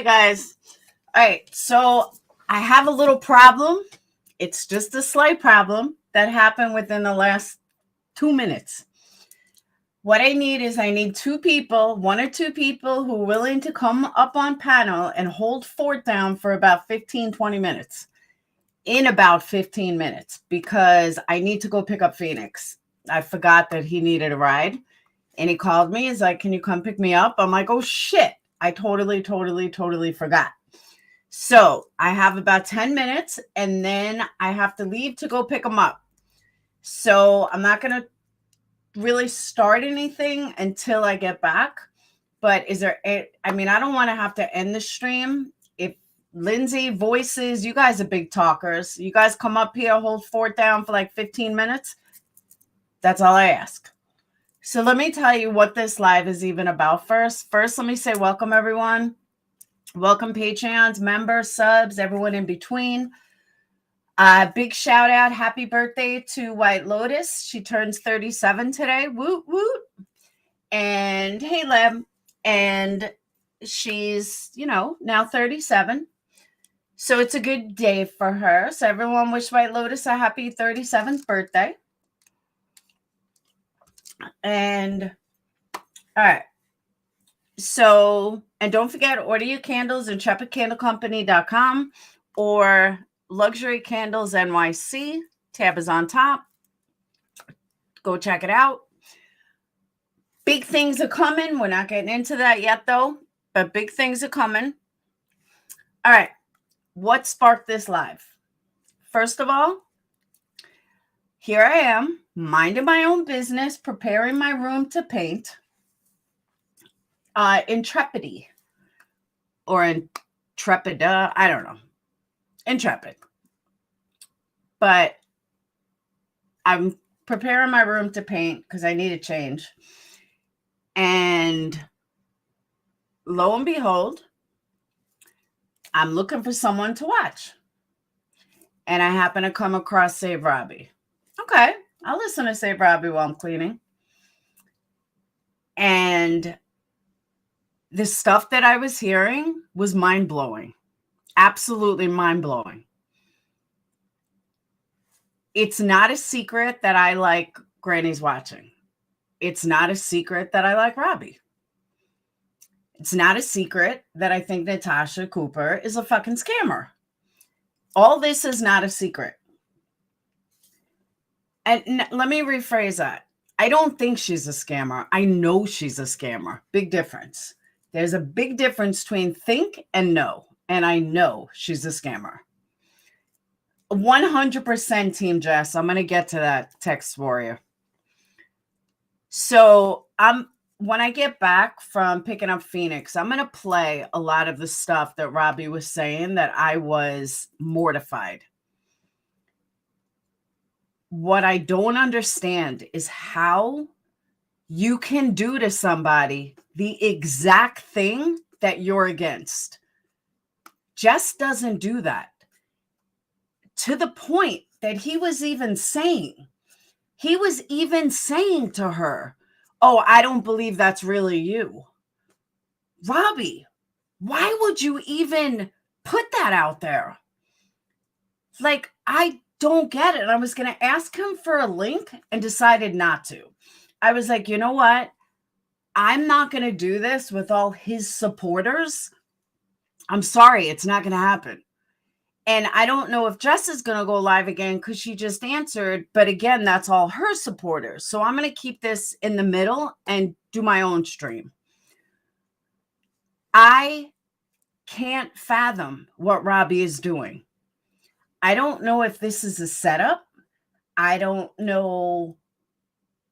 Hey guys. All right, so I have a little problem. It's just a slight problem that happened within the last 2 minutes. What I need two people, one or two people who are willing to come up on panel and hold fort down for about 15, 20 minutes. In about 15 minutes, because I need to go pick up Phoenix. I forgot that he needed a ride. And he called me. He's like, can you come pick me up? I'm like, oh shit. I totally forgot. So I have about 10 minutes and then I have to leave to go pick him up. So I'm not going to really start anything until I get back. But I don't want to have to end the stream. If Lindsay, Voices, you guys are big talkers. You guys come up here, hold fort down for like 15 minutes. That's all I ask. So let me tell you what this live is even about first. First, let me say welcome, everyone. Welcome, Patreons, members, subs, everyone in between. Big shout out. Happy birthday to White Lotus. She turns 37 today. Woot, woot. And hey, Lem. And she's, now 37. So it's a good day for her. So everyone wish White Lotus a happy 37th birthday. And all right. So, and don't forget, order your candles at intrepidcandlecompany.com or Luxury Candles NYC. Tab is on top. Go check it out. Big things are coming. We're not getting into that yet, though, but big things are coming. All right. What sparked this live? First of all, here I am, minding my own business, preparing my room to paint. Intrepid, or Intrepida, I don't know. Intrepid. But I'm preparing my room to paint because I need a change. And lo and behold, I'm looking for someone to watch. And I happen to come across Save Robbie. Okay, I'll listen to Save Robbie while I'm cleaning. And the stuff that I was hearing was mind-blowing. Absolutely mind-blowing. It's not a secret that I like Granny's Watching. It's not a secret that I like Robbie. It's not a secret that I think Natasha Cooper is a fucking scammer. All this is not a secret. And let me rephrase that. I don't think she's a scammer. I know she's a scammer. Big difference. There's a big difference between think and know. And I know she's a scammer. 100% Team Jess. I'm going to get to that text warrior. So when I get back from picking up Phoenix, I'm going to play a lot of the stuff that Robbie was saying that I was mortified. What I don't understand is how you can do to somebody the exact thing that you're against. Jess doesn't do that. To the point that he was even saying to her, oh, I don't believe that's really you. Robbie, why would you even put that out there? Like, I don't get it. And I was going to ask him for a link and decided not to. I was like, you know what? I'm not going to do this with all his supporters. I'm sorry. It's not going to happen. And I don't know if Jess is going to go live again because she just answered. But again, that's all her supporters. So I'm going to keep this in the middle and do my own stream. I can't fathom what Robbie is doing. I don't know if this is a setup. I don't know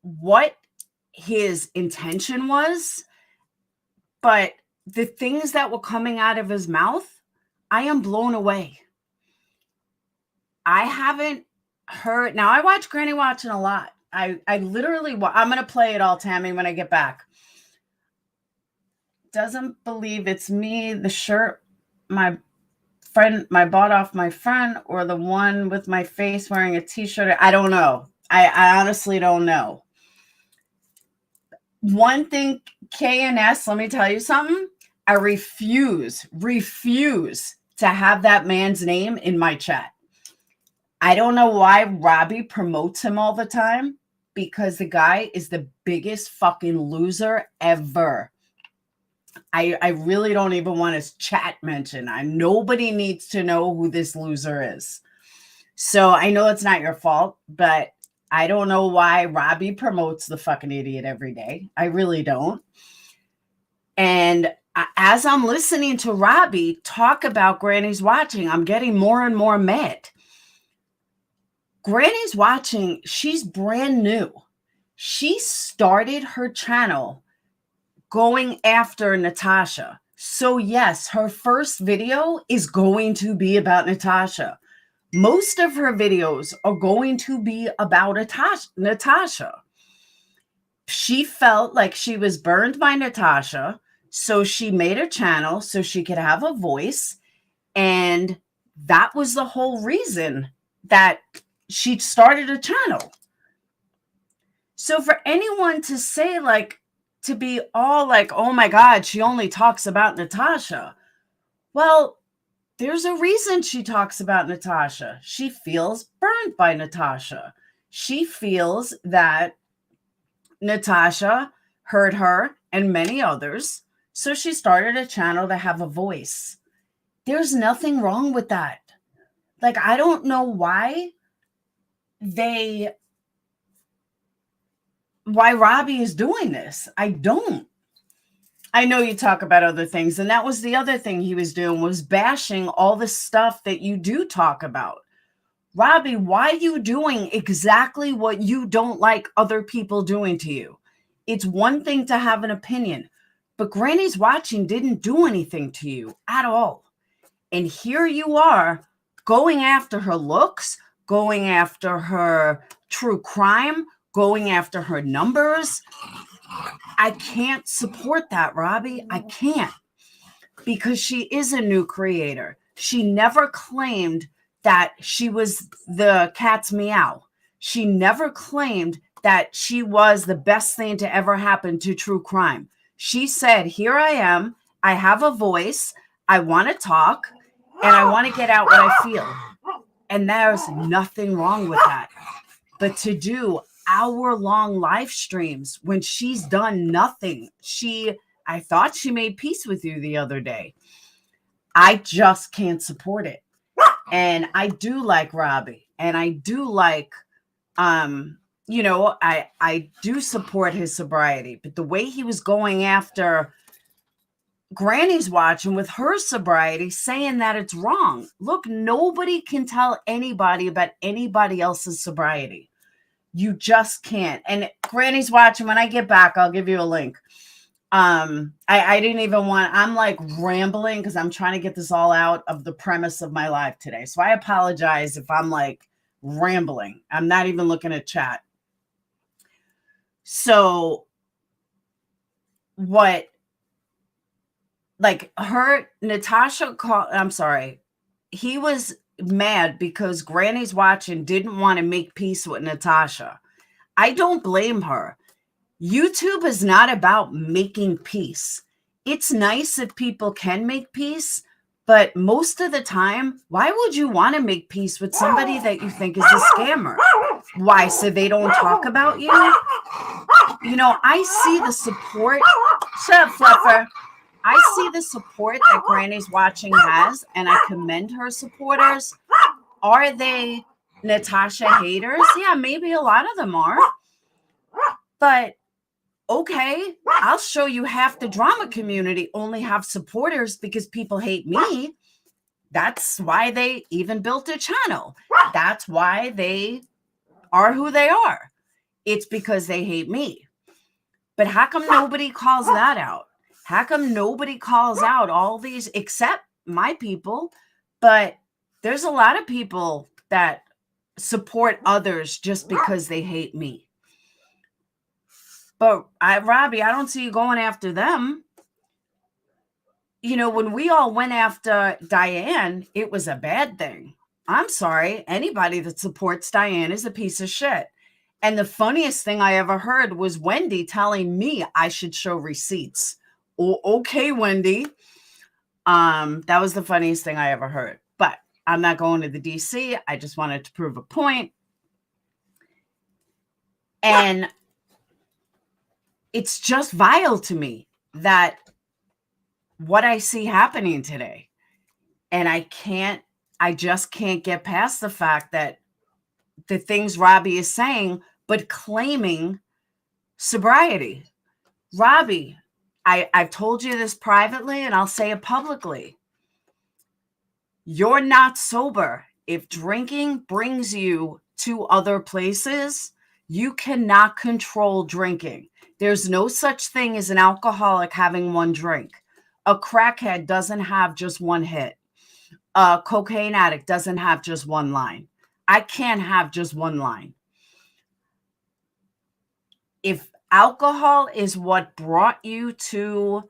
what his intention was. But the things that were coming out of his mouth, I am blown away. I haven't heard. Now, I watch Granny Watching a lot. I literally, I'm going to play it all, Tammy, when I get back. Doesn't believe it's me, the shirt, my bought off my friend, or the one with my face wearing a t-shirt. I don't know. I honestly don't know. One thing, KNS, let me tell you something. I refuse to have that man's name in my chat. I don't know why Robbie promotes him all the time, because the guy is the biggest fucking loser ever. I really don't even want his chat mentioned. Nobody needs to know who this loser is. So I know it's not your fault, but I don't know why Robbie promotes the fucking idiot every day. I really don't. And as I'm listening to Robbie talk about Granny's Watching, I'm getting more and more mad. Granny's Watching, she's brand new. She started her channel going after Natasha. So yes, her first video is going to be about Natasha. Most of her videos are going to be about Natasha. She felt like she was burned by Natasha, so she made a channel so she could have a voice. And that was the whole reason that she started a channel. So for anyone to say, like, to be all like, oh my God, she only talks about Natasha. Well, there's a reason she talks about Natasha. She feels burned by Natasha. She feels that Natasha hurt her and many others. So she started a channel to have a voice. There's nothing wrong with that. Like, I don't know why Robbie is doing this. I don't. I know you talk about other things, and that was the other thing he was doing, was bashing all the stuff that you do talk about. Robbie, why are you doing exactly what you don't like other people doing to you? It's one thing to have an opinion, but Granny's Watching didn't do anything to you at all. And here you are going after her looks, going after her true crime, going after her numbers. I can't support that, Robbie. I can't, because she is a new creator. She never claimed that she was the cat's meow. She never claimed that she was the best thing to ever happen to true crime. She said, here I am. I have a voice. I want to talk, and I want to get out what I feel. And there's nothing wrong with that. But to do hour-long live streams when she's done nothing. I thought she made peace with you the other day. I just can't support it. And I do like Robbie, and I do like, I do support his sobriety, but the way he was going after Granny's Watching with her sobriety, saying that it's wrong. Look, nobody can tell anybody about anybody else's sobriety. You just can't. And Granny's Watching, when I get back, I'll give you a link. I didn't even want, I'm like rambling because I'm trying to get this all out of the premise of my life today. So I apologize if I'm like rambling. I'm not even looking at chat. So Natasha called, I'm sorry. He was mad because Granny's Watching didn't want to make peace with Natasha. I don't blame her. YouTube is not about making peace. It's nice if people can make peace, but most of the time, why would you want to make peace with somebody that you think is a scammer? Why? So they don't talk about you? You know, I see the support. Shut up, Fluffer. I see the support that Granny's Watching has, and I commend her supporters. Are they Natasha haters? Yeah, maybe a lot of them are. But okay, I'll show you half the drama community only have supporters because people hate me. That's why they even built a channel. That's why they are who they are. It's because they hate me. But how come nobody calls that out? How come nobody calls out all these, except my people? But there's a lot of people that support others just because they hate me. But Robbie, I don't see you going after them. You know, when we all went after Diane, it was a bad thing. I'm sorry. Anybody that supports Diane is a piece of shit. And the funniest thing I ever heard was Wendy telling me I should show receipts. Okay, Wendy. That was the funniest thing I ever heard. But I'm not going to the DC. I just wanted to prove a point. And it's just vile to me that what I see happening today. And I just can't get past the fact that the things Robbie is saying, but claiming sobriety. Robbie, I've told you this privately and I'll say it publicly. You're not sober. If drinking brings you to other places, you cannot control drinking. There's no such thing as an alcoholic having one drink. A crackhead doesn't have just one hit. A cocaine addict doesn't have just one line. I can't have just one line. If alcohol is what brought you to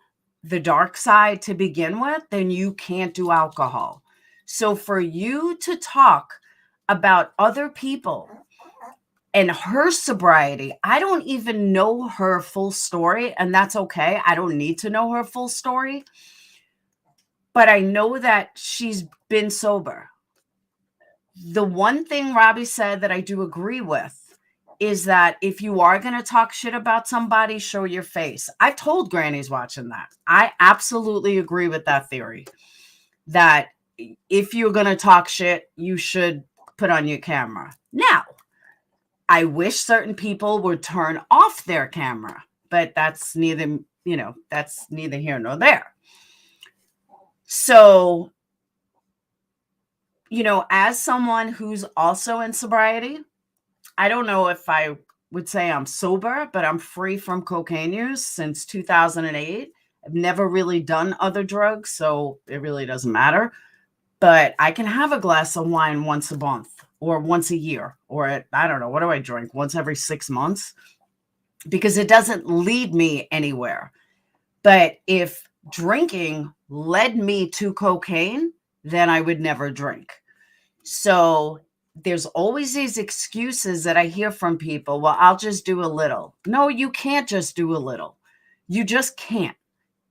the dark side to begin with, then you can't do alcohol. So for you to talk about other people and her sobriety, I don't even know her full story, and that's okay. I don't need to know her full story, but I know that she's been sober. The one thing Robbie said that I do agree with is that if you are going to talk shit about somebody, show your face. I told Granny's watching that. I absolutely agree with that theory, that if you're going to talk shit, you should put on your camera. Now, I wish certain people would turn off their camera, but that's neither here nor there. So, as someone who's also in sobriety, I don't know if I would say I'm sober, but I'm free from cocaine use since 2008. I've never really done other drugs, so it really doesn't matter. But I can have a glass of wine once a month or once a year, or I don't know, what do I drink? Once every 6 months? Because it doesn't lead me anywhere. But if drinking led me to cocaine, then I would never drink. So there's always these excuses that I hear from people. Well, I'll just do a little. No, you can't just do a little. You just can't.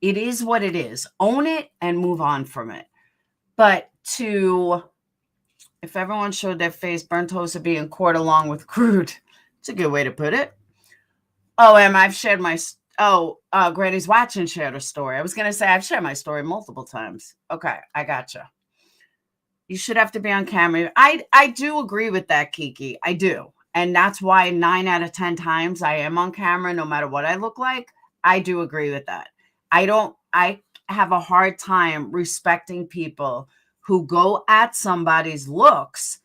It is what it is. Own it and move on from it. But if everyone showed their face, burnt toast would be in court along with crude. It's a good way to put it. Oh, and I've shared Granny's watching shared a story. I was going to say I've shared my story multiple times. Okay, I gotcha. You should have to be on camera. I do agree with that, Kiki. I do. And that's why 9 out of 10 times I am on camera, no matter what I look like. I do agree with that. I have a hard time respecting people who go at somebody's looks,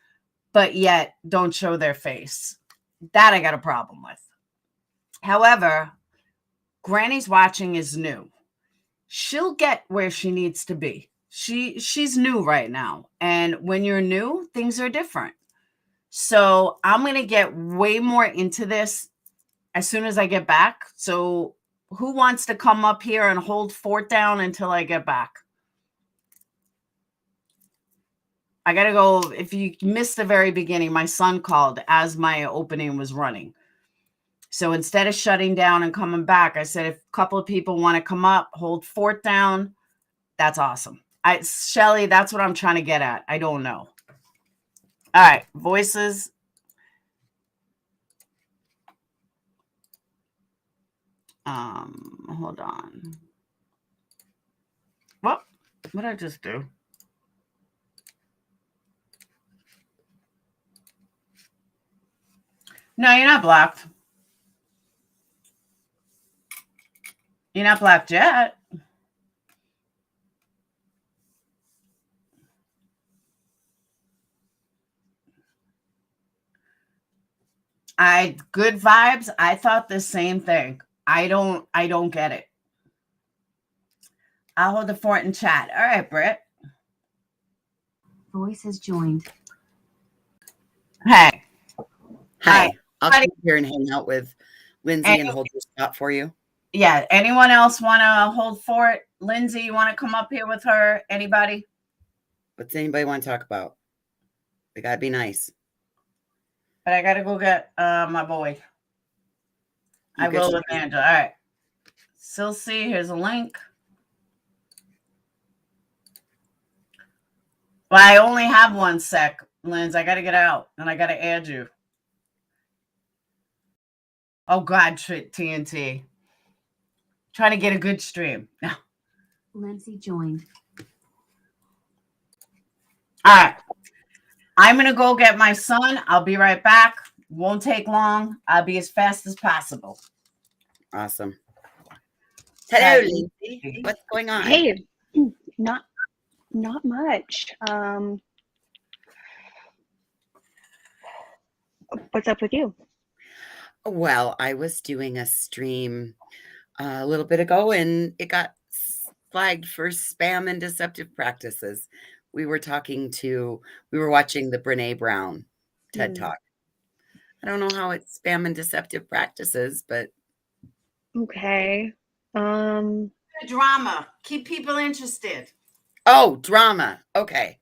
but yet don't show their face. That I got a problem with. However, Granny's watching is new. She'll get where she needs to be. She's new right now. And when you're new, things are different. So I'm going to get way more into this as soon as I get back. So who wants to come up here and hold fort down until I get back? I got to go. If you missed the very beginning, my son called as my opening was running. So instead of shutting down and coming back, I said, if a couple of people want to come up, hold fort down, that's awesome. Shelly, that's what I'm trying to get at. I don't know. All right, voices. Hold on. What did I just do? No, you're not blocked. You're not blocked yet. Good vibes. I thought the same thing. I don't get it. I'll hold the fort in chat. All right, Britt. Voice has joined. Hey. Hi. I'll come here and hang out with Lindsay and hold your spot for you. Yeah. Anyone else want to hold fort? Lindsay, you want to come up here with her? Anybody? What's anybody want to talk about? They got to be nice. But I got to go get my boy. I will with Angela. All right. Silsey, here's a link. But I only have 1 sec, Linz. I got to get out and I got to add you. Oh, God, TNT. Trying to get a good stream. No. Lindsay joined. All right. I'm going to go get my son. I'll be right back. Won't take long. I'll be as fast as possible. Awesome. Hello, Lindsay. What's going on? Hey, not much. What's up with you? Well, I was doing a stream a little bit ago and it got flagged for spam and deceptive practices. We were watching the Brene Brown TED Talk. I don't know how it's spam and deceptive practices, but Okay. Drama. Keep people interested. Oh, drama. Okay.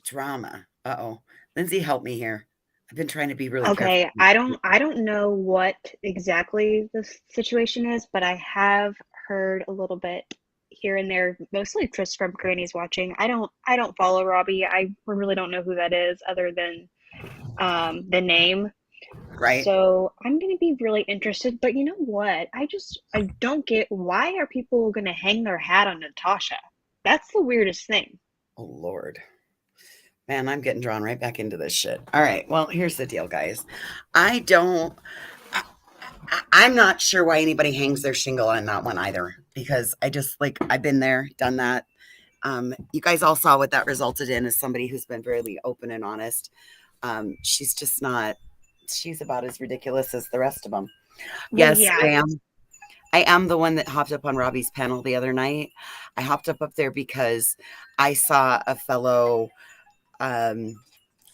Drama. Uh-oh. Lindsay, help me here. I've been trying to be really Okay. careful. I don't know what exactly the situation is, but I have heard a little bit here and there, mostly just from Granny's watching. I don't follow Robbie. I really don't know who that is other than the name. Right. So I'm going to be really interested, but you know what? I don't get, why are people going to hang their hat on Natasha? That's the weirdest thing. Oh, Lord. Man, I'm getting drawn right back into this shit. All right. Well, here's the deal, guys. I'm not sure why anybody hangs their shingle on that one either, because I've been there, done that. You guys all saw what that resulted in as somebody who's been very open and honest. She's about as ridiculous as the rest of them. Well, Yes, yeah. I am the one that hopped up on Robbie's panel the other night. I hopped up there because I saw a fellow,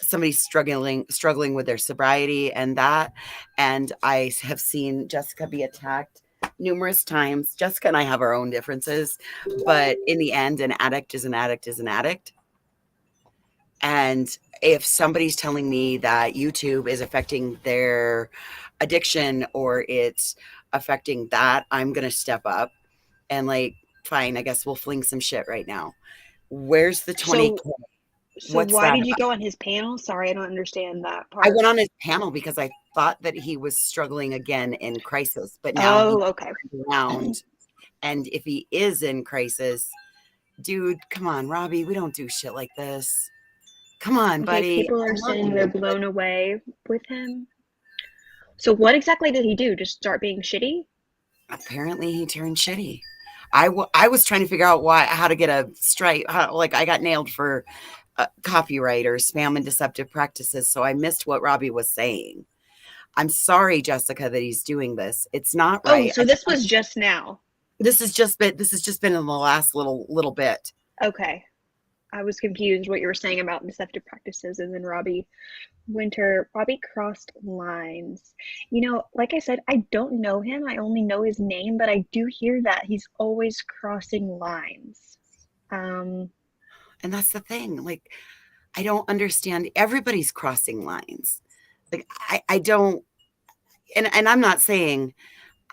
somebody struggling with their sobriety and I have seen Jessica be attacked numerous times. Jessica and I have our own differences, but in the end, an addict is an addict is an addict. And if somebody's telling me that YouTube is affecting their addiction or it's affecting that, I'm going to step up and fine, I guess we'll fling some shit right now. Where's the 20K? So why did you go on his panel? Sorry, I don't understand that part. I went on his panel because I thought that he was struggling again in crisis, but now he's okay. around. And if he is in crisis, dude, come on, Robbie, we don't do shit like this. Come on, buddy. People are saying they're blown away with him. So what exactly did he do? Just start being shitty? Apparently he turned shitty. I was trying to figure out how to get a strike. I got nailed for copyright or spam and deceptive practices. So I missed what Robbie was saying. I'm sorry, Jessica, that he's doing this. It's not right. Oh, so this was just now. This has just been in the last little bit. Okay. I was confused what you were saying about deceptive practices, and then Robbie crossed lines. Like I said, I don't know him. I only know his name, but I do hear that he's always crossing lines. And that's the thing. I don't understand. Everybody's crossing lines. I don't, and I'm not saying,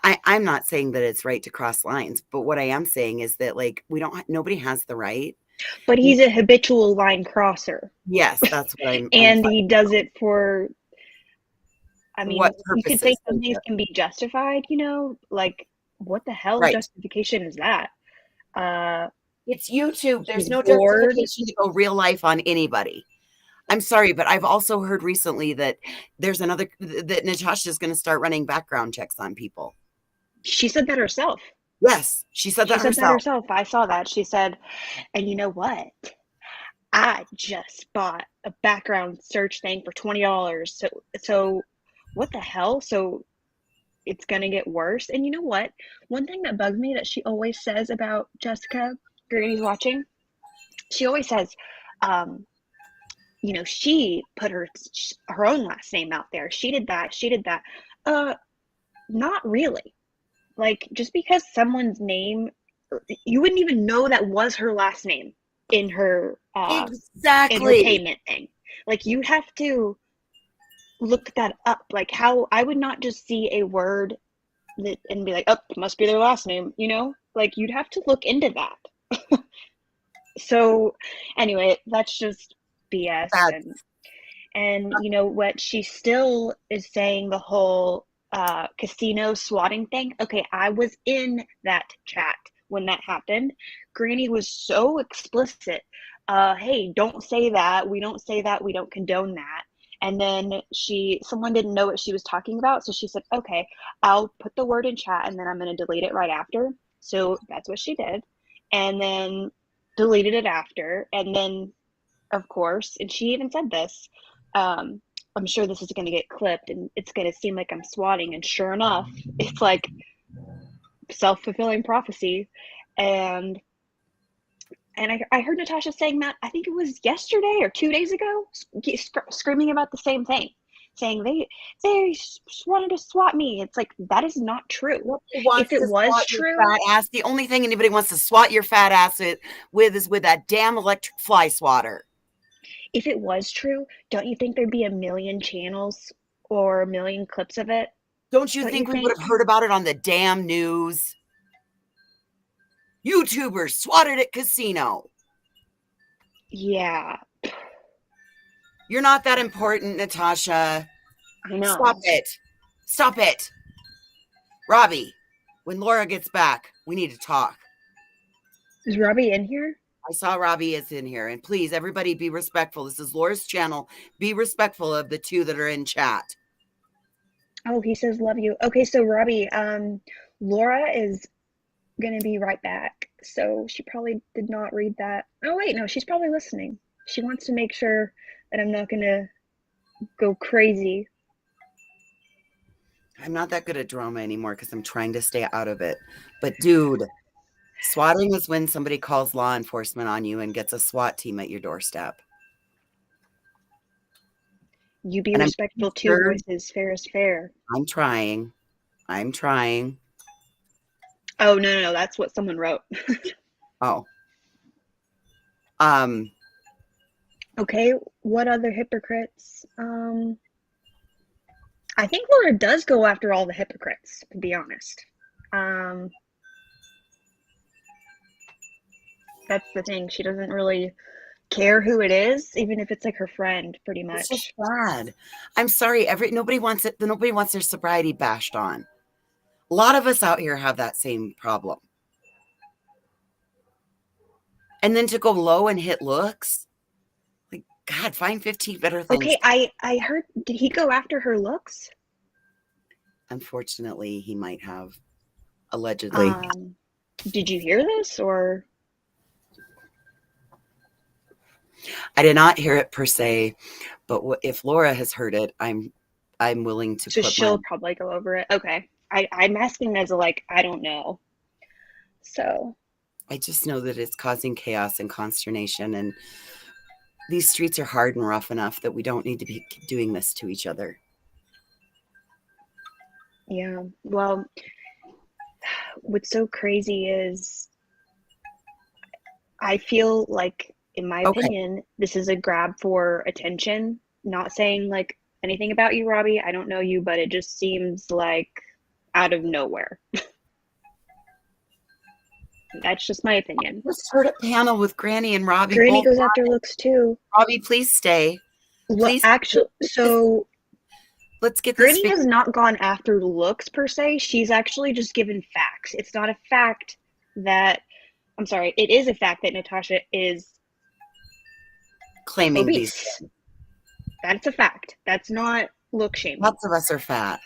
I'm not saying that it's right to cross lines, but what I am saying is that nobody has the right. But he's a habitual line crosser. Yes, that's what I'm. And he does it for, what you could say some things can be justified, what the hell justification is that? It's YouTube. There's no justification to go real life on anybody. I'm sorry, but I've also heard recently that that Natasha's going to start running background checks on people. She said that herself. Yes, she said that herself. I saw that. She said, and you know what? I just bought a background search thing for $20. So what the hell? So it's going to get worse. And you know what? One thing that bugs me that she always says about Jessica, Granny's watching, she always says, she put her own last name out there. She did that. Not really. Just because someone's name, you wouldn't even know that was her last name in her entertainment thing. You'd have to look that up. How I would not just see a word and be like, oh, it must be their last name, you'd have to look into that. So anyway, that's just BS. That's And you know what? She still is saying the whole casino swatting thing. Okay, I was in that chat when that happened. Granny was so explicit. Hey, don't say that. We don't say that. We don't condone that. And then someone didn't know what she was talking about, so she said, "Okay, I'll put the word in chat and then I'm going to delete it right after." So that's what she did. And then deleted it after. And then, of course, and she even said this, I'm sure this is going to get clipped and it's going to seem like I'm swatting. And sure enough, it's like self-fulfilling prophecy. And I heard Natasha saying that, I think it was yesterday or 2 days ago, screaming about the same thing, saying they wanted to swat me. It's like, that is not true. If it was true, fat ass, the only thing anybody wants to swat your fat ass with is with that damn electric fly swatter. if it was true, don't you think there'd be a million channels or a million clips of it? Don't you think we would have heard about it on the damn news? YouTubers swatted at casino. Yeah, You're not that important, Natasha. I know. Stop it. Stop it. Robbie, when Laura gets back, we need to talk. Is Robbie in here? I saw Robbie is in here. And please, everybody be respectful. This is Laura's channel. Be respectful of the two that are in chat. Oh, he says love you. Okay, so Robbie, Laura is gonna be right back. So she probably did not read that. Oh wait, no, she's probably listening. She wants to make sure that I'm not gonna go crazy. I'm not that good at drama anymore because I'm trying to stay out of it. But dude, swatting is when somebody calls law enforcement on you and gets a SWAT team at your doorstep. You be And I'm respectful too, sure- voices fair is fair. I'm trying. I'm trying. Oh no, that's what someone wrote. Oh. Okay, what other hypocrites? I think Laura does go after all the hypocrites, to be honest. That's the thing. She doesn't really care who it is, even if it's like her friend, pretty much. It's just bad. I'm sorry. Nobody wants it. Nobody wants their sobriety bashed on. A lot of us out here have that same problem. And then to go low and hit looks, like, God, find 15 better things. Okay, I heard, did he go after her looks? Unfortunately, he might have, allegedly. Did you hear this, or? I did not hear it per se, but if Laura has heard it, I'm willing to So put she'll probably go over it. Okay. I'm asking as a, like, I don't know. So. I just know that it's causing chaos and consternation, and these streets are hard and rough enough that we don't need to be doing this to each other. Yeah. Well, what's so crazy is I feel like, in my opinion, this is a grab for attention. Not saying like anything about you, Robbie. I don't know you, but it just seems like out of nowhere. That's just my opinion. I just heard a panel with Granny and Robbie. Granny goes after looks too. Robbie, please stay. Please. Well, actually, so let's get Granny this. has not gone after looks per se. She's actually just given facts. It's not a fact that, I'm sorry, it is a fact that Natasha is claiming obese. These. That's a fact. That's not look shaming. Lots of us are fat.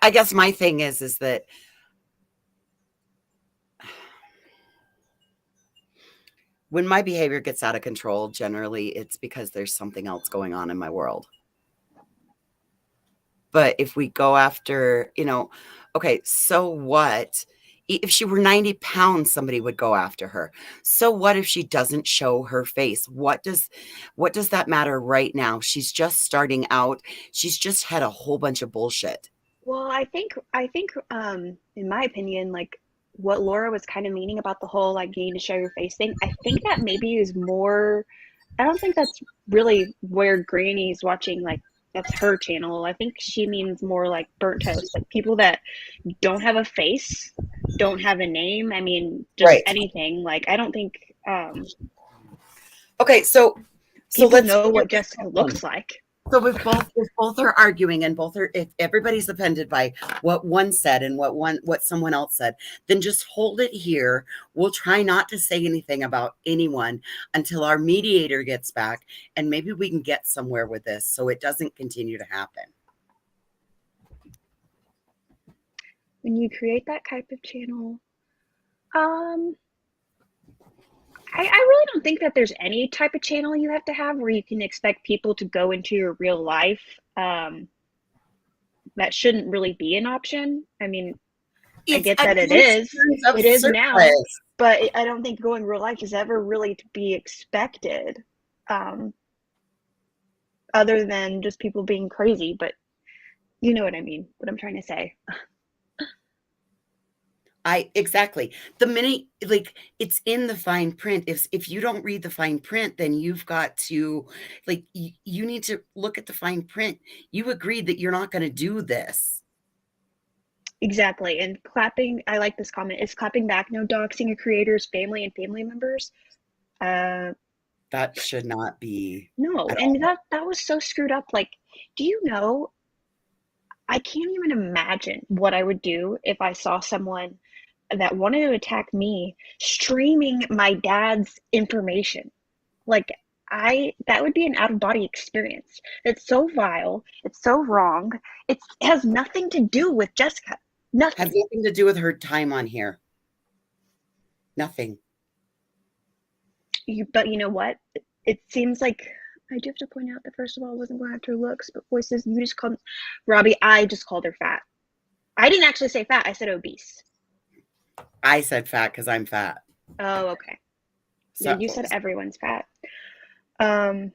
I guess my thing is that when my behavior gets out of control, generally it's because there's something else going on in my world. But if we go after, okay, so what? If she were 90 pounds, somebody would go after her. So what if she doesn't show her face? What does that matter right now? She's just starting out. She's just had a whole bunch of bullshit. Well, I think, in my opinion, like, what Laura was kind of meaning about the whole like you need to show your face thing, I think that maybe is more. I don't think that's really where Granny's watching. Like that's her channel. I think she means more like burnt toast, like people that don't have a face, don't have a name. I mean, just Right. anything. Like I don't think Okay, so people let's know what Jessica looks like. So if both are arguing and if everybody's offended by what one said and what someone else said, then just hold it here. We'll try not to say anything about anyone until our mediator gets back, and maybe we can get somewhere with this so it doesn't continue to happen. When you create that type of channel, I really don't think that there's any type of channel you have to have where you can expect people to go into your real life. That shouldn't really be an option. I mean, I get that it is now, but I don't think going real life is ever really to be expected, other than just people being crazy. But you know what I mean, what I'm trying to say. Exactly. The minute, like, it's in the fine print. If you don't read the fine print, then you've got to, like, you need to look at the fine print. You agreed that you're not going to do this. Exactly. And clapping, I like this comment, is clapping back no doxing a creator's family and family members. That should not be. No, and that was so screwed up. Like, do you know, I can't even imagine what I would do if I saw someone that wanted to attack me streaming my dad's information. Like, that would be an out-of-body experience. It's so vile. It's so wrong. It has nothing to do with Jessica. Nothing. Has nothing to do with her time on here. Nothing. But you know what? It seems like I do have to point out that first of all, I wasn't going after looks, but voices. You just called Robbie. I just called her fat. I didn't actually say fat. I said obese. I said fat because I'm fat. Oh, okay. So, yeah, you said everyone's fat. I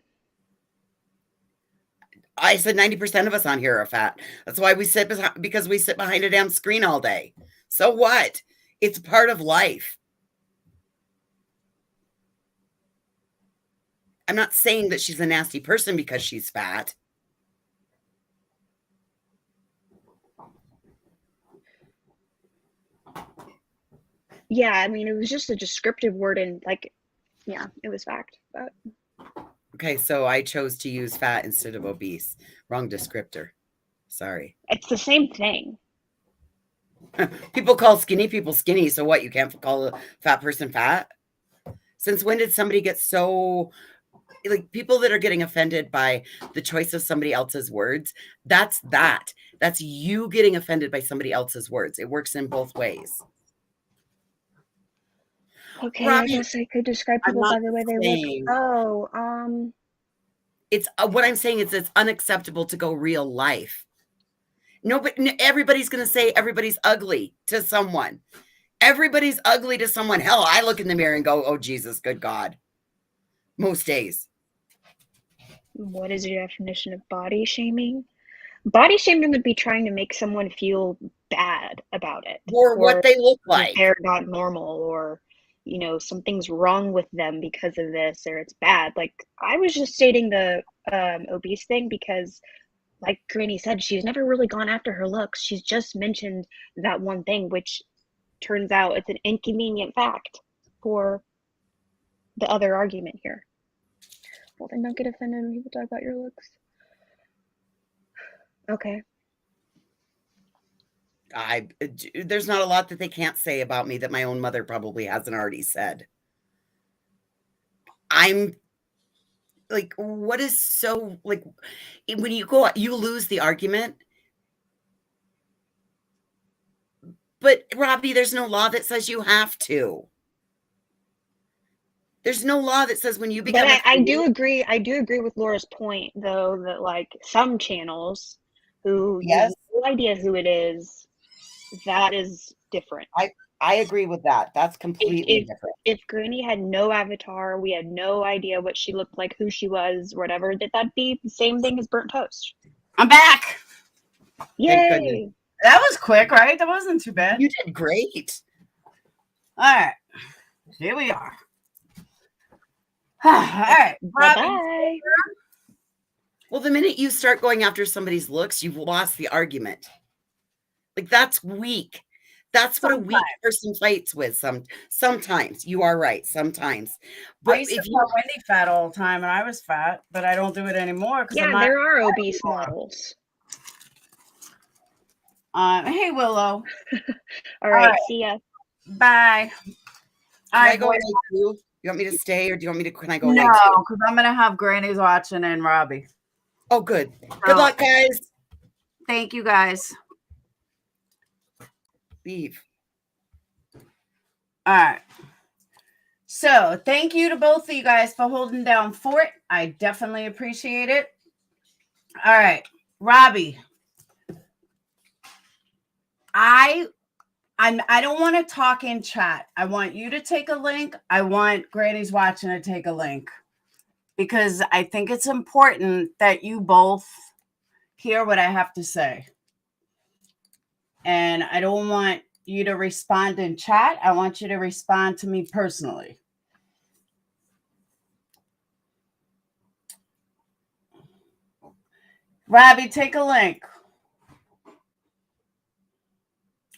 said 90% of us on here are fat. That's why because we sit behind a damn screen all day. So what? It's part of life. I'm not saying that she's a nasty person because she's fat. Yeah, I mean, it was just a descriptive word, and like, yeah, it was fact. But okay, so I chose to use fat instead of obese. Wrong descriptor. Sorry. It's the same thing. People call skinny people skinny, so what? You can't call a fat person fat? Since when did somebody get so, like, people that are getting offended by the choice of somebody else's words? That's you getting offended by somebody else's words. It works in both ways. Okay, Robbie, I guess I could describe people by the way they look. Oh, it's what I'm saying is it's unacceptable to go real life. No, but everybody's going to say everybody's ugly to someone. Everybody's ugly to someone. Hell, I look in the mirror and go, oh, Jesus, good God. Most days. What is your definition of body shaming? Body shaming would be trying to make someone feel bad about it. Or what they look like. They're not normal, or, you know, something's wrong with them because of this, or it's bad. Like, I was just stating the obese thing because, like Granny said, she's never really gone after her looks. She's just mentioned that one thing, which turns out it's an inconvenient fact for the other argument here. Well, then don't get offended when people talk about your looks. Okay. There's not a lot that they can't say about me that my own mother probably hasn't already said. I'm like, what is so, like, when you go out, you lose the argument. But Robbie, there's no law that says you have to. There's no law that says when you become. But I do agree. I do agree with Laura's point, though, that like some channels who you have no idea who it is, that is different. I agree with that. That's completely different. If Granny had no avatar, we had no idea what she looked like, who she was, whatever, that'd be the same thing as burnt toast. I'm back. Yay! That was quick, right? That wasn't too bad. You did great. All right. Here we are. All right. Robbie, Bye-bye. Well, the minute you start going after somebody's looks, you've lost the argument. Like, that's weak. That's what a weak person fights with. Sometimes you are right. Sometimes, I but used to if you call Wendy fat all the time, and I was fat, but I don't do it anymore because I'm Yeah, not. there are obese models. Hey, Willow. All right, right. see ya. Bye. can All I right, go boys. right too? You want me to stay, or do you want me to? Can I go No, right too? because I'm gonna have Granny's watching and Robbie. Oh, good. So, Good luck, guys. Thank you, guys. Leave. All right. So thank you to both of you guys for holding down fort. I definitely appreciate it. All right, Robbie. I don't want to talk in chat. I want you to take a link. I want Granny's watching to take a link because I think it's important that you both hear what I have to say. And I don't want you to respond in chat. I want you to respond to me personally. Robbie, take a link.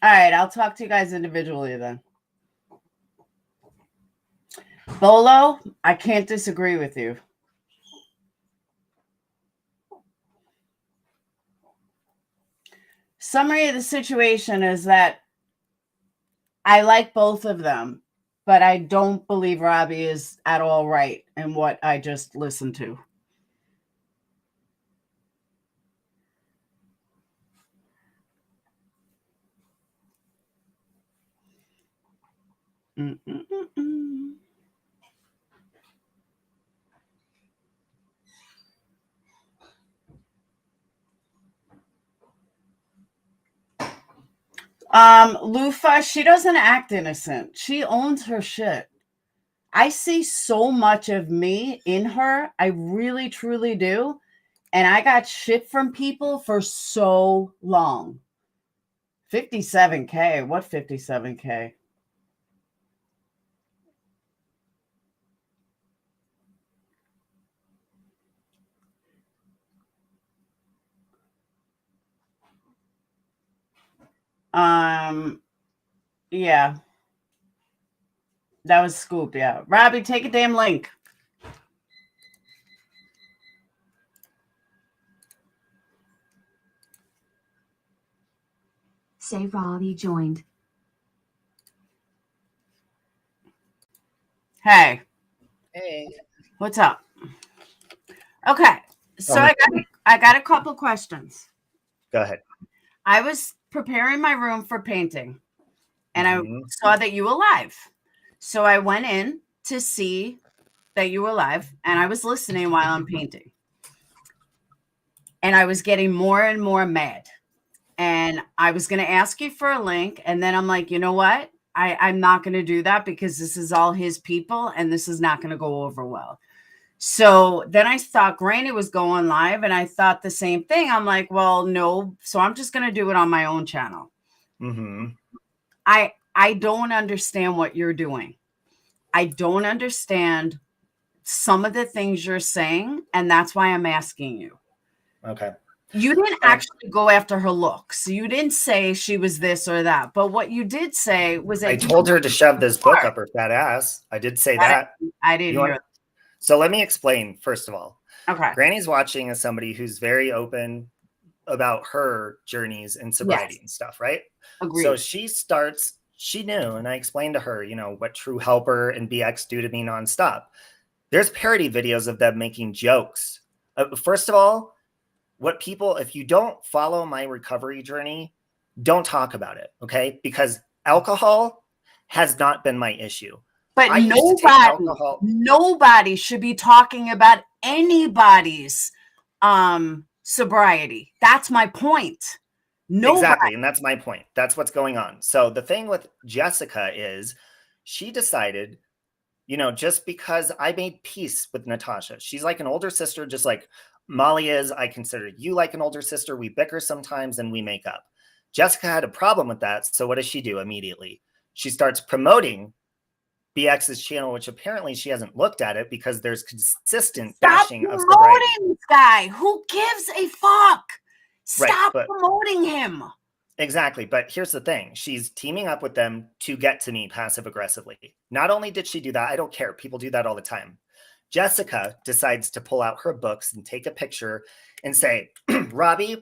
All right, I'll talk to you guys individually then. Bolo, I can't disagree with you. Summary of the situation is that I like both of them, but I don't believe Robbie is at all right in what I just listened to. Mm-mm-mm-mm. Lufa, she doesn't act innocent. She owns her shit. I see so much of me in her. I really, truly do. And I got shit from people for so long. 57K. What 57K? Yeah. That was Scoop, yeah. Robbie, take a damn link. Say Robbie joined. Hey. Hey. What's up? Okay. So I got a couple questions. Go ahead. I was preparing my room for painting and I saw that you were live. So I went in to see that you were live and I was listening while I'm painting. And I was getting more and more mad. And I was going to ask you for a link. And then I'm like, you know what? I'm not going to do that because this is all his people and this is not going to go over well. So then I thought Granny was going live and I thought the same thing. I'm like, well, no. So I'm just going to do it on my own channel. I don't understand what you're doing. I don't understand some of the things you're saying. And that's why I'm asking you. Okay. You didn't actually go after her looks. You didn't say she was this or that. But what you did say was that I told her to shove this book up her fat ass. I did say that. I didn't hear that. So let me explain, first of all. Okay. Granny's watching as somebody who's very open about her journeys in sobriety and stuff, right? Agreed. So she knew, and I explained to her, you know, what True Helper and BX do to me nonstop. There's parody videos of them making jokes. First of all, if you don't follow my recovery journey, don't talk about it, okay? Because alcohol has not been my issue. But nobody should be talking about anybody's sobriety. That's my point. Nobody. Exactly, and that's my point. That's what's going on. So the thing with Jessica is she decided, you know, just because I made peace with Natasha, she's like an older sister, just like Molly is. I consider you like an older sister. We bicker sometimes and we make up. Jessica had a problem with that. So what does she do immediately? she starts promoting BX's channel, which apparently she hasn't looked at it because there's consistent Stop bashing of sobriety. promoting this guy. Who gives a fuck? Stop but- promoting him. Exactly. But here's the thing. She's teaming up with them to get to me passive aggressively. Not only did she do that, I don't care. People do that all the time. Jessica decides to pull out her books and take a picture and say, Robbie,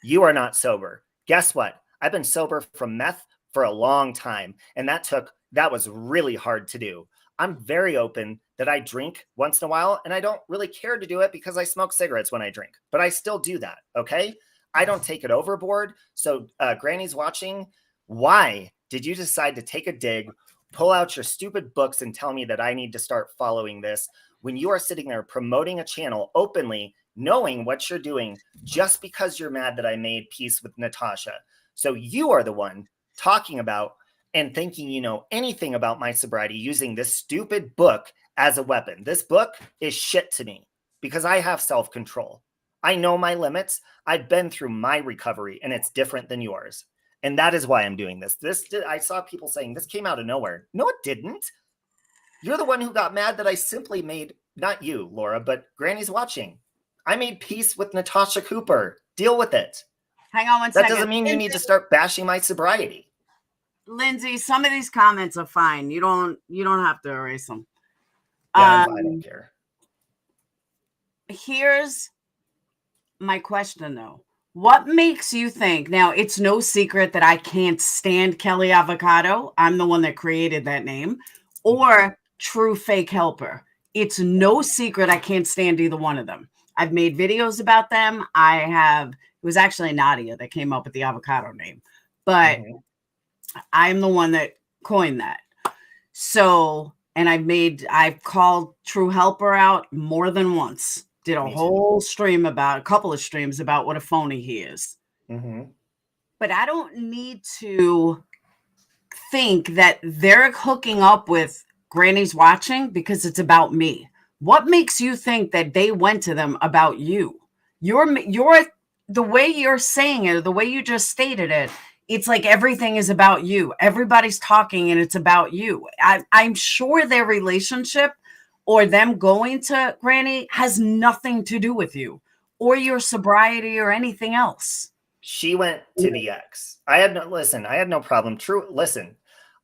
you are not sober. Guess what? I've been sober from meth for a long time. And that was really hard to do. I'm very open that I drink once in a while, and I don't really care to do it because I smoke cigarettes when I drink, but I still do that. Okay. I don't take it overboard. So Granny's watching. Why did you decide to take a dig, pull out your stupid books and tell me that I need to start following this when you are sitting there promoting a channel openly, knowing what you're doing just because you're mad that I made peace with Natasha? So you are the one talking about and thinking you know anything about my sobriety using this stupid book as a weapon. This book is shit to me because I have self-control. I know my limits. I've been through my recovery and it's different than yours. And that is why I'm doing this. I saw people saying this came out of nowhere. No, it didn't. You're the one who got mad that I simply made, not you, Laura, but Granny's watching. I made peace with Natasha Cooper. Deal with it. Hang on one That second. doesn't mean you need to start bashing my sobriety. Lindsay, some of these comments are fine. You don't have to erase them. Yeah, I don't care. Here's my question though. What makes you think, now it's no secret that I can't stand Kelly Avocado. I'm the one that created that name, or True Fake Helper. It's no secret I can't stand either one of them. I've made videos about them. It was actually Nadia that came up with the avocado name, but I'm the one that coined that. So, and I've called True Helper out more than once. Did a whole couple of streams about what a phony he is. But I don't need to think that they're hooking up with Granny's watching because it's about me. What makes you think that they went to them about you? You're the way you're saying it, or the way you just stated it, it's like everything is about you. Everybody's talking and it's about you. I'm sure their relationship or them going to Granny has nothing to do with you or your sobriety or anything else. She went to the X. I had no problem. Listen,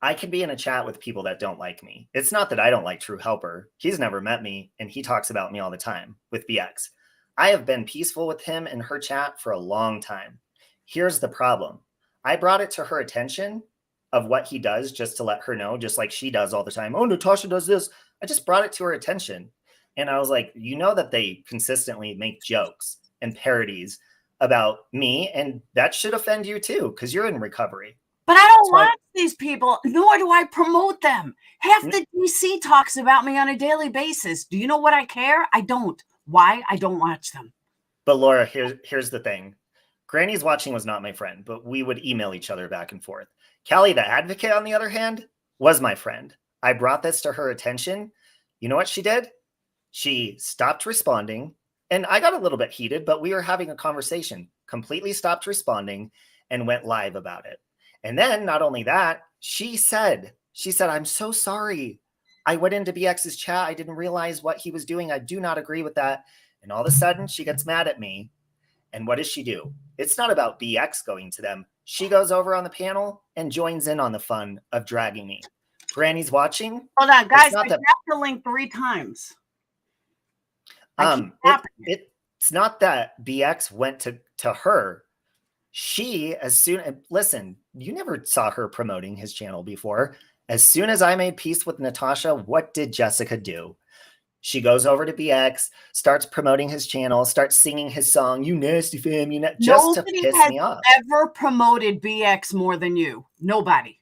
I can be in a chat with people that don't like me. It's not that I don't like True Helper. He's never met me and he talks about me all the time with BX. I have been peaceful with him in her chat for a long time. Here's the problem. I brought it to her attention of what he does just to let her know, just like she does all the time. Oh, Natasha does this. I just brought it to her attention. And I was like, you know that they consistently make jokes and parodies about me, and that should offend you too, because you're in recovery. But I don't watch these people, nor do I promote them. Half the DC talks about me on a daily basis. Do you know what I care? I don't. Why? I don't watch them. But Laura, here's the thing. Granny's watching was not my friend, but we would email each other back and forth. Kelly, the advocate, on the other hand, was my friend. I brought this to her attention. You know what she did? She stopped responding, and I got a little bit heated, but we were having a conversation, completely stopped responding and went live about it. And then not only that, she said, I'm so sorry. I went into BX's chat. I didn't realize what he was doing. I do not agree with that. And all of a sudden she gets mad at me. And what does she do? It's not about BX going to them. She goes over on the panel and joins in on the fun of dragging me. Granny's watching. Hold on, guys. I tapped the link 3 times. It's not that BX went to her. Listen, you never saw her promoting his channel before. As soon as I made peace with Natasha, what did Jessica do? She goes over to BX, starts promoting his channel, starts singing his song, "You Nasty Fam," just to piss me off. Nobody has ever promoted BX more than you. Nobody.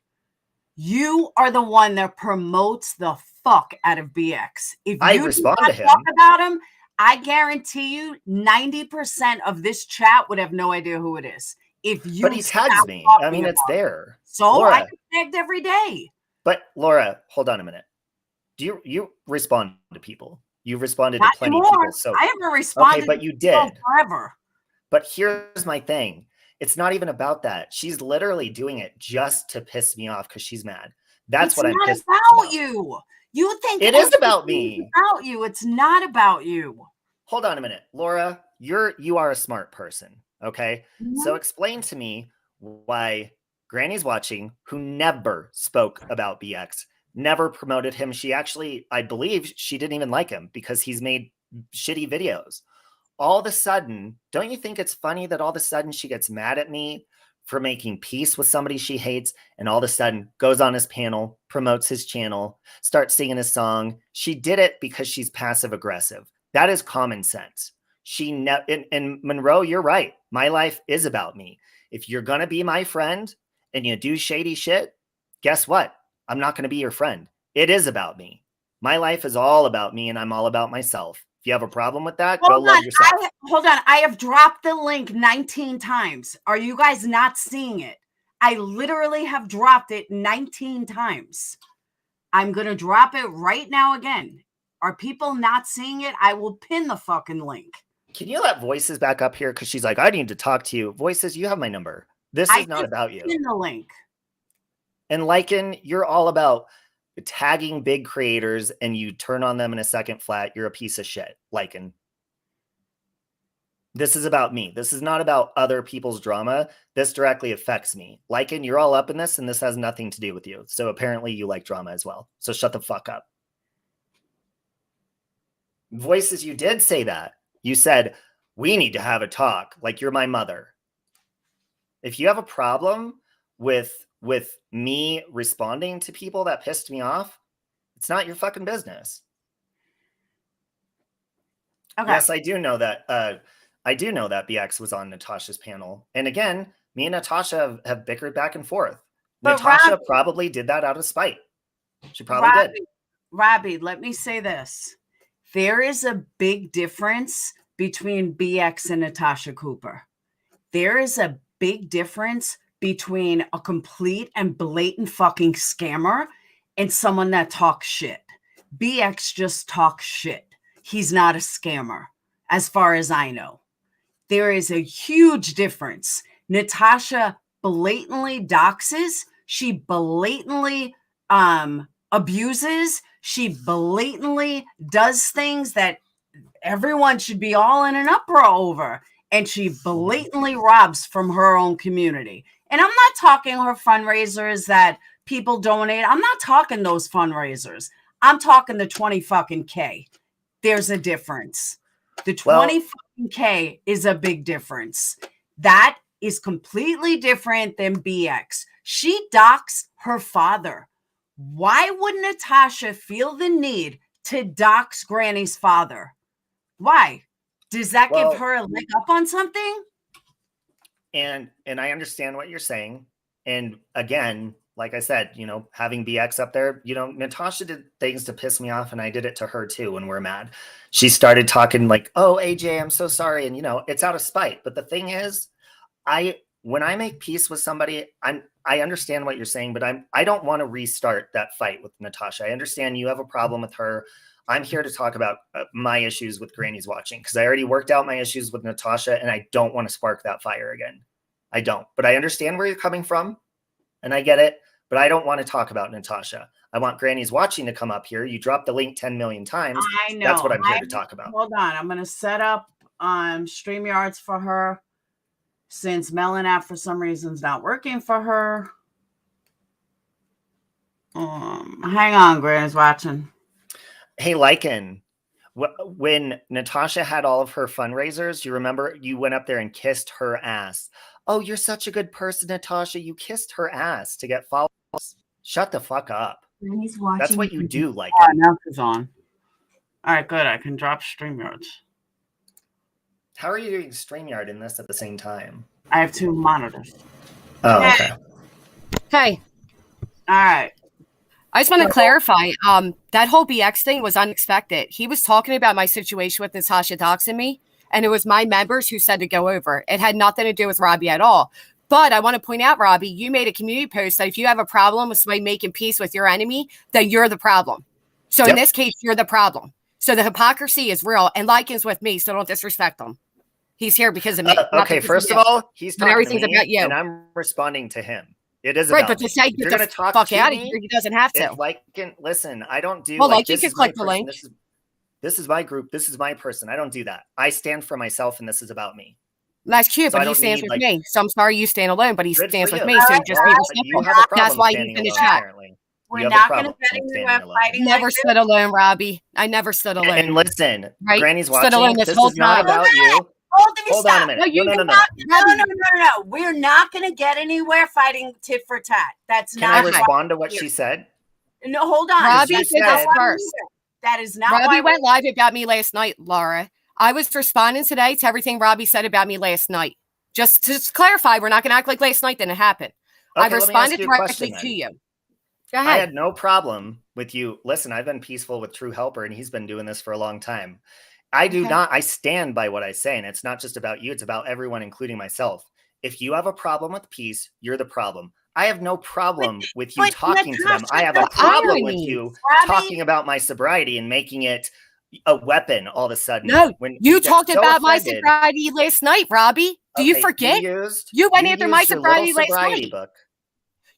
You are the one that promotes the fuck out of BX. If I you respond to him. Talk about him, I guarantee you 90% of this chat would have no idea who it is. But he tags me. I mean, it's there. So Laura, I get tagged every day. But Laura, hold on a minute. Do you respond to people? You've responded Not to plenty anymore. of people. So I haven't responded. Okay, but you did forever. But here's my thing. It's not even about that. She's literally doing it just to piss me off because she's mad. That's what I'm pissed about. about. It's not about you. You think it is about me. About you. It's not about you. Hold on a minute, Laura. You are a smart person. Okay, so explain to me why Granny's watching, who never spoke about BX, never promoted him. She actually, I believe, she didn't even like him because he's made shitty videos. All of a sudden, don't you think it's funny that all of a sudden she gets mad at me for making peace with somebody she hates, and all of a sudden goes on his panel, promotes his channel, starts singing his song? She did it because she's passive aggressive. That is common sense. And Monroe, you're right. My life is about me. If you're going to be my friend and you do shady shit, guess what? I'm not going to be your friend. It is about me. My life is all about me, and I'm all about myself. If you have a problem with that, go love yourself. Hold on. I have dropped the link 19 times. Are you guys not seeing it? I literally have dropped it 19 times. I'm going to drop it right now again. Are people not seeing it? I will pin the fucking link. Can you let Voices back up here? Because she's like, I need to talk to you. Voices, you have my number. This is not about you. Pin the link. And Lycan, you're all about tagging big creators and you turn on them in a second flat. You're a piece of shit, Lycan. This is about me. This is not about other people's drama. This directly affects me. Lycan, you're all up in this, and this has nothing to do with you. So apparently you like drama as well. So shut the fuck up. Voices, you did say that. You said, we need to have a talk, like you're my mother. If you have a problem with me responding to people that pissed me off, it's not your fucking business. Okay. Yes, I do know that BX was on Natasha's panel. And again, me and Natasha have bickered back and forth. But Natasha probably did that out of spite. She probably did. Robbie, let me say this. There is a big difference between BX and Natasha Cooper. There is a big difference between a complete and blatant fucking scammer and someone that talks shit. BX just talks shit. He's not a scammer, as far as I know. There is a huge difference. Natasha blatantly doxes. She blatantly abuses. She blatantly does things that everyone should be all in an uproar over. And she blatantly robs from her own community. And I'm not talking her fundraisers that people donate. I'm not talking those fundraisers. I'm talking the 20 fucking K. There's a difference. The 20 fucking K is a big difference. That is completely different than BX. She doxed her father. Why would Natasha feel the need to dox Granny's father? Why? Does that give her a leg up on something? And I understand what you're saying. And again, like I said, having BX up there, Natasha did things to piss me off, and I did it to her too when we're mad. She started talking like, oh, AJ, I'm so sorry. And, it's out of spite. But the thing is, when I make peace with somebody, I understand what you're saying, but I don't want to restart that fight with Natasha. I understand you have a problem with her. I'm here to talk about my issues with Granny's watching, because I already worked out my issues with Natasha, and I don't want to spark that fire again. I don't. But I understand where you're coming from, and I get it, but I don't want to talk about Natasha. I want Granny's watching to come up here. You dropped the link 10 million times. I know. That's what I'm here to talk about. Hold on. I'm going to set up StreamYards for her, since Melon app for some reason is not working for her. Hang on, Granny's watching. Hey, Lycan, when Natasha had all of her fundraisers, you remember you went up there and kissed her ass. Oh, you're such a good person, Natasha. You kissed her ass to get followers. Shut the fuck up. That's what you do, Lycan. Oh, now she's on. All right, good. I can drop StreamYards. How are you doing StreamYard in this at the same time? I have two monitors. Oh, okay. Hey. All right. I just want to clarify, that whole BX thing was unexpected. He was talking about my situation with Natasha doxing me, and it was my members who said to go over. It had nothing to do with Robbie at all. But I want to point out, Robbie, you made a community post that if you have a problem with somebody making peace with your enemy, that you're the problem. So in this case, you're the problem. So the hypocrisy is real, and Lycan's with me, so don't disrespect them. He's here because of me. not Okay, because first of you. all, he's But talking everything's to me, about you. and I'm responding to him. It is Right, about but to me. say If you're get gonna the talk fuck to out of me, here, he doesn't have to. if like, listen, I don't do Well, like like, you this can is my click the person. link. This is my group. This is my person. I don't do that. I stand for myself, and this is about me. That's cute, So I but he don't stands need, with like- me. So I'm sorry you stand alone, but he Good stands for with you. me. So Alright, just be You respectful. have a problem That's why he's standing in the alone, chat. apparently. We're You have a not problem going to get standing anywhere alone. fighting like Never this. stood alone, Robbie. I never stood alone. And listen, Right? Granny's Stood watching. alone this This whole is not time. about you. Hold me, Hold on a stop. minute. No, you No. No, no. We're not going to get anywhere fighting tit for tat. That's Can I not why respond to what we're she here. said? No, hold on. Robbie you That's did not this said- why we're first. here. That is not Robbie why went live about me last night, Laura. I was responding today to everything Robbie said about me last night. Just to clarify, we're not going to act like last night didn't happen. I Okay, let me ask responded you a directly question to then. you. Go I ahead. had no problem with you. Listen, I've been peaceful with True Helper, and he's been doing this for a long time. I do Okay. not, I stand by what I say, and it's not just about you, it's about everyone, including myself. If you have a problem with peace, you're the problem. I have no problem with you but talking to them. Natasha, I have a that's problem with irony. you Robbie- talking about my sobriety and making it a weapon all of a sudden. No, when you get talked so about my offended. sobriety last night, Robbie. Do you Okay, forget? used- You went after my used your sobriety little last sobriety night. book.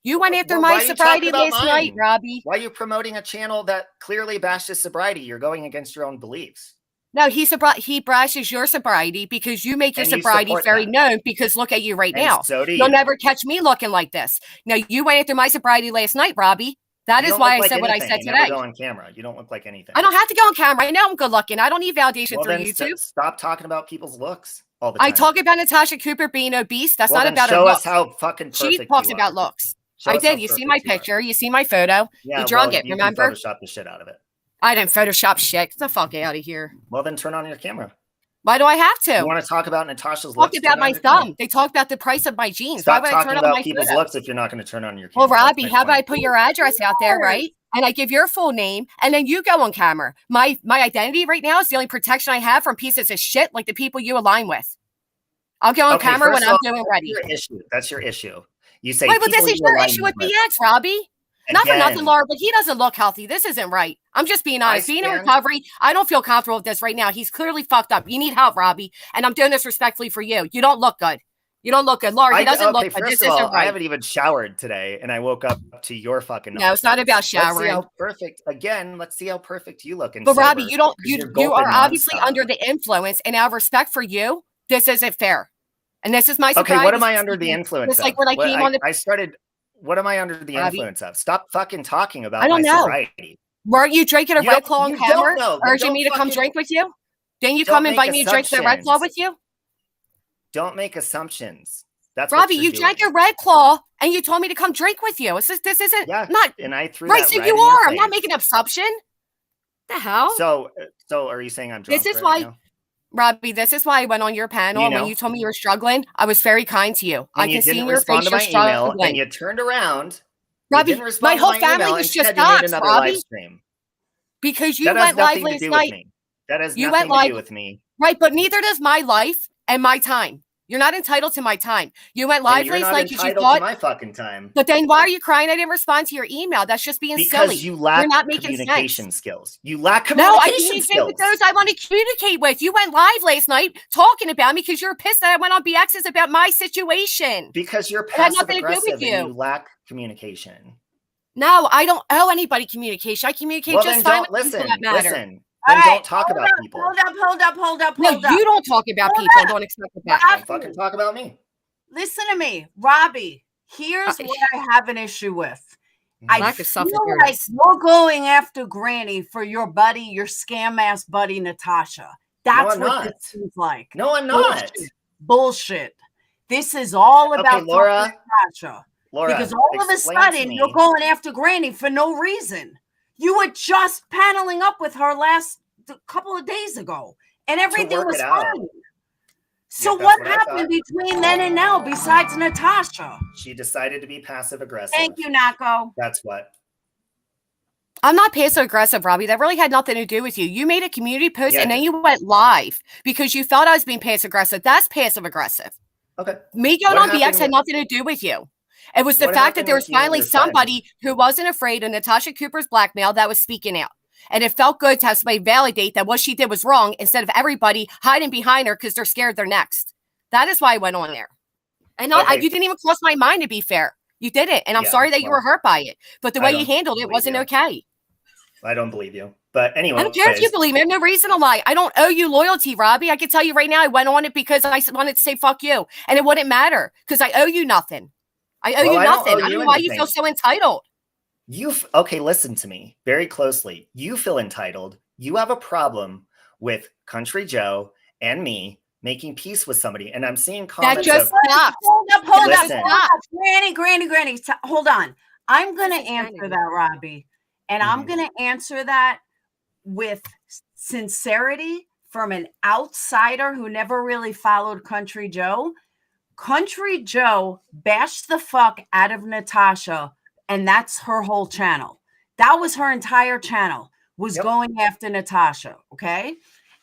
You went after Well, my why are you sobriety talking about last night, mine? Robbie. Why are you promoting a channel that clearly bashes sobriety? You're going against your own beliefs. No, he brashes your sobriety because you make your And you sobriety support very that. known because look at you right And now. so do You'll you. never catch me looking like this. Now, you went after my sobriety last night, Robbie. That You is don't why look I like said what I anything. said You never today. go on camera. You don't look like anything. I don't have to go on camera. I know I'm good looking. I don't need validation Well, through then YouTube. stop talking about people's looks all the time. I talk about Natasha Cooper being obese. That's well, not then about her show looks. us how fucking perfect She talks you about are. looks. Show I us how did. You see my perfect you are. picture. You see my photo. Yeah, you drunk well, it, you remember? can Photoshop the shit out of it. I didn't Photoshop shit. Get the fuck out of here. Well, then turn on your camera. Why do I have to? You want to talk about Natasha's Talk looks? about Turn on my your camera. thumb. They talk about the price of my jeans. Stop Why would I talking turn on about my people's photos? looks if you're not going to turn on your camera. Well, Robbie, That's my how about I point. put your address out there, right? And I give your full name, and then you go on camera. My identity right now is the only protection I have from pieces of shit like the people you align with. I'll go on Okay, camera when first I'm of all, doing ready. That's your issue. You say Wait, but this people is you your align issue with BX, Robbie. Not for Again, nothing, Laura, but he doesn't look healthy. This isn't right. I'm just being honest. Being in stand- recovery, I don't feel comfortable with this right now. He's clearly fucked up. You need help, Robbie. And I'm doing this respectfully for you. You don't look good. You don't look good. Laura, he doesn't look good. First This of all, isn't I right. haven't even showered today, and I woke up to your fucking. No, it's not nonsense. about Let's see showering. how perfect. Again, let's see how perfect you look. And But Robbie, sober, you don't 'cause you you're you gulping are obviously nonstop. under the influence, and out of respect for you, this isn't fair. And this is my Okay, sobriety. what am I under the influence Just of? like when I What- came on the I started. What am I under the Robbie? influence of? Stop fucking talking about I don't my know. sobriety. Weren't you drinking a You Red don't- Claw on you don't camera, know. Then urging don't me to come fucking- drink with you? Didn't you Don't come and make invite me to drink the Red Claw assumptions. with you? Don't make assumptions. That's Robbie, what you you're drank doing. a Red Claw and you told me to come drink with you. This isn't Yeah, not and I threw right. that So right you in your are. I'm not face. making an assumption. The hell? So are you saying I'm drunk? This is right why- now? Robbie, this is why I went on your panel. You And when know. you told me you were struggling, I was very kind to you. I And you can see didn't in your respond face to you're my email, struggling. and you turned around. You Robbie, didn't respond my to whole my family email, was instead just you made dogs, another Robbie. live stream. Because you That has went live nothing to last do night. with me. That has You nothing went to do live- with me. Right, but neither does my life and my time. You're not entitled to my time. You went And live you're last not night because you entitled thought, to my fucking time. but then why are you crying? I didn't respond to your email. That's just being Because silly. you lack You're not making communication sense. skills. You lack No, I communication communicate skills. with those I want to communicate with. You went live last night talking about me because you're pissed that I went on BX's about my situation. Because you're had passive nothing to do with aggressive and you. you lack communication. No, I don't owe anybody communication. I communicate Well, just then fine don't with people listen. that matter. Listen. All Then right, don't talk about people. Hold up. No, you don't talk about people. and Don't expect it back. Don't fucking talk about me. Listen to me, Robbie. Here's what I have an issue with. I Lack of feel self-awareness. like you're going after Granny for your buddy, your scam ass buddy, Natasha. That's I'm what not. this seems like. No, I'm not. Bullshit. This is all about Okay, Laura. Natasha. Laura, Because all of a explain to sudden me- you're going after Granny for no reason. You were just paneling up with her last couple of days ago, and everything work was it out. fine. So Yeah, that's what what I happened thought. between then and now besides Natasha? She decided to be passive aggressive. Thank you, Nako. That's what. I'm not passive aggressive, Robbie. That really had nothing to do with you. You made a community post Yeah, and I then did. you went live because you thought I was being passive aggressive. That's passive aggressive. Okay. Me going What on BX happened had with- nothing to do with you. It was the What fact that happened there with was you and finally your friend? somebody who wasn't afraid of Natasha Cooper's blackmail that was speaking out. And it felt good to have somebody validate that what she did was wrong instead of everybody hiding behind her because they're scared they're next. That is why I went on there. And you didn't even cross my mind, to be fair. You didn't. And I'm sorry that you were hurt by it. But the way you handled it wasn't okay. I don't believe you. But anyway. I don't care if you believe me. I have no reason to lie. I don't owe you loyalty, Robbie. I can tell you right now, I went on it because I wanted to say fuck you. And it wouldn't matter because I owe you nothing. I owe you nothing. I don't know why you feel so entitled. Okay, listen to me very closely. You feel entitled. You have a problem with Country Joe and me making peace with somebody. And I'm seeing comments Hold up. Granny. Hold on. I'm going to answer that, Robbie. And I'm going to answer that with sincerity from an outsider who never really followed Country Joe. Country Joe bashed the fuck out of Natasha, and that's her whole channel. That was her entire channel, was going after Natasha, okay?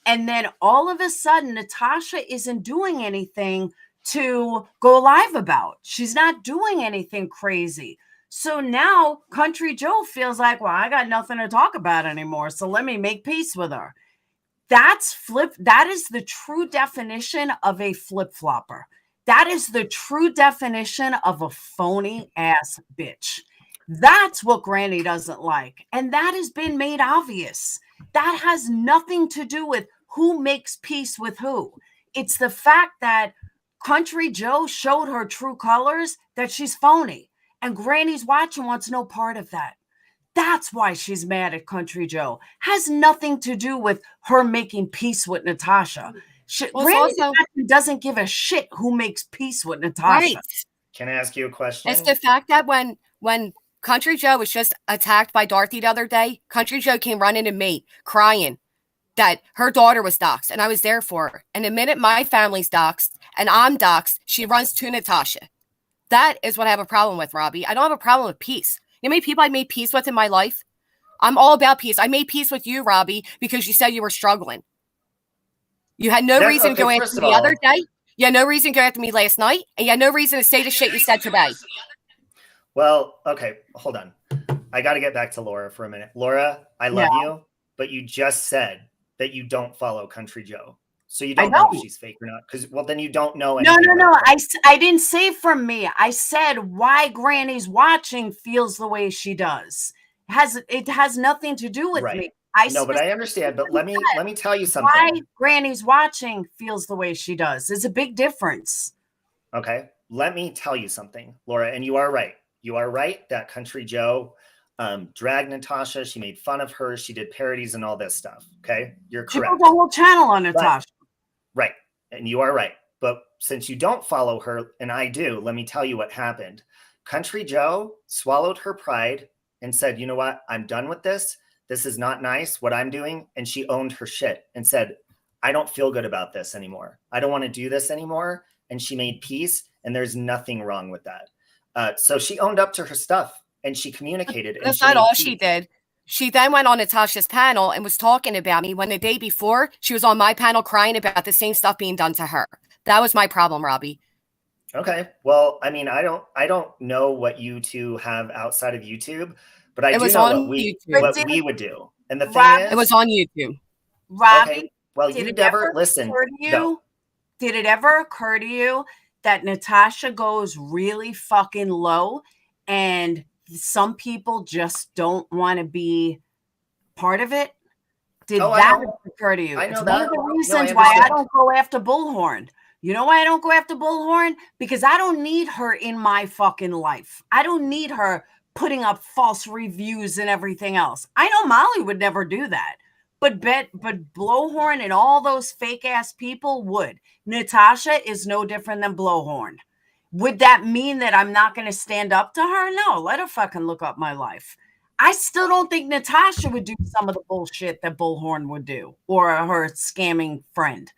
And then all of a sudden, Natasha isn't doing anything to go live about. She's not doing anything crazy. So now Country Joe feels like, well, I got nothing to talk about anymore, so let me make peace with her. That is the true definition of a flip-flopper. That is the true definition of a phony ass bitch. That's what Granny doesn't like. And that has been made obvious. That has nothing to do with who makes peace with who. It's the fact that Country Joe showed her true colors, that she's phony. And Granny's watching wants no part of that. That's why she's mad at Country Joe. Has nothing to do with her making peace with Natasha. Granny doesn't give a shit who makes peace with Natasha. Right. Can I ask you a question? It's the fact that when Country Joe was just attacked by Dorothy the other day, Country Joe came running to me crying that her daughter was doxxed, and I was there for her. And the minute my family's doxxed and I'm doxxed, she runs to Natasha. That is what I have a problem with, Robbie. I don't have a problem with peace. You know how many people I made peace with in my life? I'm all about peace. I made peace with you, Robbie, because you said you were struggling. You had no reason to go after me the other day. You had no reason to go after me last night. And you had no reason to say the shit you said today. Well, okay, hold on. I got to get back to Laura for a minute. Laura, I love you, but you just said that you don't follow Country Joe. So you don't know if she's fake or not. Because, well, then you don't know anything. No. I didn't say from me. I said why Granny's watching feels the way she does. It has nothing to do with me. But I understand. But let me tell you something. Why Granny's watching feels the way she does. There's a big difference. Okay. Let me tell you something, Laura. And you are right. You are right that Country Joe dragged Natasha. She made fun of her. She did parodies and all this stuff. Okay. You're correct. She put the whole channel on Natasha. Right. And you are right. But since you don't follow her, and I do, let me tell you what happened. Country Joe swallowed her pride and said, you know what? I'm done with this. This is not nice, what I'm doing. And she owned her shit and said, I don't feel good about this anymore. I don't want to do this anymore. And she made peace. And there's nothing wrong with that. So she owned up to her stuff and she communicated. That's not all she did. She then went on Natasha's panel and was talking about me when the day before she was on my panel crying about the same stuff being done to her. That was my problem, Robbie. Okay. Well, I mean, I don't know what you two have outside of YouTube, but I do know what we would do. And the thing is, it was on YouTube. Robbie, okay, well, you never listened. Did it ever occur to you that Natasha goes really fucking low and some people just don't want to be part of it? Did that occur to you? It's one of the reasons why I don't go after Bullhorn. You know why I don't go after Bullhorn? Because I don't need her in my fucking life. I don't need her putting up false reviews and everything else. I know Molly would never do that. But Blowhorn and all those fake ass people would. Natasha is no different than Blowhorn. Would that mean that I'm not going to stand up to her? No, let her fucking look up my life. I still don't think Natasha would do some of the bullshit that Bullhorn would do or her scamming friend.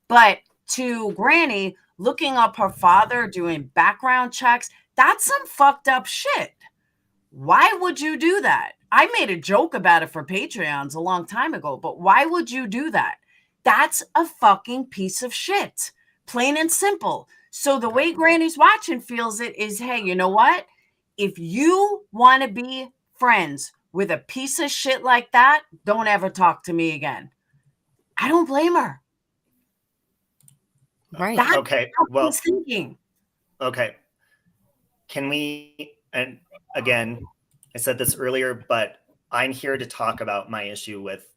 But to Granny, looking up her father, doing background checks, that's some fucked up shit. Why would you do that? I made a joke about it for Patreons a long time ago, but why would you do that? That's a fucking piece of shit. Plain and simple. So the way Granny's watching feels it is, hey, you know what? If you want to be friends with a piece of shit like that, don't ever talk to me again. I don't blame her. Right. That's Okay. what I Well, was thinking. okay. Can we, and again, I said this earlier, but I'm here to talk about my issue with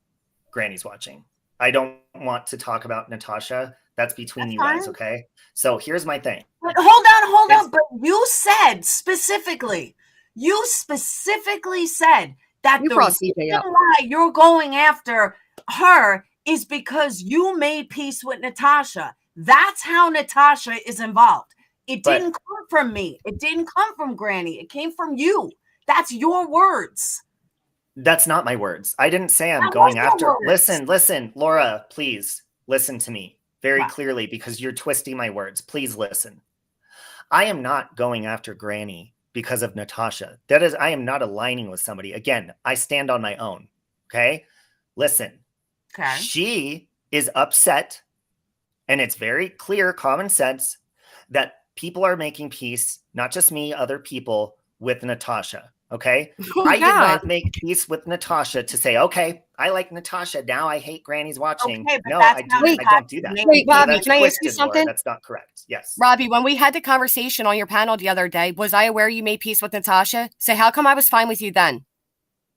Granny's watching. I don't want to talk about Natasha. That's between you guys, okay? So here's my thing. But hold on. But you said specifically said that You the brought reason CJ up. why you're going after her is because you made peace with Natasha. That's how Natasha is involved. It But- didn't come from me. It didn't come from Granny. It came from you. That's your words. That's not my words. I didn't say I'm That going was your after. words. Listen, Laura, please listen to me very Wow. clearly because you're twisting my words. Please listen. I am not going after Granny because of Natasha. I am not aligning with somebody. Again, I stand on my own. Okay. Listen, Okay. she is upset, and it's very clear, common sense, that people are making peace, not just me, other people, with Natasha. Okay. Oh, I did God. not make peace with Natasha to say, okay, I like Natasha. Now I hate Granny's watching. Okay, but No, that's I how don't do that. Natasha Wait, So Robbie, that's can I ask you twisted, Laura. something? That's not correct. Yes. Robbie, when we had the conversation on your panel the other day, was I aware you made peace with Natasha? So how come I was fine with you then?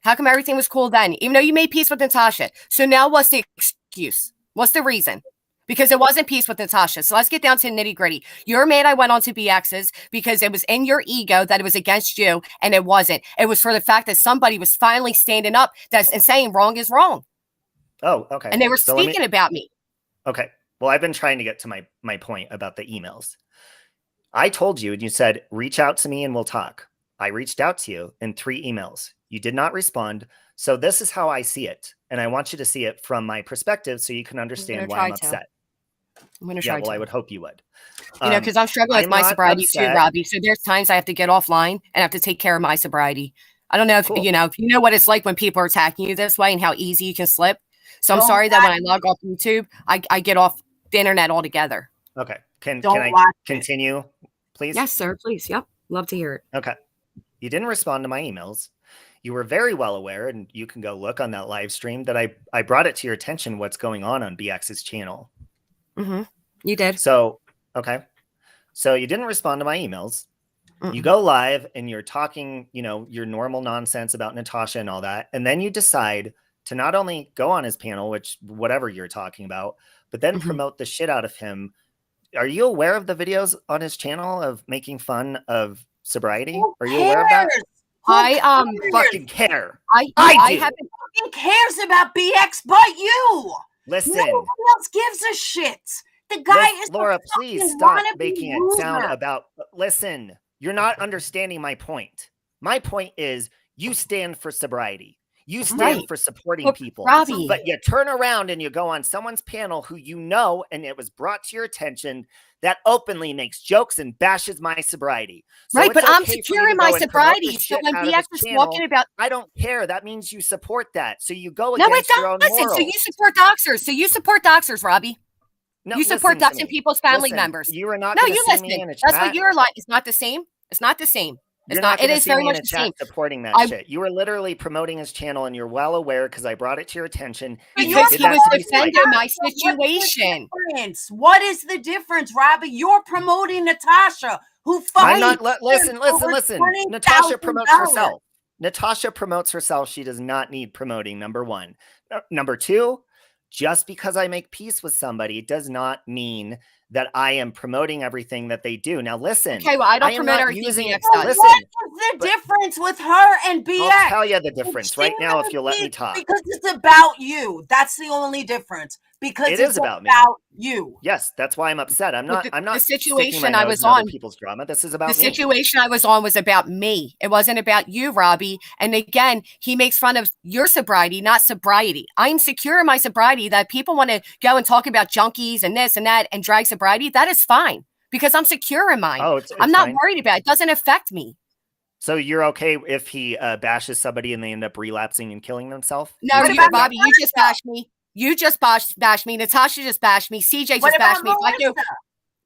How come everything was cool then? Even though you made peace with Natasha. So now what's the excuse? What's the reason? Because it wasn't peace with Natasha. So let's get down to nitty gritty. You're mad I went on to BX's because it was in your ego that it was against you, and it wasn't. It was for the fact that somebody was finally standing up and saying wrong is wrong. Oh, okay. And they were So let me- speaking about me. Okay. Well, I've been trying to get to my point about the emails. I told you, and you said, reach out to me and we'll talk. I reached out to you in 3 emails. You did not respond. So this is how I see it. And I want you to see it from my perspective so you can understand why I'm try to. upset. I'm going to Yeah, try well, to. I would hope you would. Because I'm struggling with I'm my not sobriety too, upset. Robbie. So there's times I have to get offline and have to take care of my sobriety. I don't know if Cool. you know what it's like when people are attacking you this way and how easy you can slip. So I'm Don't sorry that when I watch log off YouTube, I get off the internet altogether. Okay. Can Don't I watch it. continue, please? Yes, sir. Please. Yep. Love to hear it. Okay. You didn't respond to my emails. You were very well aware, and you can go look on that live stream that I brought it to your attention what's going on BX's channel. Mm-hmm. You did. So, okay. So you didn't respond to my emails. You go live and you're talking, your normal nonsense about Natasha and all that. And then you decide to not only go on his panel, which whatever you're talking about, but then promote the shit out of him. Are you aware of the videos on his channel of making fun of sobriety? Are you aware of that? Who Fucking care. I do. haven't. fucking cares about BX but you? Listen. Nobody else gives a shit. The guy is Laura, a please fucking stop wannabe making it sound loser. about. Listen, you're not understanding my point. My point is you stand for sobriety. You stand Right. for supporting But people. Robbie. But you turn around and you go on someone's panel who and it was brought to your attention that openly makes jokes and bashes my sobriety. So Right, it's but I'm okay for you secure to in my go and promote the sobriety. So shit when out of BX his was channel, talking about I don't care. That means you support that. So you go no, it against your own doesn't. morals. So you support doxers. So you support doxers, Robbie. No, You support listen to doxing me. people's family Listen, members. You are not No, going to you see listen. me in a That's chat. what you're like. It's not the same. It's not the same. It's You're not. not It going to is see very me in much a the chat same. supporting that shit. You were literally promoting his channel, and you're well aware because I brought it to your attention. Because You he did was that to me twice. defending my What's the situation. difference? What is the difference, Robbie? You're promoting Natasha, who I'm fucking not. Listen. Natasha promotes $20,000. herself. Natasha promotes herself. She does not need promoting. Number one. Number two. Just because I make peace with somebody does not mean that I am promoting everything that they do. Now, listen. Okay, well, I don't am promote not everything using BX it. does. Listen. What is the difference with her and BX? I'll tell you the difference right now if you'll let me talk. Because it's about you. That's the only difference. Because It it's is about me. you. Yes, that's why I'm upset. I'm But not. the sticking situation my I nose was in other on- people's drama. This is about The me. situation I was on was about me. It wasn't about you, Robbie. And again, he makes fun of your sobriety, not sobriety. I'm secure in my sobriety. That people want to go and talk about junkies and this and that and drag sobriety. That is fine because I'm secure in mine. Oh, it's I'm not fine. worried about it. It doesn't affect me. So you're okay if he bashes somebody and they end up relapsing and killing themselves? No, What you, about Robbie, you Natasha? just bashed me. You just bashed me. Natasha just bashed me. CJ What just bashed about me. If I do, Melissa?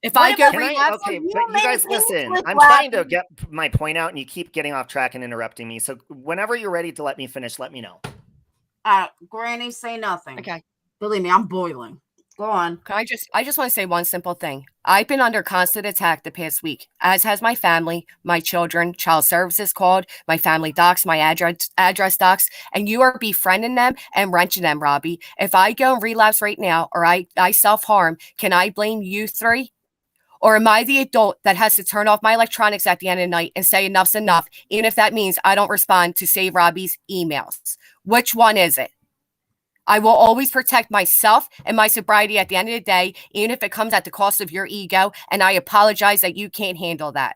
If What I go about- relapse, Okay, you but you made guys peace listen. with I'm trying to Robbie. get my point out, and you keep getting off track and interrupting me. So whenever you're ready to let me finish, let me know. Granny, say nothing. okay. Believe me, I'm boiling. Go on. I just want to say one simple thing. I've been under constant attack the past week, as has my family, my children, child services called, my family docs, my address docs, and you are befriending them and wrenching them, Robbie. If I go and relapse right now or I self-harm, can I blame you three? Or am I the adult that has to turn off my electronics at the end of the night and say enough's enough, even if that means I don't respond to Save Robbie's emails? Which one is it? I will always protect myself and my sobriety at the end of the day, even if it comes at the cost of your ego. And I apologize that you can't handle that.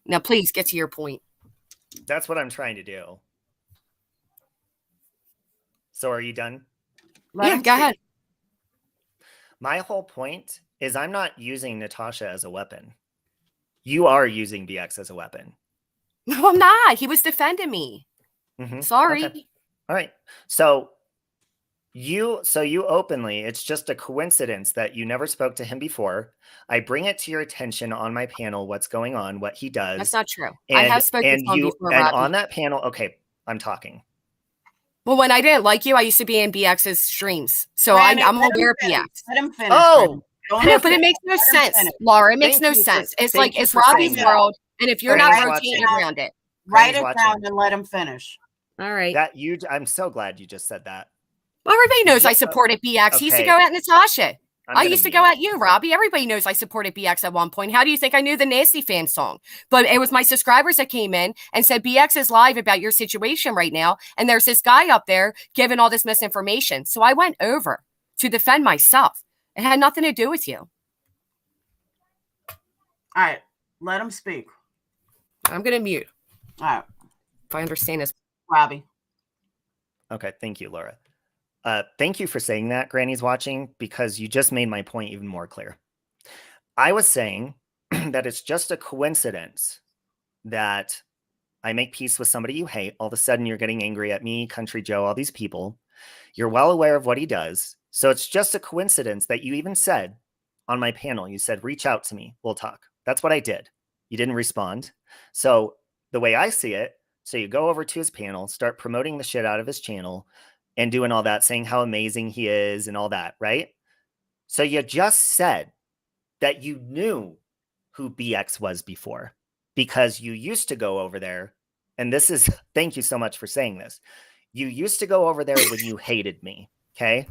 Now, please get to your point. That's what I'm trying to do. So are you done? Let Yeah, him go speak. ahead. My whole point is I'm not using Natasha as a weapon. You are using BX as a weapon. No, I'm not. He was defending me. Mhm. Sorry. Okay. All right. So you openly, it's just a coincidence that you never spoke to him before. I bring it to your attention on my panel what's going on, what he does. That's not true. I have spoken to him before, and Robbie. on that panel, okay, I'm talking. Well, when I didn't like you, I used to be in BX's streams. So Granny, I'm let him aware of finish. BX. Let him finish. Oh, Granny. Don't I know, have but to- it makes no let him sense, finish. Laura. It makes Thank no you for- sense. It's thank like you it's for saying Robbie's that. world. And if you're Granny's not watching. rotating around it. Write Granny's it watching. down and let him finish. All right. I'm so glad you just said that. Well, everybody knows I Yeah, supported BX. He used to okay. go at Natasha. I'm I gonna used to mute. go at you, Robbie. Everybody knows I supported BX at one point. How do you think I knew the Nasty Fan song? But it was my subscribers that came in and said, BX is live about your situation right now. And there's this guy up there giving all this misinformation. So I went over to defend myself. It had nothing to do with you. All right. Let him speak. I'm going to mute All right. if I understand this. Robbie. Okay, thank you, Laura. Thank you for saying that, Granny's watching, because you just made my point even more clear. I was saying that it's just a coincidence that I make peace with somebody you hate. All of a sudden, you're getting angry at me, Country Joe, all these people. You're well aware of what he does. So it's just a coincidence that you even said on my panel, you said, reach out to me. We'll talk. That's what I did. You didn't respond. So the way I see it, so you go over to his panel, start promoting the shit out of his channel and doing all that, saying how amazing he is and all that, right? So you just said that you knew who BX was before because you used to go over there. And this is, thank you so much for saying this. You used to go over there when you hated me. Okay.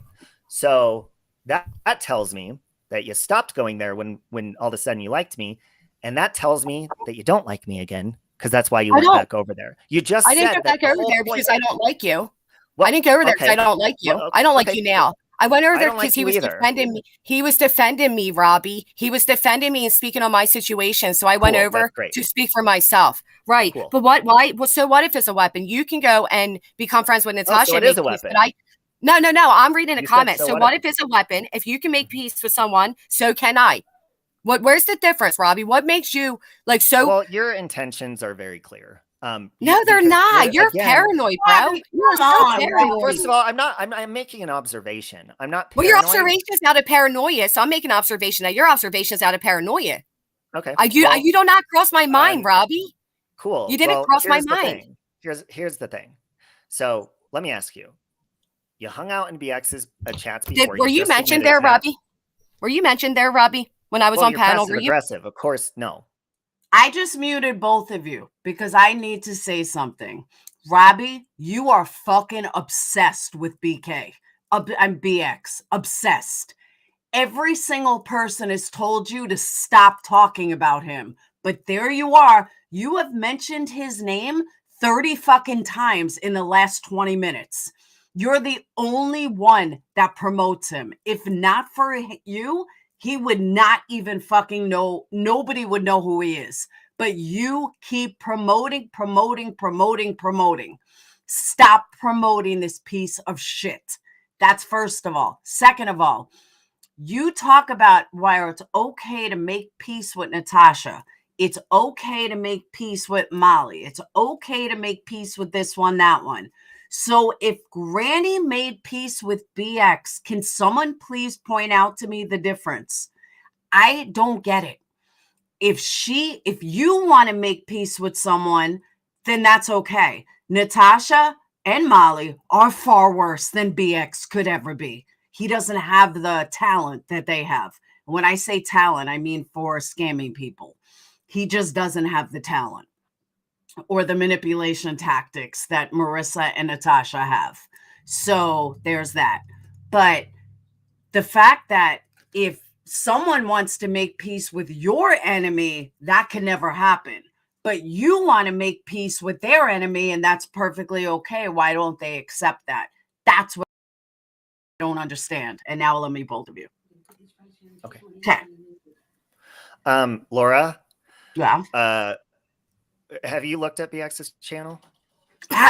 So that tells me that you stopped going there when all of a sudden you liked me. And that tells me that you don't like me again because that's why you went back over there. You just I didn't said go back that over there because I don't like you. Well, I didn't go over there because okay. I don't like you. Well, I don't like okay. you now. I went over I there don't like because he you was either. defending me. He was defending me, Robbie. He was defending me and speaking on my situation. So I went Cool, over that's great. to speak for myself. Right. Cool. But why? Well, so what if it's a weapon? You can go and become friends with Natasha. so it and is make a peace, weapon. but no. I'm reading a You said, comment. so So what what if- if it's a weapon? If you can make peace with someone, so can I. Where's the difference, Robbie? What makes you like so? Well, your intentions are very clear. No, they're because not. You're again, paranoid, bro. Robbie, You're come so on, paranoid. First of all, I'm making an observation. I'm not Well, paranoid. your observation is out of paranoia, so I'm making an observation that your observation is out of paranoia. Okay. You do not cross my mind, Robbie. Cool. You didn't cross my here's the mind. thing. Here's the thing. So let me ask you. You hung out in BX's chats before. Were you just mentioned admitted there, to that. Robbie? Were you mentioned there, Robbie, when I was on You're panel? passive Were you? aggressive? Of course, no. I just muted both of you because I need to say something. Robbie, you are fucking obsessed with BK. I'm BX. Obsessed. Every single person has told you to stop talking about him. But there you are. You have mentioned his name 30 fucking times in the last 20 minutes. You're the only one that promotes him. If not for you, he would not even fucking know. Nobody would know who he is. But you keep promoting. Stop promoting this piece of shit. That's first of all. Second of all, you talk about why it's okay to make peace with Natasha. It's okay to make peace with Molly. It's okay to make peace with this one, that one. So if Granny made peace with BX, can someone please point out to me the difference? I don't get it. If you want to make peace with someone, then that's okay. Natasha and Molly are far worse than BX could ever be. He doesn't have the talent that they have. When I say talent, I mean for scamming people. He just doesn't have the talent or the manipulation tactics that Marissa and Natasha have. So there's that. But the fact that if someone wants to make peace with your enemy, that can never happen. But you want to make peace with their enemy, and that's perfectly okay. Why don't they accept that? That's what I don't understand. And now let me both of you. Okay. Okay. Laura, Yeah. have you looked at BX's channel?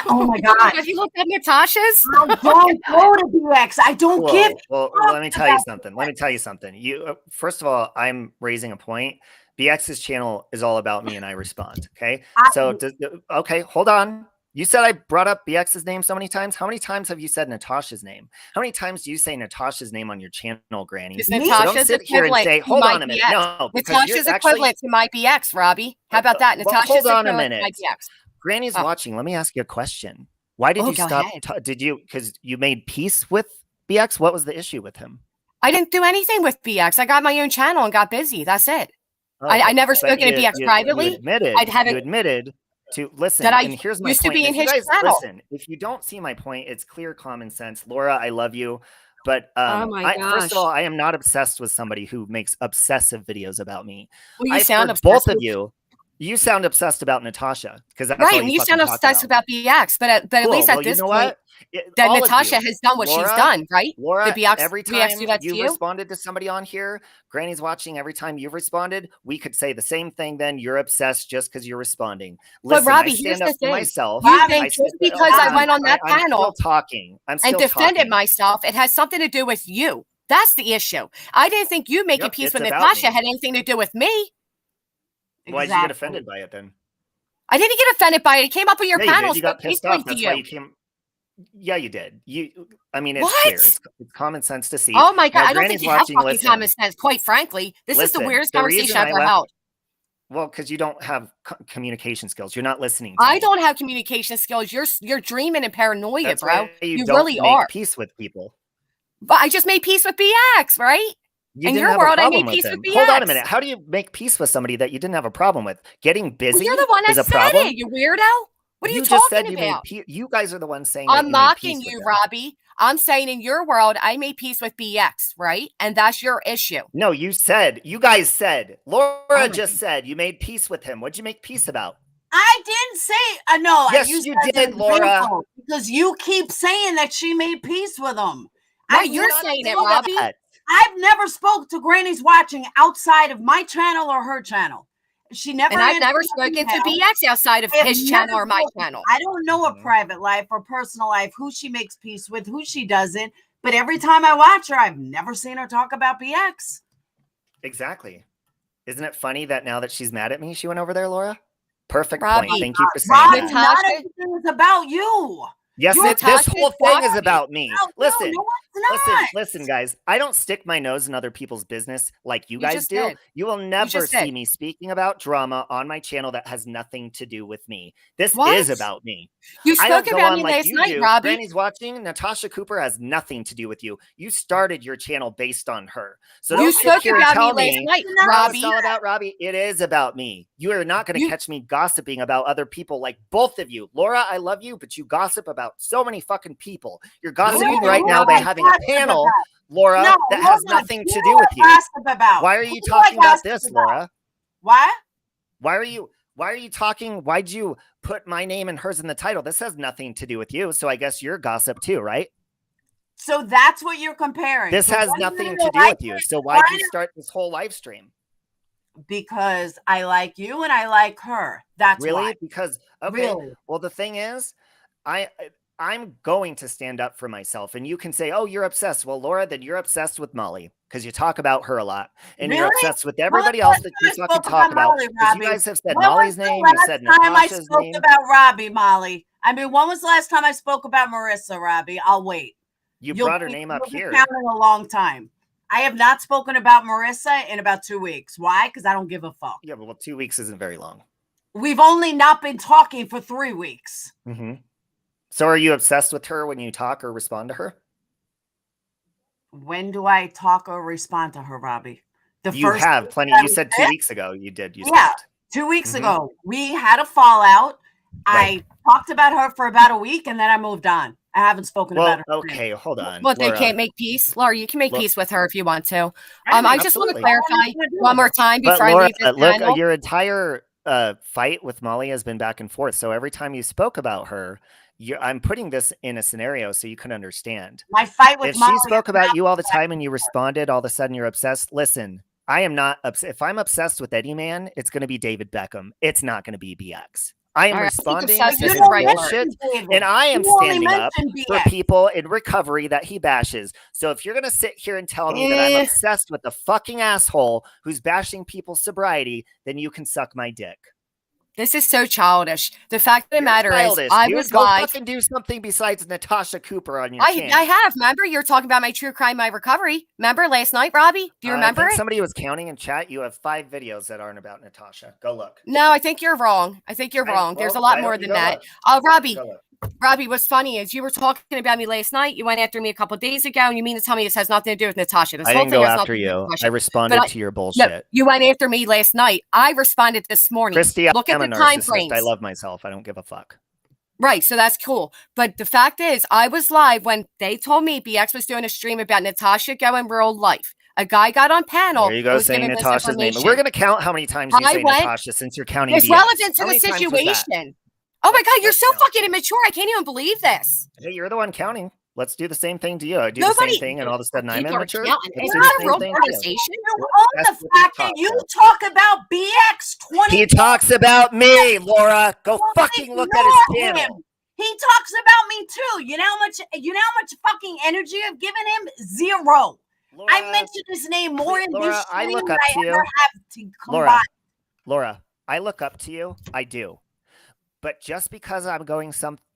Oh my God. Have you looked at Natasha's? I don't go to BX. I don't Whoa. give. Well, let me tell you something. Let me tell you something. You first of all, I'm raising a point. BX's channel is all about me, and I respond. Okay. Okay, hold on. You said I brought up BX's name so many times. How many times have you said Natasha's name? How many times do you say Natasha's name on your channel, Granny? Is So Natasha's don't sit here and equivalent say, to hold my on a minute. BX? No, because Natasha's you're actually, equivalent to my BX, Robbie. How about that? well, Natasha's hold on a equivalent to my minute. BX. Granny's Oh. watching. Let me ask you a question. Why did Oh, you go stop? ahead. Did you, because you made peace with BX? What was the issue with him? I didn't do anything with BX. I got my own channel and got busy. That's it. I never but spoken to BX privately. You admitted, I'd had you a- admitted to listen. That I And here's my used to point. be in If you his guys channel. listen, if you don't see my point, it's clear common sense. Laura, I love you. But Oh my first of gosh. all, I am not obsessed with somebody who makes obsessive videos about me. Well, you I've sound heard both obsessed of with- you. You sound obsessed about Natasha because that's Right, all and you you fucking sound talk obsessed about BX, but at Cool. least at Well, this you know point, what? that All of Natasha you. has done what she's Laura, done, right? Laura, Did BX, every BX time do that to you've you? responded to somebody on here, Granny's watching. Every time you've responded, we could say the same thing. Then you're obsessed just because you're responding. But Listen, Robbie, I here's stand the up for thing. myself. You think just because I went on that I'm panel still talking. I'm still and defended talking. myself, it has something to do with you. That's the issue. I didn't think you making Yep, peace it's with about Natasha me. had anything to do with me. Why'd you get offended by it then? I didn't get offended by it. It came up on your Yeah, you panel. did. You got spoke pissed peacefully off. to That's you. why you came. Yeah, you did. I mean, it's What? clear. It's common sense to see. Oh my God. Now, I don't think Granny's you have watching. fucking Listen. common sense, quite frankly. This is the Listen, weirdest the reason conversation I've I ever left- held. Well, because you don't have communication skills. You're not listening to I me. don't have communication skills. You're dreaming and paranoia, That's bro. why you You don't really make are. peace with people. But I just made peace with BX, right? You In didn't your have world, a I problem made peace with him. with Hold on a BX. minute. How do you make peace with somebody that you didn't have a problem with? Getting busy Well, you're the one that is a said problem. it, you weirdo. What are you just said talking you made about? peace. You guys are the ones saying that I'm you made mocking peace with you, them. Robbie. I'm saying in your world, I made peace with BX, right? And that's your issue. No, you guys said, Laura my just said you made peace with him. What'd you make peace about? I didn't say no. Yes, I used you that as did, an Laura. example because you keep saying that she made peace with him. Right, I've you're never saying it, spoke- Robbie. I've never spoke to Granny's watching outside of my channel or her channel. She never. And I've answered never my spoken to email. BX outside of I have his never channel or my spoken- channel. I don't know Mhm. her private life or personal life, who she makes peace with, who she doesn't. But every time I watch her, I've never seen her talk about BX. Exactly. Isn't it funny that now that she's mad at me, she went over there, Laura? Perfect Robbie, point. Thank you for saying Robbie, that. none of Natasha- this is about you. Yes, You're this Natasha's whole thing is Robbie. about me. No, Listen, no, it's not. listen, guys. I don't stick my nose in other people's business like you guys just do. did. You will never just see did. me speaking about drama on my channel that has nothing to do with me. This What? is about me. You I don't spoke go about on me like last you night, do. Robbie. Granny's watching. Natasha Cooper has nothing to do with you. You started your channel based on her. So You don't sit spoke here and about tell me last night, No, Robbie. It's all about Robbie. It is about me. You are not going to You- catch me gossiping about other people like both of you. Laura, I love you, but you gossip about so many fucking people. You're gossiping you right don't, now by Robbie. having a panel, Laura, No, that hold has on. nothing Who to do do I with you. gossip about? Why are you Who do I talking about gossip this, about? Laura? What? Why are you talking? Why'd you put my name and hers in the title? This has nothing to do with you. So I guess you're gossip too, right? So that's what you're comparing. This So has what nothing you to do like with you. it? So why'd Why you start this whole live stream? Because I like you and I like her. That's Really? why. Because okay. Really? Well, the thing is, I'm going to stand up for myself, and you can say, "Oh, you're obsessed." Well, Laura, then you're obsessed with Molly because you talk about her a lot, and you're Really? obsessed with everybody When was else that the you last time I fucking spoke talk about. Molly, Because you Robbie? guys have said When Molly's was the name, you last said time I Natasha's spoke name. about Robbie, Molly? I mean, when was the last time I spoke about Marissa, Robbie? I'll wait. You You'll brought her be- name up you'll be here. counting a long time. I have not spoken about Marissa in about 2 weeks. Why? Because I don't give a fuck. Yeah, but well, 2 weeks isn't very long. We've only not been talking for 3 weeks. Mm-hmm. So are you obsessed with her when you talk or respond to her? When do I talk or respond to her, Robbie? You have plenty. You said 2 weeks ago you did. Yeah, 2 weeks ago. We had a fallout. Right. I talked about her for about a week and then I moved on. I haven't spoken about her. Okay, hold on. Well, they Laura. can't make peace. Laura, you can make Look, peace with her if you want to. I I just want to absolutely. clarify one more time But before I Laura, leave this look, panel. your entire fight with Molly has been back and forth. So every time you spoke about her, I'm putting this in a scenario so you can understand. My fight with If Molly she spoke is about not you all the time and you responded, all of a sudden you're obsessed. Listen, I am not upset. If I'm obsessed with any man, it's going to be David Beckham. It's not going to be BX. I am All right, I think responding obsessed to is his the right word. bullshit, and I am You only standing up mentioned for BX. people in recovery that he bashes. So if you're going to sit here and tell me that I'm obsessed with the fucking asshole who's bashing people's sobriety, then you can suck my dick. This is so childish. The fact of the You're matter childish, is, I dude. was Go live. fucking do something besides Natasha Cooper on your I channel. have. Remember, you're talking about my true crime, my recovery. Remember last night, Robbie? Do you remember I think it? somebody was counting in chat. You have 5 videos that aren't about Natasha. Go look. No, I think you're wrong. I think you're wrong. There's a Well, lot why more don't you than go that. look? Robbie, Go look. Robbie, what's funny is you were talking about me last night. You went after me a couple of days ago, and you mean to tell me this has nothing to do with Natasha? This I whole didn't thing go has after nothing to do you. with Natasha. I responded But to your No, bullshit. you went after me last night. I responded this morning. Christy, Look I'm at a the time narcissist. frames. I love myself. I don't give a fuck. Right, so that's cool. But the fact is, I was live when they told me BX was doing a stream about Natasha going real life. A guy got on panel. There you go, and was saying giving Natasha's name. misinformation. We're going to count how many times you I say went- Natasha since you're counting It's BX. relevant to How the many times was that? situation. Oh my God, you're Let's so count. fucking immature. I can't even believe this. Hey, you're the one counting. Let's do the same thing to you. I do the Nobody- same thing, and all of a sudden I'm People are immature. counting. Let's It's do not the a real same thing to you. conversation. You own the That's what we fact talk that you about. talk about BX 20. He talks about me, Laura. Go fucking look at his Ignore channel. him. He talks about me too. You know how much fucking energy I've given him? Zero. Laura, I mentioned his name more in Laura, this I stream look than up I to you. ever have to Laura, combine. I look up to you. I do. But just because I'm going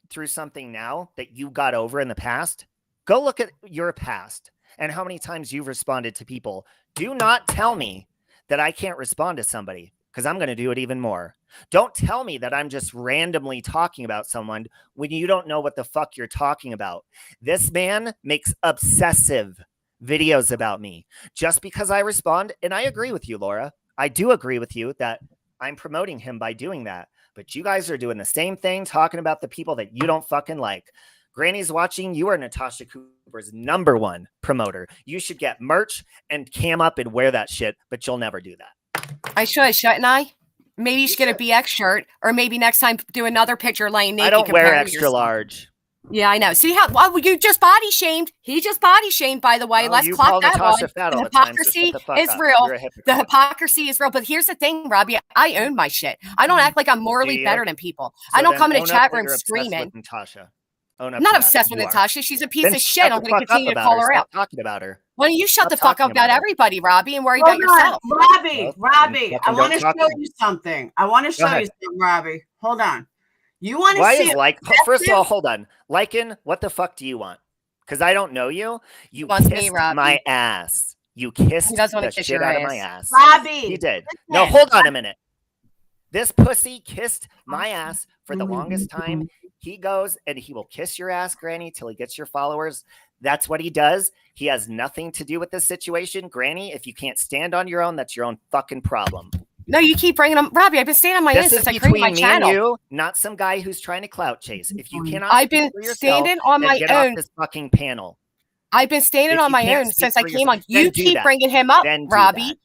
through something now that you got over in the past, go look at your past and how many times you've responded to people. Do not tell me that I can't respond to somebody, because I'm going to do it even more. Don't tell me that I'm just randomly talking about someone when you don't know what the fuck you're talking about. This man makes obsessive videos about me just because I respond. And I agree with you, Laura. I do agree with you that I'm promoting him by doing that. But you guys are doing the same thing, talking about the people that you don't fucking like. Granny's watching. You are Natasha Cooper's #1 promoter. You should get merch and cam up and wear that shit, but you'll never do that. I should, shouldn't I? Maybe you should get a BX shirt, or maybe next time do another picture laying naked. I don't wear comparing extra yourself. large. Yeah, I know. See how you just body shamed. He just body shamed, by the way. No, Let's you clock call that Natasha one. fat The all the time, so hypocrisy shut the fuck is up. real. You're a hypocrite. The hypocrisy is real. But here's the thing, Robbie. I own my shit. I don't act like I'm Do morally you? better than people. So I don't then come in a own up chat that room you're obsessed screaming. with Natasha. Own up I'm not to that. obsessed with You are. Natasha. She's a piece Then of shut shit. the I'm going to fuck continue up to about call her. her out. Stop talking about her. Why don't you shut Stop the fuck talking up about about her. everybody, Robbie, and worry about Hold on, yourself? Robbie, Well, Robbie, fucking I want to don't show talk- you something. I want to show ahead. you something, Robbie. Hold on. You want to Why see is it? like? First of all, hold on. Lycan, what the fuck do you want? Because I don't know you. You Wants me, kissed Robbie. my ass. You kissed He doesn't wanna the kiss shit your out of ass. my ass. Robbie, He did. listen. No, hold on a minute. This pussy kissed my ass for the longest time. He goes and he will kiss your ass, Granny, till he gets your followers. That's what he does. He has nothing to do with this situation. Granny, if you can't stand on your own, that's your own fucking problem. No, you keep bringing them. Robbie, I've been staying on my This ass is since I created between my me channel. and you, not some guy who's trying to clout chase. If you cannot I've speak been for yourself, standing on then my get own. off this fucking panel. I've been standing If on you my can't own speak since I for came on. yourself, then You do keep that. bringing him up, Then do Robbie. that.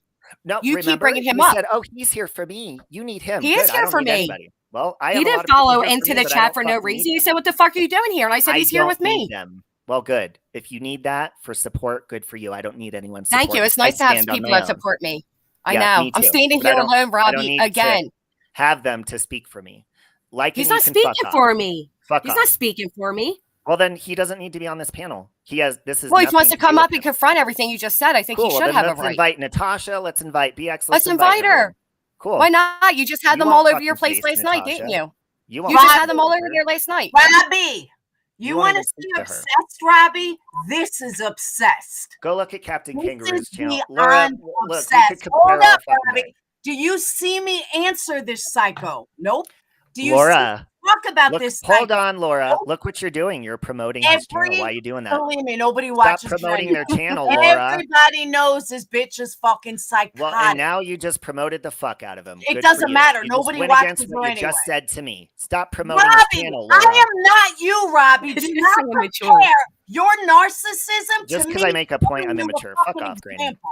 No, You keep remember, bringing him you up. said, "Oh, he's here for me. You need him." He is Good, I here don't for need me. anybody. Well, I He have a lot didn't of people follow here for into me, the but I chat don't for no fucking reason. need He them. said, "What the fuck are you doing here?" And I said, "He's here don't with me." need them. Well, good. If you need that for support, good for you. I don't need anyone's support. Thank you. It's nice to I have stand on people my that own. support me. I Yeah, know. me I'm too. standing But I here don't- alone, I don't Robbie, need to again. have them to speak for me. Like He's you not can speaking fuck for off. me. Fuck He's off. not speaking for me. Well, then he doesn't need to be on this panel. He has. This is. Well, he wants nothing to come do up with and him. confront everything you just said. I think Cool. he Well, should then have a let's right. invite Natasha. Let's invite BX. Let's invite her. everyone. Cool. Why not? You just had You them won't all over your fucking place face last night, didn't Natasha. you? You You just had them all over there. there last night. Robbie, You won't want to even see speak to her. obsessed, Robbie? This is obsessed. Go look at Captain This Kangaroo's is channel. beyond Laura, look, we obsessed. could Hold compare all up, fucking Robbie. day. Do you see me answer this psycho? Nope. Do you Laura, talk about look, this? hold psycho? on, Laura. Nope. Look what you're doing. You're promoting his channel. Why are you doing that? Believe me, nobody Stop watches promoting Trend. their channel, Laura. Everybody knows this bitch is fucking psychotic. Well, and now you just promoted the fuck out of him. It Good doesn't for you. matter. You Nobody just went watches against her what you anyway. just said to me. Stop promoting his Robbie, channel, Laura. I am not you, Robbie. This Do is not immature. compare your narcissism Just to because me. I make a point, I'm giving you a immature. Fuck fucking off, Granny. example.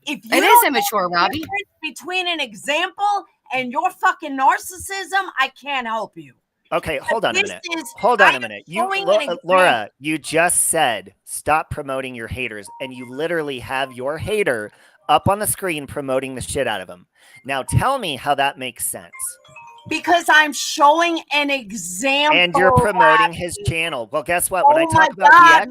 If you It is don't know immature, the Robbie. difference between an example and your fucking narcissism, I can't help you. Okay, hold on a This minute. is- Hold on I a am minute. showing an example. Laura, you just said stop promoting your haters, and you literally have your hater up on the screen promoting the shit out of him. Now tell me how that makes sense. Because I'm showing an example. And you're promoting Robbie. his channel. Well, guess what? When I Oh my talk about God, BX,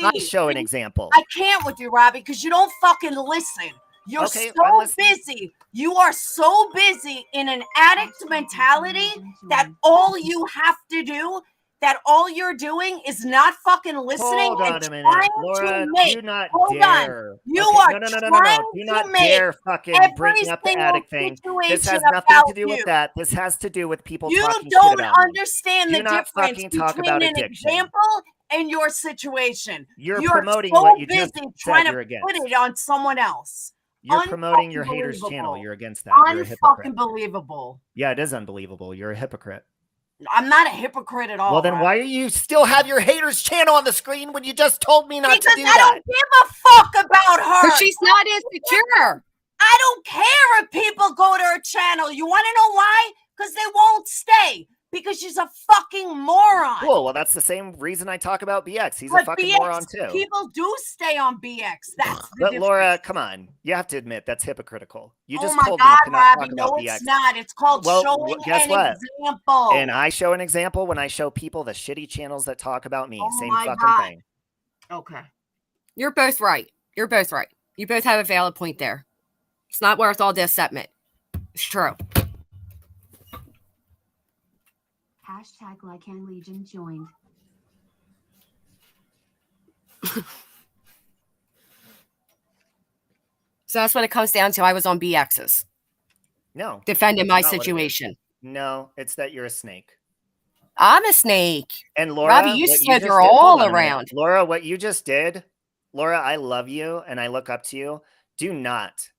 Robbie. I show an example. I can't with you, Robbie, because you don't fucking listen. You're Okay, I'm so listening. busy. You are so busy in an addict mentality that all you have to do, that all you're doing is not fucking listening. Hold on and a minute, trying Laura. to make, Do not hold dare. on. You Okay, are no. trying Do to not make dare fucking bring every up the single addict thing. This has situation nothing to about do with you. that. This has to do with people You talking shit don't about me. understand Do the not difference fucking talk between about an addiction. example and your situation. You're You're promoting so what you busy just trying said to you're put against. it on someone else. You're promoting your haters' Unfucking channel. believable. You're against that. You're a hypocrite. Unfucking believable. Yeah, it is unbelievable. You're a hypocrite. I'm not a hypocrite at all. Well, then Rob. why do you still have your haters' channel on the screen when you just told me not Because to do I that? don't give a fuck about her. But she's not insecure. I don't care if people go to her channel. You want to know why? Because they won't stay. Because she's a fucking moron. Cool. Well, that's the same reason I talk about BX. He's a But fucking BX, moron too. people do stay on BX. That's the But difference. Laura, come on. You have to admit that's hypocritical. You just oh my told God, me to not Robbie, talk no, about it's BX. not. It's called Well, showing guess an what? example. And I show an example when I show people the shitty channels that talk about me. Oh Same my fucking God. thing. Okay. You're both right. You're both right. You both have a valid point there. It's not worth all this segment. It's true. Hashtag Lycan Legion joined. So that's what it comes down to. I was on BX's No. defending my Not what it is. situation. No, it's that you're a snake. I'm a snake. And Laura, Robbie, you what said just you're did- all hold on a minute. around. Laura, what you just did, Laura, I love you and I look up to you. Do not.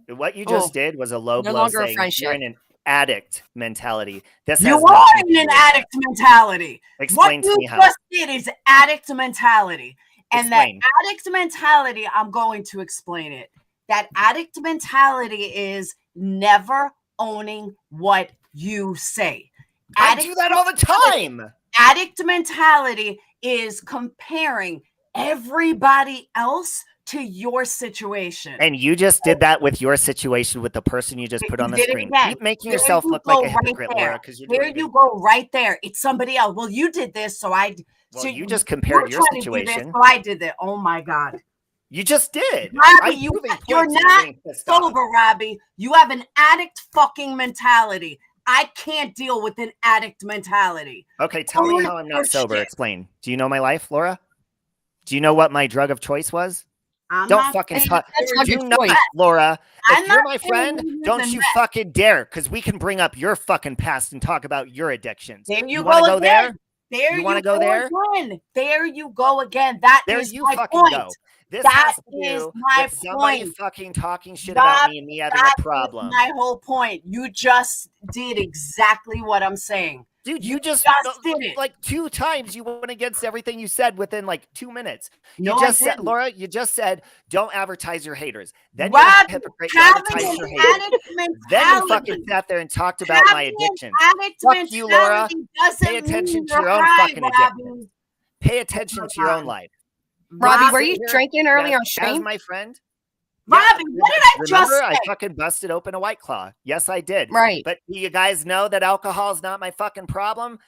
What you just did was a low no blow longer a saying friendship. you're in an addict mentality. This You has are nothing to in do an with that. addict mentality. Explain what to you me how. just did is addict mentality. And Explain. that addict mentality, I'm going to explain it. That addict mentality is never owning what you say. I do that all the time. Addict mentality is comparing everybody else to your situation. And you just did that with your situation with the person you just put on the did it screen. again. Keep making There yourself you look like go a hypocrite, right there. Laura, because you're There doing you it. go right there. It's somebody else. Well, you did this, so I. Well, so you just compared your trying to do this, situation. so I did that. Oh my God. You just did. Robbie, I'm proving you're points and not getting pissed off. sober, Robbie. You have an addict fucking mentality. I can't deal with an addict mentality. Okay, tell me Own how I'm your not sober. shit. Explain. Do you know my life, Laura? Do you know what my drug of choice was? I'm Don't not fucking saying talk. That's you're drug Do of not, choice. Laura. I'm If you're not my saying friend, you're don't using you meth. fucking dare, because we can bring up your fucking past and talk about your addictions. There you want to go go there? again. There You wanna go there? again. There you go again. That There is you my fucking point. go. This That has to is do my with somebody point. fucking talking shit That- about me and me having That a problem. is my whole point. You just did exactly what I'm saying. Dude, you just did it. like 2 times you went against everything you said within like 2 minutes. No, You just I said, didn't. Laura, you just said, don't advertise your haters. Then you're a Robbie, hypocrite, you having advertise an your haters. addict Then you mentality. fucking sat there and talked about my Having an addiction. addict Fuck you, Laura. mentality doesn't Pay attention mean to your you're own high, fucking Robbie. addiction. Pay attention my to your own God. life. Robbie, were Sit you here drinking earlier on as stream? my friend? Robbie, what did I just remember, I say? fucking busted open a White Claw. Yes, I did. Right. But you guys know that alcohol is not my fucking problem.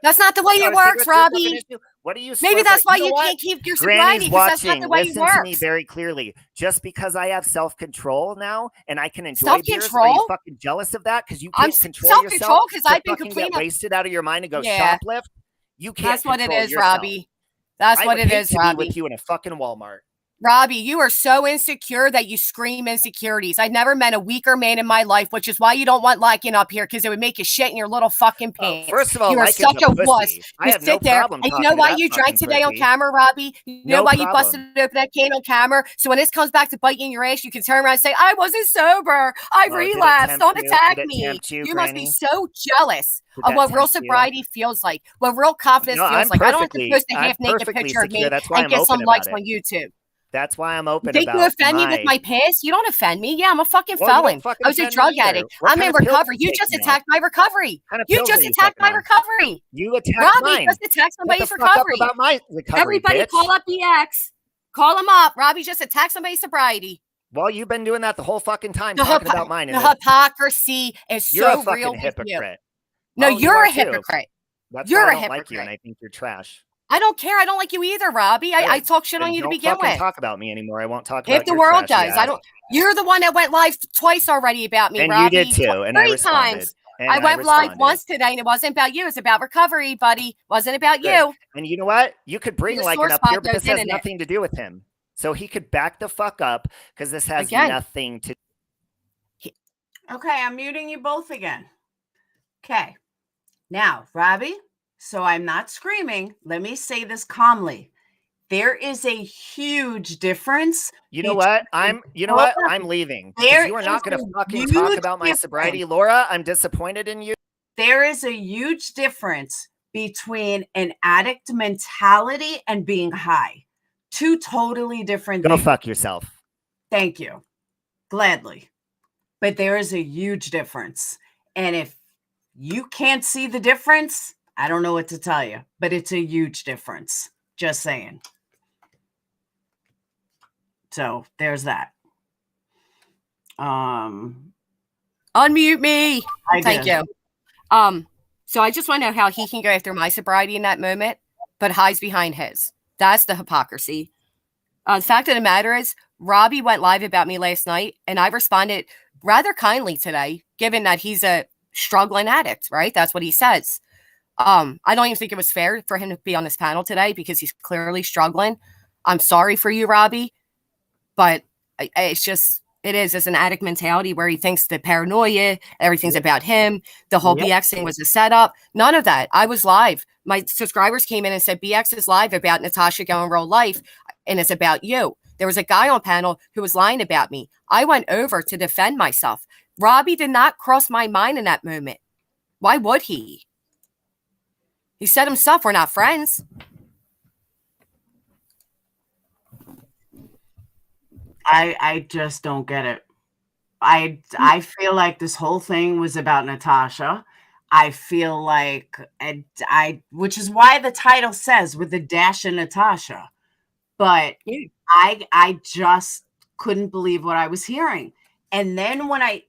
That's not the way Are it works, cigarettes your fucking Robbie. issue? What are you? Maybe slurping? that's why know you what? can't keep your sobriety, Granny's because that's not watching. the way it Listen to me works. very clearly. Just because I have self-control now and I can enjoy beers, are you Self-control? fucking jealous of that? Because you I'm can't control self-control yourself because to I've been fucking complaining. get wasted out of your mind and go Yeah. shoplift. You can't That's what it control is, yourself. Robbie. That's I what would it hate is, to be Robbie. with you in a fucking Walmart. Robbie, you are so insecure that you scream insecurities. I've never met a weaker man in my life, which is why you don't want liking up here, because it would make you shit in your little fucking pants. First of all, you are Like is such a wuss. pussy. I You have no sit there, problem and you talking know to why that you drank fucking today on pussy. camera, Robbie? You know No why you problem. busted open that can on camera? So when this comes back to bite you in your ass, you can turn around and say, I wasn't sober. I Oh, did it relapsed. tempt Don't you? attack Did it me. tempt you, You must be Granny? so jealous Did of that what real tempt you? sobriety feels like, what real confidence No, feels I'm like. I don't have to perfectly- post a I'm half-naked perfectly picture of me secure. That's why and I'm get some open likes about on YouTube. That's why I'm open You think about you offend me my... with my past? You don't offend me. Yeah, I'm a fucking Well, you don't felon. fucking I was a offend me drug either. addict. What I'm kind in of pills recovery. you You just taking now? attacked my recovery. What kind of You pills just are you attacked my fucking on? recovery. You attacked Robbie mine. just attacked Shut the somebody's fuck up recovery. about my recovery, Everybody bitch. call up EX. Call him up. Robbie just attacked somebody's sobriety. Well, you've been doing that the whole fucking time, The, talking about mine. the And hypocrisy is you're a so real fucking with you. hypocrite. No, Oh, you you're are a too. hypocrite. That's You're why I a don't like you, hypocrite. and I think you're trash. I don't care. I don't like you either, Robbie. I Good. talk shit on Then you to don't begin fucking with. talk about me anymore. I won't talk about If the your world trashy does, I ass. don't. You're the one that went live twice already about me, And Robbie. you did too, and I 3 responded. times. And I went live responded. once today, and it wasn't about you. It was about recovery, buddy. Wasn't about Good. you. And you know what? You could bring You're the Lycan sore up spot here, but goes this has in it. nothing to do with him. So he could back the fuck up because this has Again. nothing to. Okay, I'm muting you both again. Okay. Now, Robbie, so I'm not screaming. Let me say this calmly. There is a huge difference. You know what? I'm leaving. 'Cause There you are not is going to a fucking talk huge about my difference. sobriety, Laura. I'm disappointed in you. There is a huge difference between an addict mentality and being high. Two totally different Go things. fuck yourself. Thank you. Gladly. But there is a huge difference. And if you can't see the difference, I don't know what to tell you, but it's a huge difference. Just saying. So there's that. Unmute me. Thank did. you. So I just want to know how he can go after my sobriety in that moment, but hides behind his. That's the hypocrisy. The fact of the matter is, Robbie went live about me last night, and I responded rather kindly today, given that he's a struggling addict, right? That's what he says. I don't even think it was fair for him to be on this panel today because he's clearly struggling. I'm sorry for you, Robbie, but it's just, it is an addict mentality where he thinks the paranoia, everything's about him. The whole BX thing was a setup. None of that. I was live. My subscribers came in and said, BX is live about Natasha going real life, and it's about you. There was a guy on panel who was lying about me. I went over to defend myself. Robbie did not cross my mind in that moment. Why would he? He said himself, we're not friends. I just don't get it. I feel like this whole thing was about Natasha. I feel like which is why the title says with the dash of Natasha. But I just couldn't believe what I was hearing. And then when I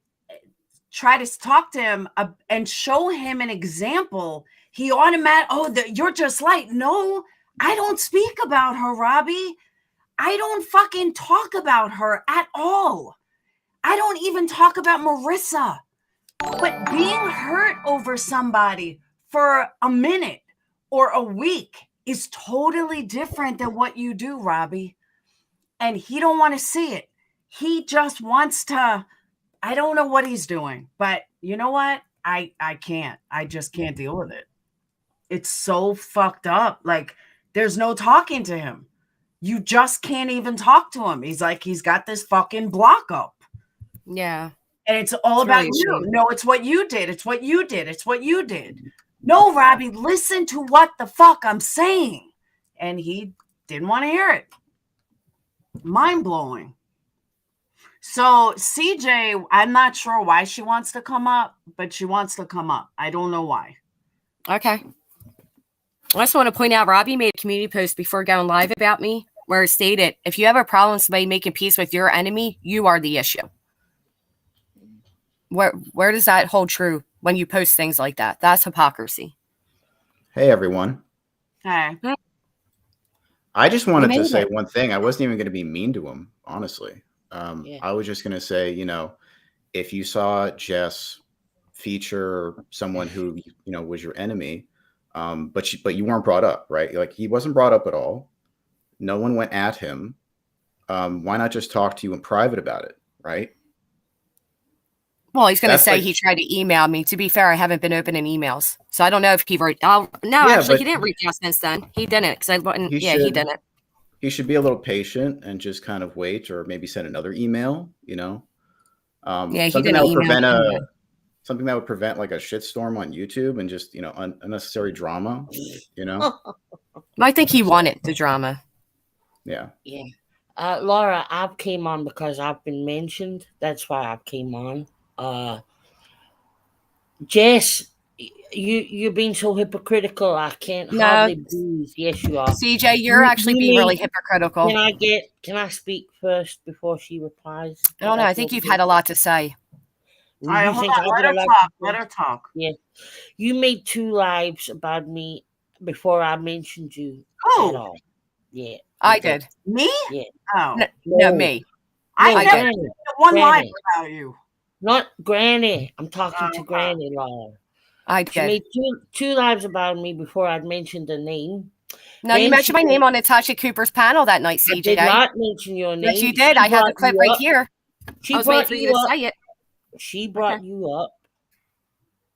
try to talk to him and show him an example, he you're just like, no, I don't speak about her, Robbie. I don't fucking talk about her at all. I don't even talk about Marissa. But being hurt over somebody for a minute or a week is totally different than what you do, Robbie. And he don't want to see it. He just wants to, I don't know what he's doing, but you know what? I can't. I just can't deal with it. It's so fucked up. Like, there's no talking to him. You just can't even talk to him. He's like, he's got this fucking block up. Yeah. And it's all about you. No, it's what you did. It's what you did. It's what you did. No, Robbie, listen to what the fuck I'm saying. And he didn't want to hear it. Mind blowing. So CJ, I'm not sure why she wants to come up, but she wants to come up. I don't know why. Okay. I just want to point out, Robbie made a community post before going live about me where it stated, if you have a problem with somebody making peace with your enemy, you are the issue. Where does that hold true when you post things like that? That's hypocrisy. Hey, everyone. Hey. I just wanted to say one thing. I wasn't even going to be mean to him, honestly. I was just going to say, if you saw Jess feature someone who, was your enemy, But you weren't brought up, right? Like, he wasn't brought up at all. No one went at him. Why not just talk to you in private about it, right? Well, he's going to That's say like- he tried to email me. To be fair, I haven't been opening emails, so I don't know if he wrote. Oh no, Yeah, actually, but- he didn't reach out since then. He didn't because I wouldn't. He Yeah, he should. didn't. He should be a little patient and just kind of wait, or maybe send another email, you know? Yeah, he Something didn't that would email prevent me. something that would prevent like a shitstorm on YouTube and just, you know, unnecessary drama, you know? I think he wanted the drama. Yeah. Yeah. Laura, I came on because I've been mentioned. That's why I came on. Jess, you're being so hypocritical. I can't No. hardly breathe. Yes, you are. CJ, you're actually being really hypocritical. Can I speak first before she replies? I don't know. I think you've had a lot to say. All right, hold on. Let her talk. Let her talk. Yeah. You made 2 lives about me before I mentioned you Who? at all. Yeah. I did. Me? Yeah. Oh, No, me. I No, never Granny. did one line Granny. about you. Not Granny. I'm talking Oh, to Granny, Laura. I She did. made two lives about me before I'd mentioned the name. No, you then mentioned my she- name on Natasha Cooper's panel that night, I CJ. did not mention your name. Yes, you did. She I have the brought clip you right up. here. She I was waiting brought for you you to up. say it. She brought you up.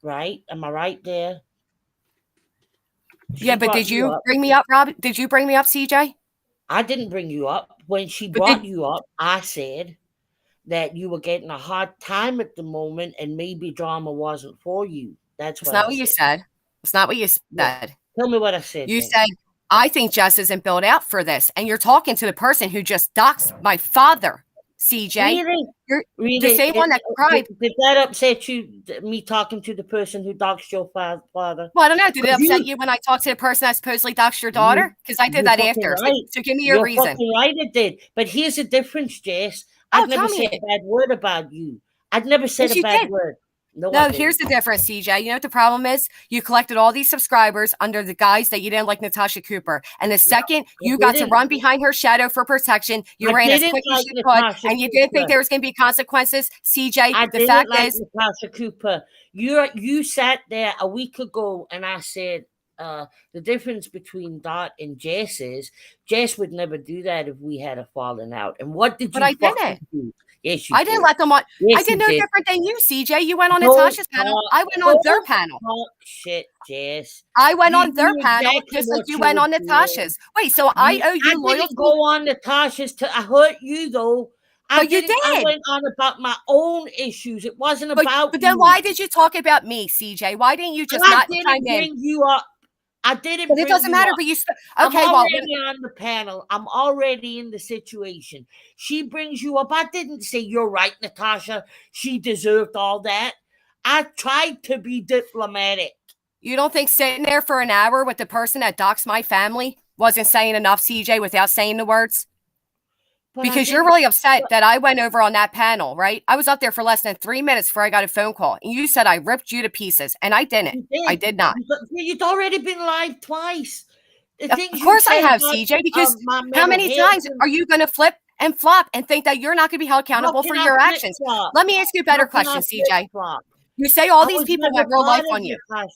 Right? Am I right there? She Yeah, but brought did you up. bring me up, Rob? Did you bring me up, CJ? I didn't bring you up. When she But brought did- you up, I said that you were getting a hard time at the moment and maybe drama wasn't for you. That's It's what not I what you said. said. It's not what you Yeah. said. Tell me what I said. You then. said, I think Jess isn't built out for this. And you're talking to the person who just doxed my father, CJ. Really? You're Really? the same one that cried. Did that upset you, me talking to the person who doxed your father? Well, I don't know. Did it But upset you when I talked to the person that supposedly doxed your daughter? Because I did You're that fucking after. right. So give me your You're reason. fucking right, it did. But here's the difference, Jess. Oh, I've never tell me. said a bad word about you. I've never said Yes, a you bad did. word. No, I No, didn't. here's the difference, CJ. You know what the problem is? You collected all these subscribers under the guise that you didn't like Natasha Cooper. And the second you got to didn't. run behind her shadow for protection, you I ran as didn't quick as like you could, Natasha and you didn't think Cooper. there was going to be consequences. CJ, I the didn't fact like is, Natasha Cooper. You sat there a week ago and I said the difference between Dot and Jess is Jess would never do that if we had a falling out. And what did you But I fucking didn't. do? Yes, you I didn't did. let them on. Yes, I did you no did. different than you, CJ. You went on Don't Natasha's panel. talk- I went on their don't panel. talk shit, Jess. I went You on their knew panel exactly just like what you you went were on doing. Natasha's. Wait, so I owe you I loyalty? didn't go on Natasha's I hurt you though. But you I did. went on about my own issues. It wasn't But about then you. why did you talk about me, CJ? Why didn't you just I not didn't chime in? bring you up. I didn't But bring it doesn't you matter. up. But you okay? I'm Well, already on the panel. I'm already in the situation. She brings you up. I didn't say you're right, Natasha. She deserved all that. I tried to be diplomatic. you don't think sitting there for an hour with the person that doxed my family wasn't saying enough, CJ, without saying the words? But I Because you're didn't- really upset that I went over on that panel, right? I was up there for less than 3 minutes before I got a phone call. And you said I ripped you to pieces. And I didn't. You I did not. You'd already been live twice. The Of things you course I said have, about, CJ, because my how mental many health times and- are you going to flip and flop and think that you're not going to be held How accountable can for I your flip actions? flop? Let me ask you a better How can I question, flip CJ. flop? You say all I these was people never went real part life of on you. Natasha.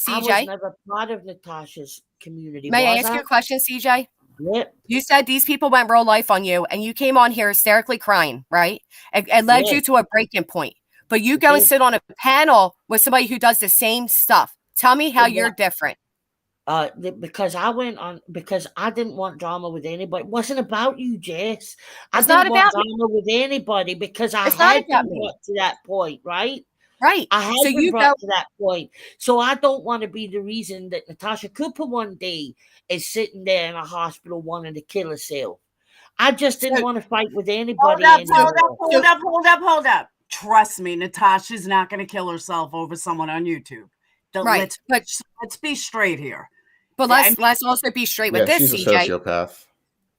I was CJ, never part of Natasha's community. may I was ask you a question, CJ? Yep. You said these people went real life on you and you came on here hysterically crying, right? It led Yeah. you to a breaking point. But you go and did. sit on a panel with somebody who does the same stuff. Tell me how Yeah. you're different. Because I went on because I didn't want drama with anybody. It wasn't about you, Jess. I It's not didn't want about me. drama with anybody because I It's not had about been me. brought to that point, right? Right. I had So been you go, brought to that point. So I don't want to be the reason that Natasha Cooper one day is sitting there in a hospital wanting to kill herself. I just didn't So- want to fight with Hold anybody up, anymore. hold up. Trust me, Natasha's not going to kill herself over someone on YouTube. right. Let's be straight here. But Yeah, let's also be straight Yeah, with this, she's a CJ. sociopath.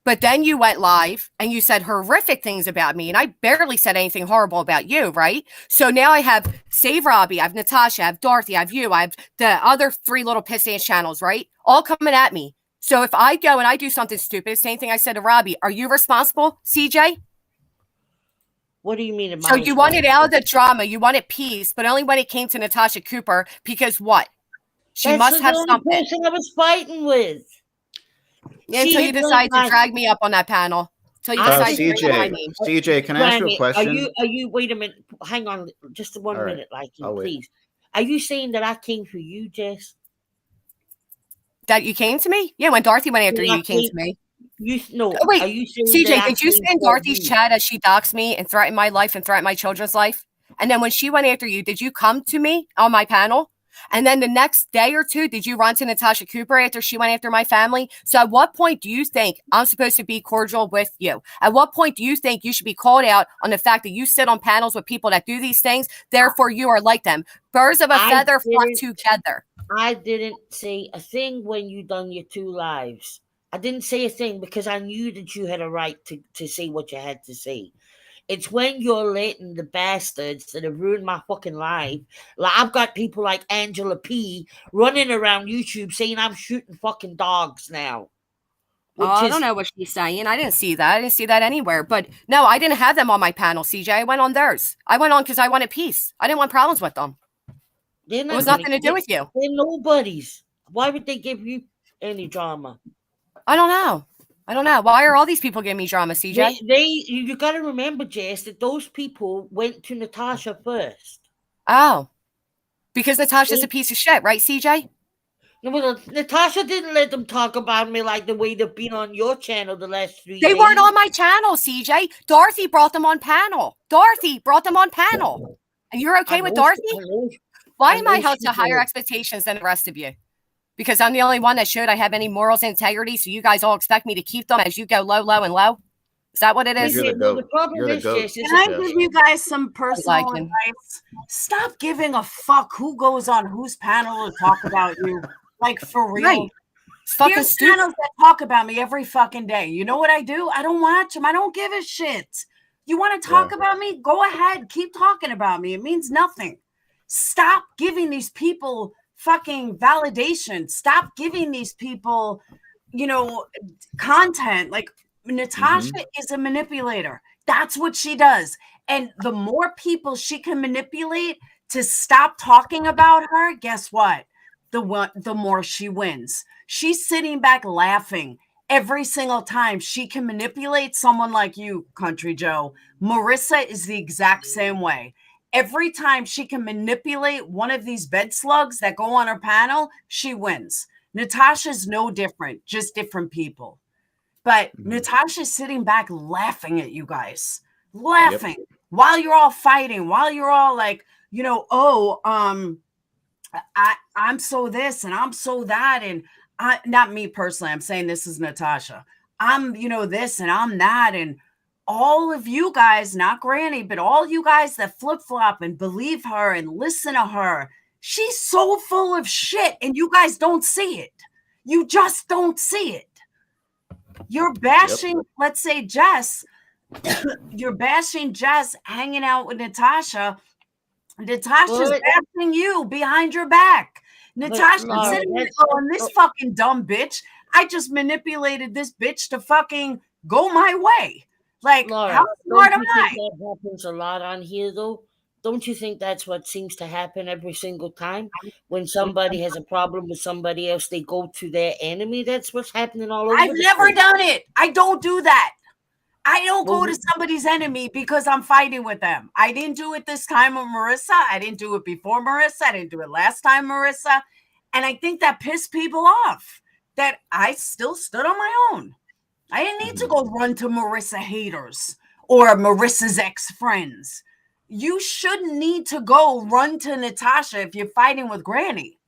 But then you went live and you said horrific things about me, and I barely said anything horrible about you, right? So now I have Save Robbie, I have Natasha, I have Dorothy, I have you, I have the other 3 little pissant channels, right? All coming at me. So if I go and I do something stupid, same thing I said to Robbie, are you responsible, CJ? What do you mean? So you wanted out of the drama, you wanted peace, but only when it came to Natasha Cooper, because what? She That's must the have only something. person I was fighting with. Until you decide to drag me up on that panel. Until you decide to bring up my name. CJ, can I ask you a Granny, question? Are you? Wait a minute. Hang on, just one All right, minute, like I'll wait. please. Are you saying that I came for you, Jess? That you came to me? Yeah, when Dorothy went after you, you came to me. You no. Oh, wait, are you saying CJ, that I did you came spend for Dorothy's you? chat as she doxed me and threatened my life and threatened my children's life? And then when she went after you, did you come to me on my panel? And then the next day or two, did you run to Natasha Cooper after she went after my family? So at what point do you think I'm supposed to be cordial with you? At what point do you think you should be called out on the fact that you sit on panels with people that do these things? Therefore, you are like them. Birds of a feather flock together. I didn't say a thing when you done your 2 lives. I didn't say a thing because I knew that you had a right to say what you had to say. It's when you're letting the bastards that have ruined my fucking life. Like I've got people like Angela P running around YouTube saying I'm shooting fucking dogs now. I don't know what she's saying. I didn't see that. I didn't see that anywhere. But no, I didn't have them on my panel, CJ. I went on theirs. I went on because I wanted peace. I didn't want problems with them. It was nothing to do with you. They're nobodies. Why would they give you any drama? I don't know. Why are all these people giving me drama, CJ? You got to remember, Jess, that those people went to Natasha first. Oh, because Natasha's a piece of shit, right, CJ? No, well, Natasha didn't let them talk about me like the way they've been on your channel the last 3 days. They weren't on my channel, CJ. Dorothy brought them on panel. And you're okay with Dorothy? Why am I held to higher expectations than the rest of you? Because I'm the only one that showed I have any morals and integrity, so you guys all expect me to keep them as you go low, low, and low? Is that what it is? You're the goat. You're the goat. Can I give you guys some personal advice? Stop giving a fuck who goes on whose panel to talk about you. Like, for real. Right. There's channels that talk about me every fucking day. You know what I do? I don't watch them. I don't give a shit. You want to talk about me? Go ahead. Keep talking about me. It means nothing. Stop giving these people fucking validation. Stop giving these people, content. Like, Natasha is a manipulator. That's what she does. And the more people she can manipulate to stop talking about her, guess what? The more she wins. She's sitting back laughing every single time she can manipulate someone like you, Country Joe. Marissa is the exact same way. Every time she can manipulate one of these bed slugs that go on her panel, she wins. Natasha's no different, just different people. But Natasha's sitting back laughing at you guys, while you're all fighting, while you're all like, I'm so this and I'm so that. And not me personally, I'm saying this is Natasha. I'm, this and I'm that. And all of you guys, not Granny, but all you guys that flip-flop and believe her and listen to her, she's so full of shit and you guys don't see it. You just don't see it. You're bashing, let's say, Jess. You're bashing Jess hanging out with Natasha. Natasha's bashing you behind your back. Natasha's sitting there going, this fucking dumb bitch. I just manipulated this bitch to fucking go my way. Like, Laura, how smart am I? That happens a lot on here, though. Don't you think that's what seems to happen every single time? When somebody has a problem with somebody else, they go to their enemy? That's what's happening all over. I've never done it. I don't do that. I don't go to somebody's enemy because I'm fighting with them. I didn't do it this time with Marissa. I didn't do it before Marissa. I didn't do it last time, Marissa. And I think that pissed people off that I still stood on my own. I didn't need to go run to Marissa haters or Marissa's ex-friends. You shouldn't need to go run to Natasha if you're fighting with Granny.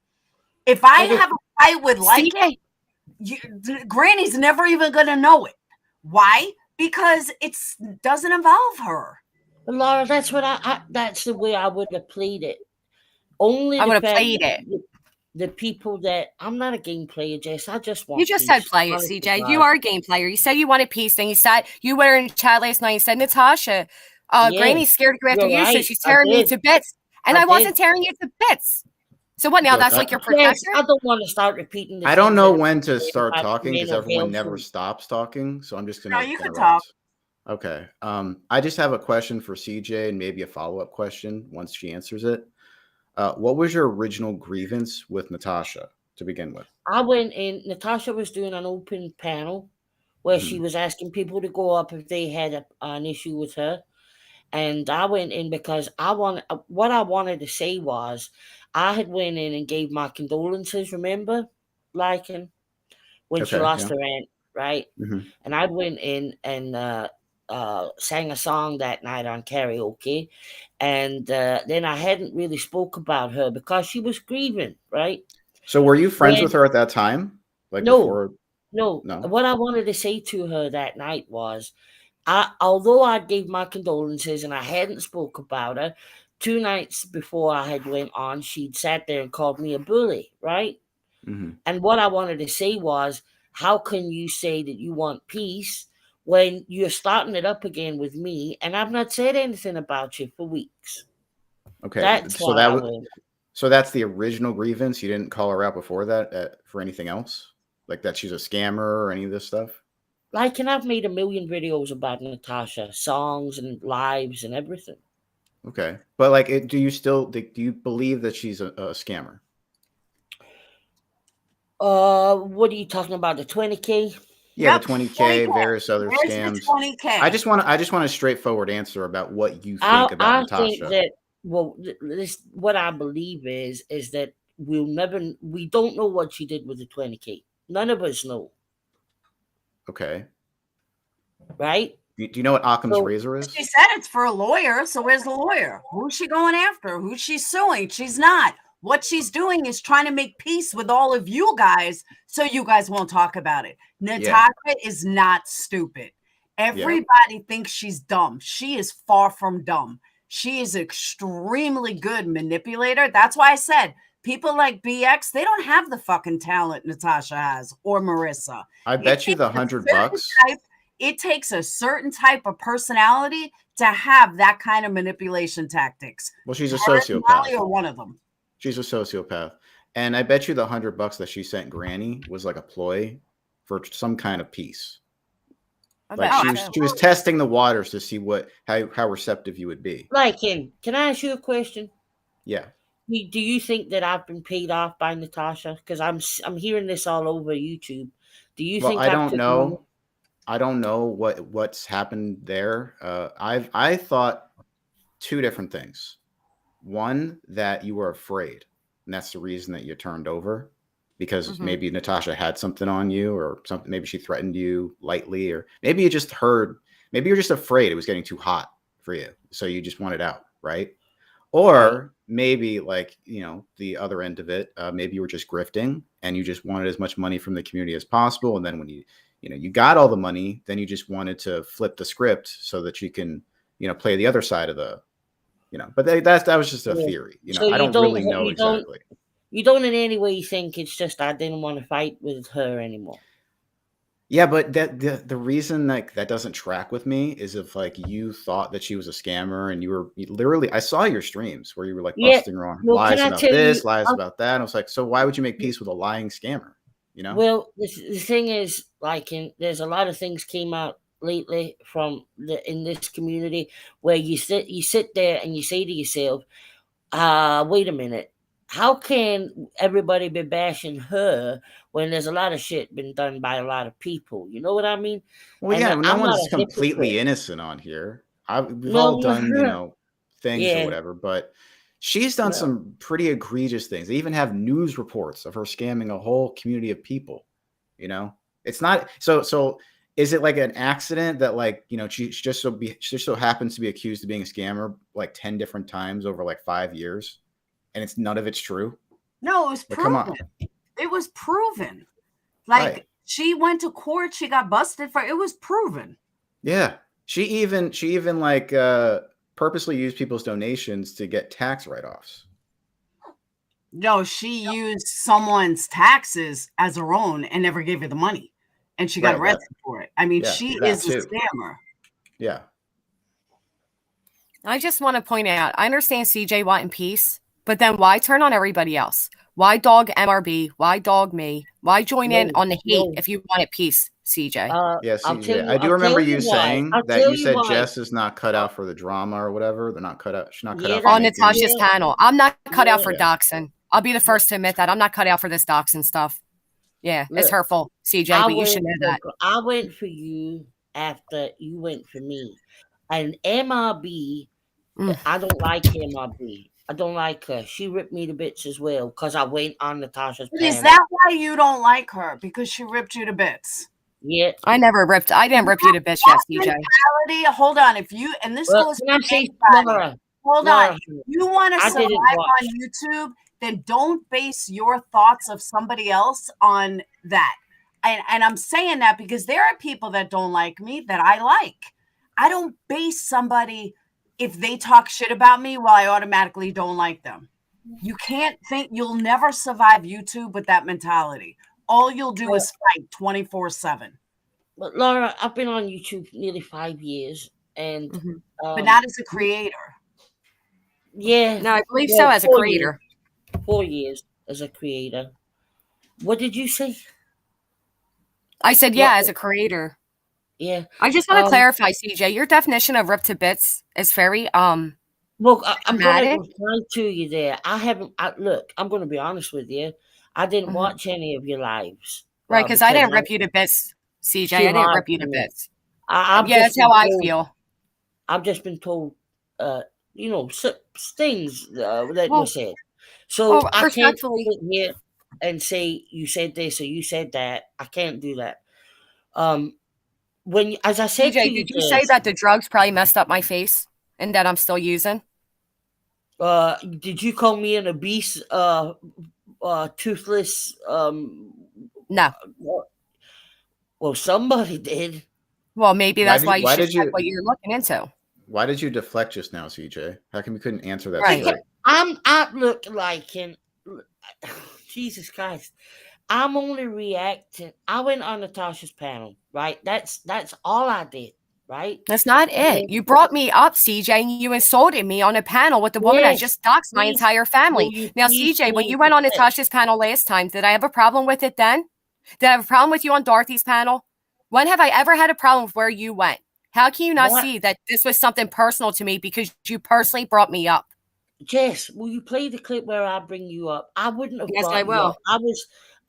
If I have a fight with Granny's never even going to know it. Why? Because it doesn't involve her. But Laura, that's what that's the way I would have played it. Only I would have played it. The people that I'm not a game player, Jess. I just want. You just said play it, CJ. You are a game player. You said you wanted peace, and you said you were in chat last night. You said Natasha, Granny's scared to go after you, so she's tearing you to bits. And I wasn't tearing you to bits. So what now? Look, that's like your protector? I don't want to start repeating. I don't know when to start talking because everyone never stops talking. So I'm just gonna. No, you can talk. Okay. I just have a question for CJ and maybe a follow-up question once she answers it. What was your original grievance with Natasha to begin with? I went in. Natasha was doing an open panel where she was asking people to go up if they had an issue with her. And I went in because what I wanted to say was I had went in and gave my condolences, remember? Like when she lost her aunt, right? And I went in and sang a song that night on karaoke. And then I hadn't really spoke about her because she was grieving, right? So were you friends with her at that time? Like No. before? No. No. What I wanted to say to her that night was, although I gave my condolences and I hadn't spoke about her, 2 nights before I had went on, she'd sat there and called me a bully, right? And what I wanted to say was, how can you say that you want peace when you're starting it up again with me and I've not said anything about you for weeks? Okay. That's so that's the original grievance. You didn't call her out before that for anything else? Like that she's a scammer or any of this stuff? Like, and I've made a million videos about Natasha, songs and lives and everything. Okay. But like, do you believe that she's a scammer? What are you talking about? The 20K? Yeah, the 20K, various other Where's scams. The 20K? I just want a straightforward answer about what you think about Natasha. I think that, well, what I believe is that we don't know what she did with the 20K. None of us know. Okay. Right? Do you know what Occam's razor is? She said it's for a lawyer. So where's the lawyer? Who's she going after? Who's she suing? She's not. What she's doing is trying to make peace with all of you guys so you guys won't talk about it. Natasha is not stupid. Everybody thinks she's dumb. She is far from dumb. She is extremely good manipulator. That's why I said people like BX, they don't have the fucking talent Natasha has or Marissa. I bet you the $100. It takes a certain type of personality to have that kind of manipulation tactics. Well, she's a sociopath. Or one of them. She's a sociopath. And I bet you the $100 that she sent Granny was like a ploy for some kind of peace. Like she was testing the waters to see how receptive you would be. Like him. Can I ask you a question? Yeah. Do you think that I've been paid off by Natasha? Because I'm hearing this all over YouTube. Do you think I don't know? I don't know what's happened there. I thought 2 different things. One, that you were afraid, and that's the reason that you turned over, because maybe Natasha had something on you or something. Maybe she threatened you lightly, or maybe you just maybe you're just afraid it was getting too hot for you. So you just wanted out, right? Or maybe like, the other end of it, maybe you were just grifting and you just wanted as much money from the community as possible. And then when you got all the money, then you just wanted to flip the script so that you can, play the other side of the, but that was just a theory. So I don't really know exactly. You don't in any way think it's just I didn't want to fight with her anymore. Yeah, but the reason that doesn't track with me is if like you thought that she was a scammer and you literally, I saw your streams where you were like busting her on lies about this, lies about that. And I was like, so why would you make peace with a lying scammer? Well, the thing is, like, there's a lot of things came out lately in this community where you sit there and you say to yourself, wait a minute, how can everybody be bashing her when there's a lot of shit been done by a lot of people? You know what I mean? Well, yeah, no one's completely innocent on here. We've all done, things or whatever, but she's done some pretty egregious things. They even have news reports of her scamming a whole community of people. It's not so. Is it like an accident that like, she just so happens to be accused of being a scammer like 10 different times over like 5 years, and none of it's true? No, it was proven. Come on. It was proven. Like she went to court, she got busted for it. Was proven. Yeah, she even like purposely used people's donations to get tax write-offs. No, she used someone's taxes as her own and never gave her the money. And she got arrested for it. I mean, she is a scammer. Yeah. I just want to point out, I understand CJ wanting peace, but then why turn on everybody else? Why dog MRB? Why dog me? Why join in No, on the hate no. if you wanted peace, CJ? Yeah, I'll tell CJ. you. I do I'll remember tell you you why. saying I'll that tell you you said why. Jess is not cut out for the drama or whatever. They're not cut out. She's not cut Yeah, out for On making. Natasha's Yeah. panel. I'm not cut out for Yeah. doxing. I'll be the first to admit that. I'm not cut out for this doxing stuff. Yeah, it's Look, hurtful, CJ, I but you should know that. went for you after you went for me. And MRB, Mm. I don't like MRB. I don't like her. She ripped me to bits as well because I went on Natasha's But panel. is that why you don't like her? Because she ripped you to bits? Yeah. I didn't rip you to bitch yet, CJ. Mentality, hold on. If you, and this Well, goes can I for say, anybody. Laura, Hold Laura, on. You want to I survive didn't on watch. YouTube, then don't base your thoughts of somebody else on that. And I'm saying that because there are people that don't like me that I like. I don't base somebody if they talk shit about me, well, I automatically don't like them. You can't think, you'll never survive YouTube with that mentality. All you'll do is fight 24/7. But Laura, I've been on YouTube nearly 5 years, and But not as a creator. yeah, No, I believe well, so as a 4 creator. years. 4 years as a creator. What did you say? I said, yeah, What- as a creator. Yeah. I just want to clarify, CJ, your definition of ripped to bits is very Well, I'm going dramatic. to reply to you there. Look, I'm going to be honest with you. I didn't watch any of your lives. Right, because I didn't rip you to bits, CJ. I didn't hard rip you for to me. bits. I've Yeah, just that's how been I told- feel. I've just been told, things that Well- were said. So well, I can't respectfully- sit here and say you said this or you said that. I can't do that. As I said to CJ, you, did you say Jess, that the drugs probably messed up my face and that I'm still using? did you call me an obese, toothless? No. Well, somebody did. Well, maybe that's why you why should did check you- what you're looking into. Why did you deflect just now, CJ? How come you couldn't answer that Right. straight? I look like him. Jesus Christ. I'm only reacting. I went on Natasha's panel, right? That's all I did, right? That's not it. You brought me up, CJ, and you insulted me on a panel with the woman that Yes, just doxed my please. entire family. Will you Now, please CJ, when please you went on deflect? Natasha's panel last time, did I have a problem with it then? Did I have a problem with you on Dorothy's panel? When have I ever had a problem with where you went? How can you not What? see that this was something personal to me because you personally brought me up? Jess, will you play the clip where I bring you up? I wouldn't have Yes, brought I you will. up.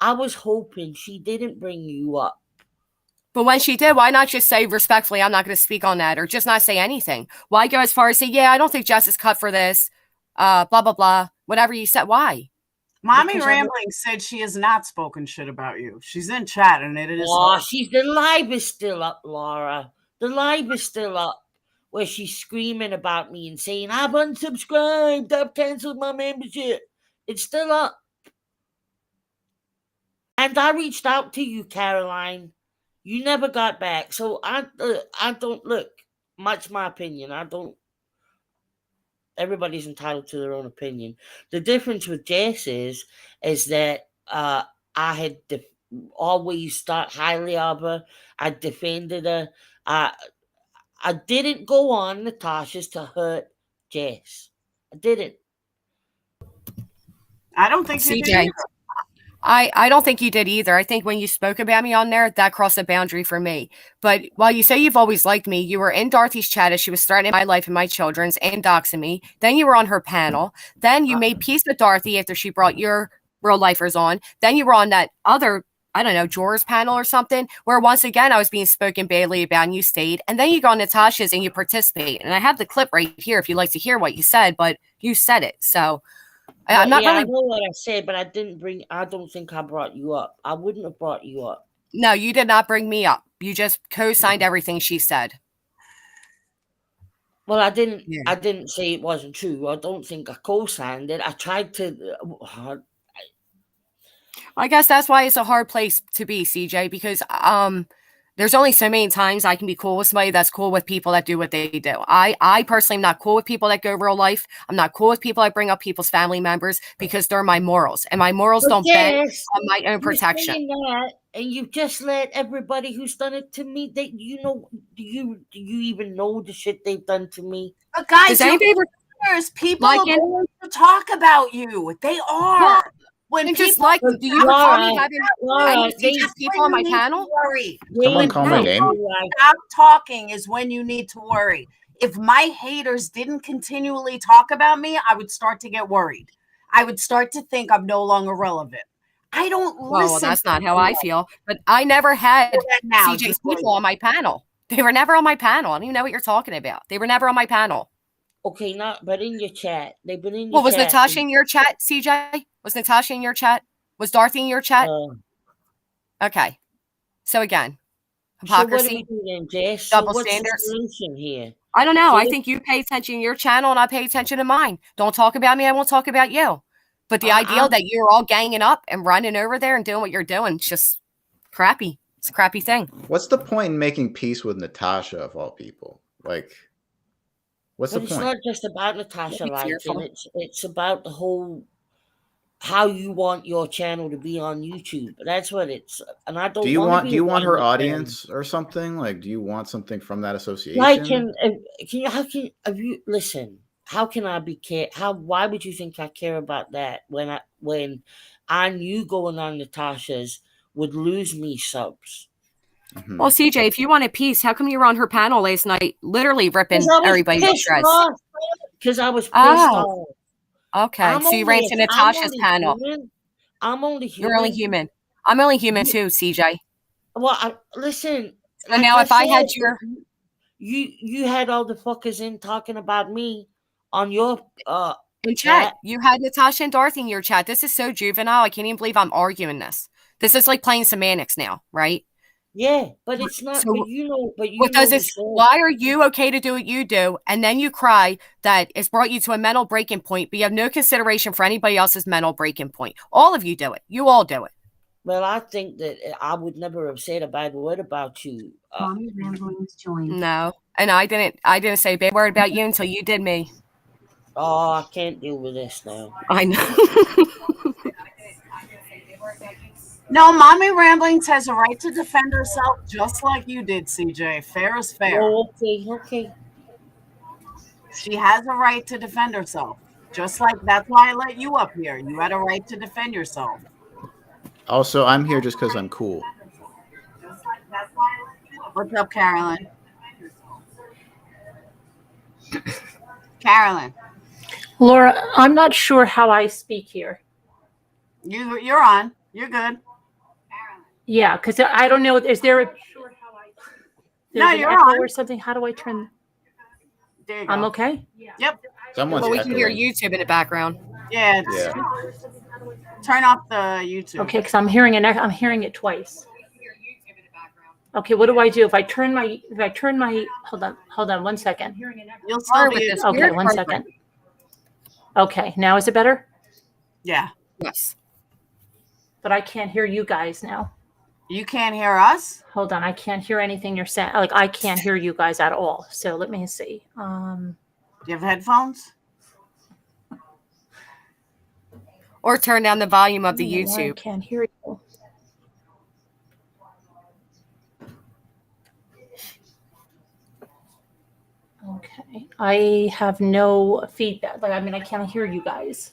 I was hoping she didn't bring you up. But when she did, why not just say respectfully, I'm not going to speak on that, or just not say anything? Why go as far as say, yeah, I don't think Jess is cut for this, blah, blah, blah, whatever you said. Why? Mommy Because Rambling said she has not spoken shit about you. She's in chat and it is. Oh, the live is still up, Laura. The live is still up where she's screaming about me and saying, I've unsubscribed, I've canceled my membership. It's still up. And I reached out to you, Caroline. You never got back. So I don't look, much my opinion. Everybody's entitled to their own opinion. The difference with Jess is that I had always thought highly of her. I defended her. I didn't go on Natasha's to hurt Jess. I didn't. I don't think you did CJ, either. I don't think you did either. I think when you spoke about me on there, that crossed a boundary for me. But while you say you've always liked me, you were in Dorothy's chat as she was threatening my life and my children's and doxing me. Then you were on her panel. Then you made peace with Dorothy after she brought your real lifers on. Then you were on that other, I don't know, Jor's panel or something, where once again I was being spoken badly about and you stayed. And then you go on Natasha's and you participate. And I have the clip right here if you'd like to hear what you said, but you said it. So I'm not I really. know what I said, but I don't think I brought you up. I wouldn't have brought you up. No, you did not bring me up. You just co-signed everything she said. Well, I didn't. Yeah. I didn't say it wasn't true. I don't think I co-signed it. I tried to. I guess that's why it's a hard place to be, CJ, because there's only so many times I can be cool with somebody that's cool with people that do what they do. I personally am not cool with people that go real life. I'm not cool with people that bring up people's family members because they're my morals, and my morals don't bend on my own protection. That, and you just let everybody who's done it to me. Do you even know the shit they've done to me? But guys, Does anybody there's people like are going to talk about you. They are. When And just people like, do you recall me having Laura, any CJ people on my when you need panel? to worry. Someone they- call my no, name. Stop talking is when you need to worry. If my haters didn't continually talk about me, I would start to get worried. I would start to think I'm no longer relevant. I don't Well, listen. that's to not how them. I feel. But I never had Do that now, CJ's just like- people on my panel. They were never on my panel. I don't even know what you're talking about. They were never on my panel. Okay, not but in your chat. They've been in your Well, was chat. Natasha in your chat, CJ? Was Natasha in your chat? Was Dorothy in your chat? Okay. So again, So what do hypocrisy, we do then, Jess? double so what's standards. the solution here? I don't know. So I if- think you pay attention to your channel and I pay attention to mine. Don't talk about me. I won't talk about you. But the idea that you're all ganging up and running over there and doing what you're doing, it's just crappy. It's a crappy thing. What's the point in making peace with Natasha of all people? Like, what's But the it's point? not just about Natasha Be liking. fearful. It's about the whole how you want your channel to be on YouTube. That's what it's. And I don't. Do you wanna want be do you want her one with them. audience or something? Like, do you want something from that association? Like, can you? How can have you listen? How can I be care? How? Why would you think I care about that when I knew going on Natasha's would lose me subs? Mhm. Well, CJ, if you wanted peace, how come you were on her panel last night, literally ripping everybody to shreds? Because I was pissed Oh. off. Okay, so you ran to Natasha's panel. I'm only human. You're only human. I'm only human too, CJ. Well, listen. So now, if I had said, your you had all the fuckers in talking about me on your in chat, you had Natasha and Dorothy in your chat. This is so juvenile. I can't even believe I'm arguing this. This is like playing semantics now, right? Yeah, but it's not. So but you know. But you what know does the this? story. Why are you okay to do what you do, and then you cry that it's brought you to a mental breaking point, but you have no consideration for anybody else's mental breaking point? All of you do it. You all do it. Well, I think that I would never have said a bad word about you. Mommy Ramblings joined. No, and I didn't say a bad word about you until you did me. Oh, I can't deal with this now. I know. No, Mommy Ramblings has a right to defend herself just like you did, CJ. Fair is fair. Oh, okay. She has a right to defend herself. Just like that's why I let you up here. You had a right to defend yourself. Also, I'm here just because I'm cool. What's up, Carolyn? Carolyn, Laura, I'm not sure how I speak here. you're on. You're good. Yeah, because I don't know. Is there a No, an you're echo on. or something? How do I turn? There you go. I'm okay. Yep. Someone's Well, we can hear echoing. YouTube in the background. Yeah. Yeah. Turn off the YouTube. Okay, because I'm hearing I'm hearing it twice. Okay, what do I do if I turn my hold on 1 second. You'll Sorry still with be. this. Okay, Weird 1 part. second. Okay, now is it better? Yeah. Yes. But I can't hear you guys now. You can't hear us? Hold on, I can't hear anything you're saying. Like I can't hear you guys at all. So let me see. Do you have headphones? Or turn down the volume of the I don't know why I YouTube. can't hear you. Okay. I have no feedback. Like, I mean, I can't hear you guys.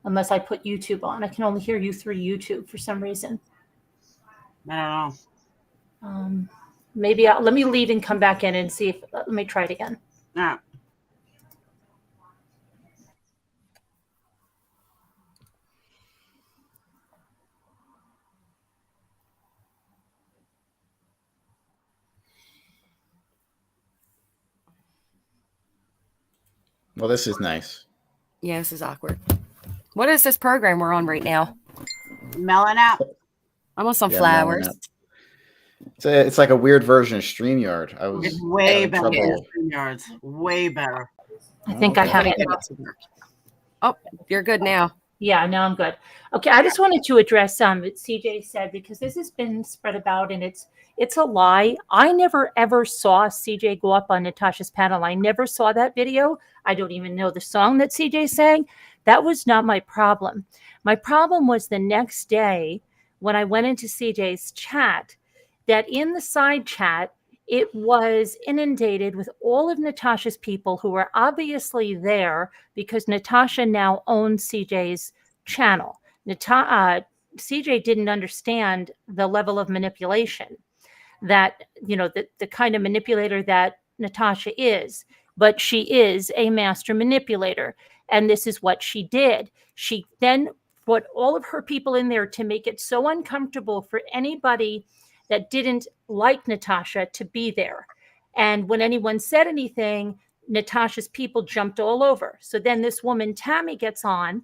Unless I put YouTube on. I can only hear you through YouTube for some reason. I don't know. Maybe let me leave and come back in and see if, let me try it again. All right. Well, this is nice. Yeah, this is awkward. What is this program we're on right now? Melon out. I'm on some Yeah, flowers. melon It's like a weird version of StreamYard. I was It's way having better than trouble. StreamYards. Way better. I think I have it. Oh, you're good now. Yeah, now I'm good. Okay, I just wanted to address what CJ said because this has been spread about and it's a lie. I never ever saw CJ go up on Natasha's panel. I never saw that video. I don't even know the song that CJ sang. That was not my problem. My problem was the next day when I went into CJ's chat, that in the side chat, it was inundated with all of Natasha's people who were obviously there because Natasha now owns CJ's channel. CJ didn't understand the level of manipulation that, the kind of manipulator that Natasha is, but she is a master manipulator. And this is what she did. She then put all of her people in there to make it so uncomfortable for anybody that didn't like Natasha to be there. And when anyone said anything, Natasha's people jumped all over. So then this woman, Tammy, gets on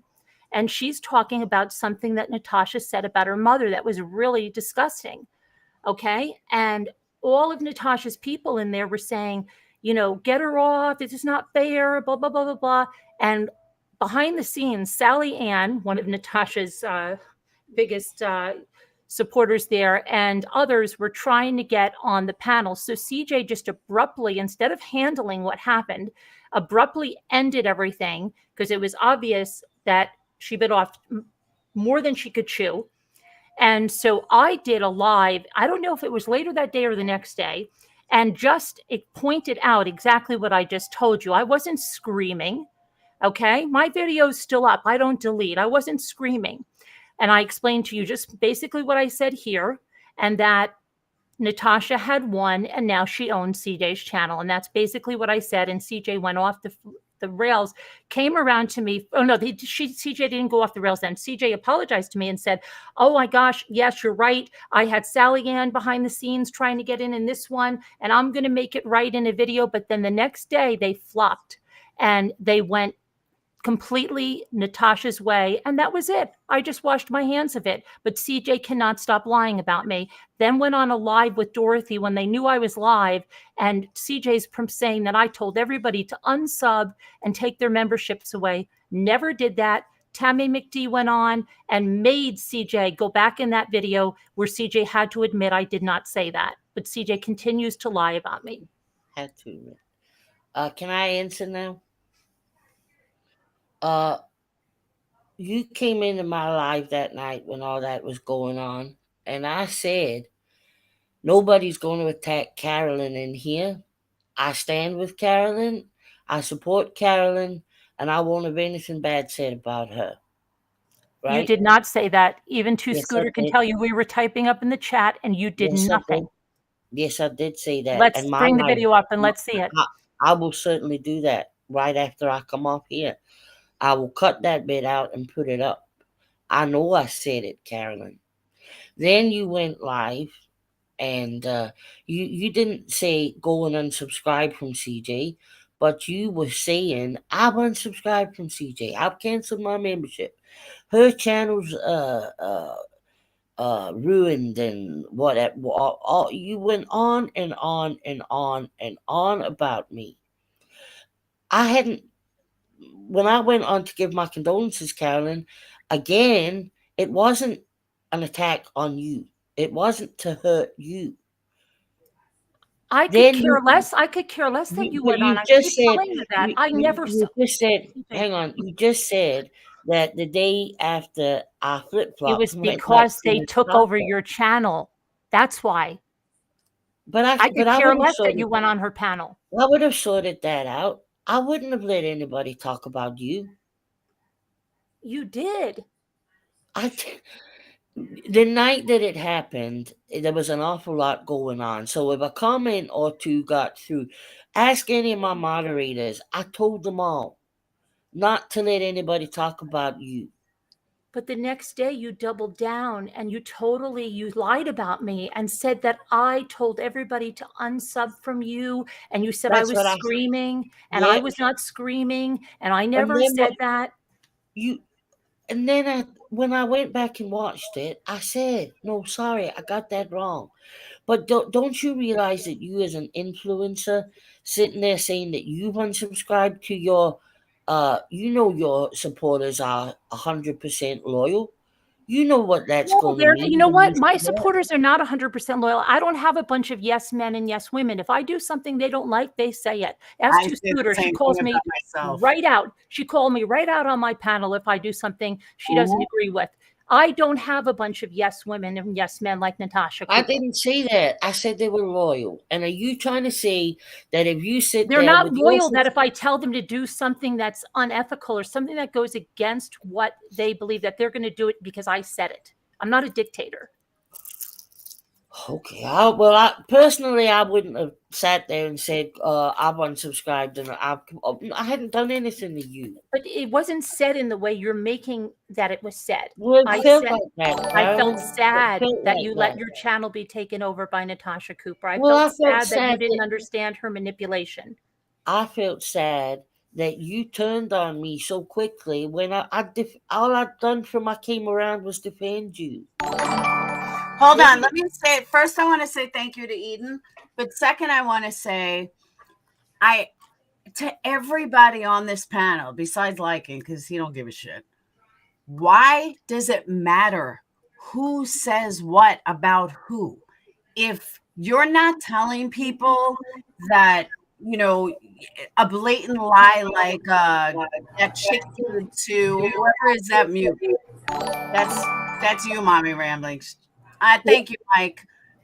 and she's talking about something that Natasha said about her mother that was really disgusting. Okay. And all of Natasha's people in there were saying, get her off. This is not fair, blah, blah, blah, blah, blah. And behind the scenes, Sally Ann, one of Natasha's biggest supporters there, and others were trying to get on the panel. So CJ just abruptly, instead of handling what happened, abruptly ended everything because it was obvious that she bit off more than she could chew. And so I did a live, I don't know if it was later that day or the next day, and just it pointed out exactly what I just told you. I wasn't screaming. Okay. My video is still up. I don't delete. I wasn't screaming. And I explained to you just basically what I said here, and that Natasha had won and now she owns CJ's channel. And that's basically what I said. And CJ went off the rails, came around to me. Oh no, CJ didn't go off the rails then. CJ apologized to me and said, oh my gosh, yes, you're right. I had Sally Ann behind the scenes trying to get in this one, and I'm going to make it right in a video. But then the next day they flopped and they went completely Natasha's way. And that was it. I just washed my hands of it. But CJ cannot stop lying about me. Then went on a live with Dorothy when they knew I was live. And CJ's saying that I told everybody to unsub and take their memberships away. Never did that. Tammy McD went on and made CJ go back in that video where CJ had to admit I did not say that. But CJ continues to lie about me. Had to admit. Can I answer now? You came into my life that night when all that was going on, and I said, nobody's going to attack Carolyn in here. I stand with Carolyn. I support Carolyn, and I won't have anything bad said about her. Right? You did not say that. Even Yes, Scooter I can did. tell you we were typing up in the chat and you did Yes, I nothing. did. Yes, I did say that. Let's And bring the video up and let's see it. I will certainly do that right after I come off here. I will cut that bit out and put it up. I know I said it, Carolyn. Then you went live, and you didn't say go and unsubscribe from CJ, but you were saying I've unsubscribed from CJ. I've canceled my membership. Her channel's ruined and whatever. You went on and on and on and on about me. When I went on to give my condolences, Carolyn, again, it wasn't an attack on you. It wasn't to hurt you. I could care less. I could care less that you went on. I keep telling you that. I never said. You just said, hang on. You just said that the day after I flip-flopped. It was because they took over your channel. That's why. But I could care less that you went on her panel. I would have sorted that out. I wouldn't have let anybody talk about you. You did. The night that it happened, there was an awful lot going on. So if a comment or two got through, ask any of my moderators. I told them all not to let anybody talk about you. But the next day you doubled down and you lied about me and said that I told everybody to unsub from you. And you said I was screaming and I was not screaming. And I never said that. And then when I went back and watched it, I said, no, sorry, I got that wrong. But don't you realize that you as an influencer sitting there saying that you've unsubscribed to your your supporters are 100% loyal. You know what that's going to mean. You know what? My supporters are not 100% loyal. I don't have a bunch of yes men and yes women. If I do something they don't like, they say it. Ask Scooter. She calls me right out. She called me right out on my panel if I do something she doesn't agree with. I don't have a bunch of yes women and yes men like Natasha Cooper. I didn't say that. I said they were loyal. And are you trying to say that if you sit They're there not with your loyal, that if I tell them to do something that's unethical or something that goes against what they believe, that they're going to do it because I said it. I'm not a dictator. Okay, I personally, I wouldn't have sat there and said, I've unsubscribed and I hadn't done anything to you. But it wasn't said in the way you're making that it was said. Well, I it felt said- like that. I felt It sad felt that like you let your channel be taken over by Natasha Cooper. I Well, felt I felt sad that you sad didn't that- understand her manipulation. I felt sad that you turned on me so quickly when all I'd done from I came around was defend you. Hold on. Let me say, first I want to say thank you to Eden. But second, I want to say to everybody on this panel, besides liking, because he don't give a shit, why does it matter who says what about who? If you're not telling people that, you know, a blatant lie like that chick to whoever is that mute. That's you, Mommy Ramblings. Thank you, Mike.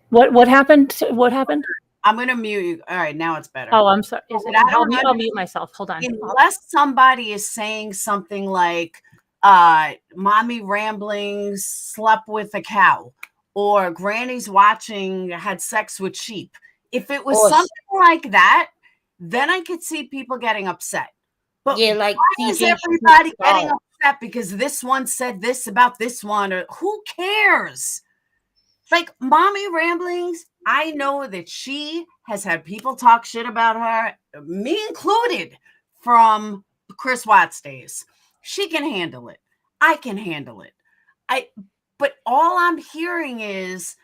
What happened? What happened? I'm gonna mute you. All right, now it's better. Oh, I'm sorry. But I don't I'll mute myself. Hold on. Unless somebody is saying something like, Mommy Ramblings slept with a cow, or Granny's watching had sex with sheep. If it was something like that, then I could see people getting upset. But yeah, like why is everybody getting upset because this one said this about this one? Or who cares? Like Mommy Ramblings, I know that she has had people talk shit about her, me included, from Chris Watts days. She can handle it. I can handle it. But all I'm hearing is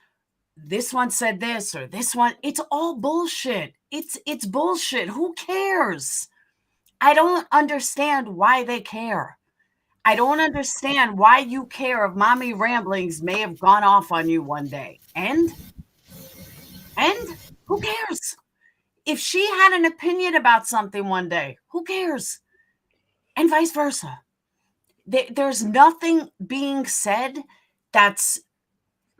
this one said this or this one. It's all bullshit. It's bullshit. Who cares? I don't understand why they care. I don't understand why you care if Mommy Ramblings may have gone off on you one day. And who cares? If she had an opinion about something one day, who cares? And vice versa. There's nothing being said that's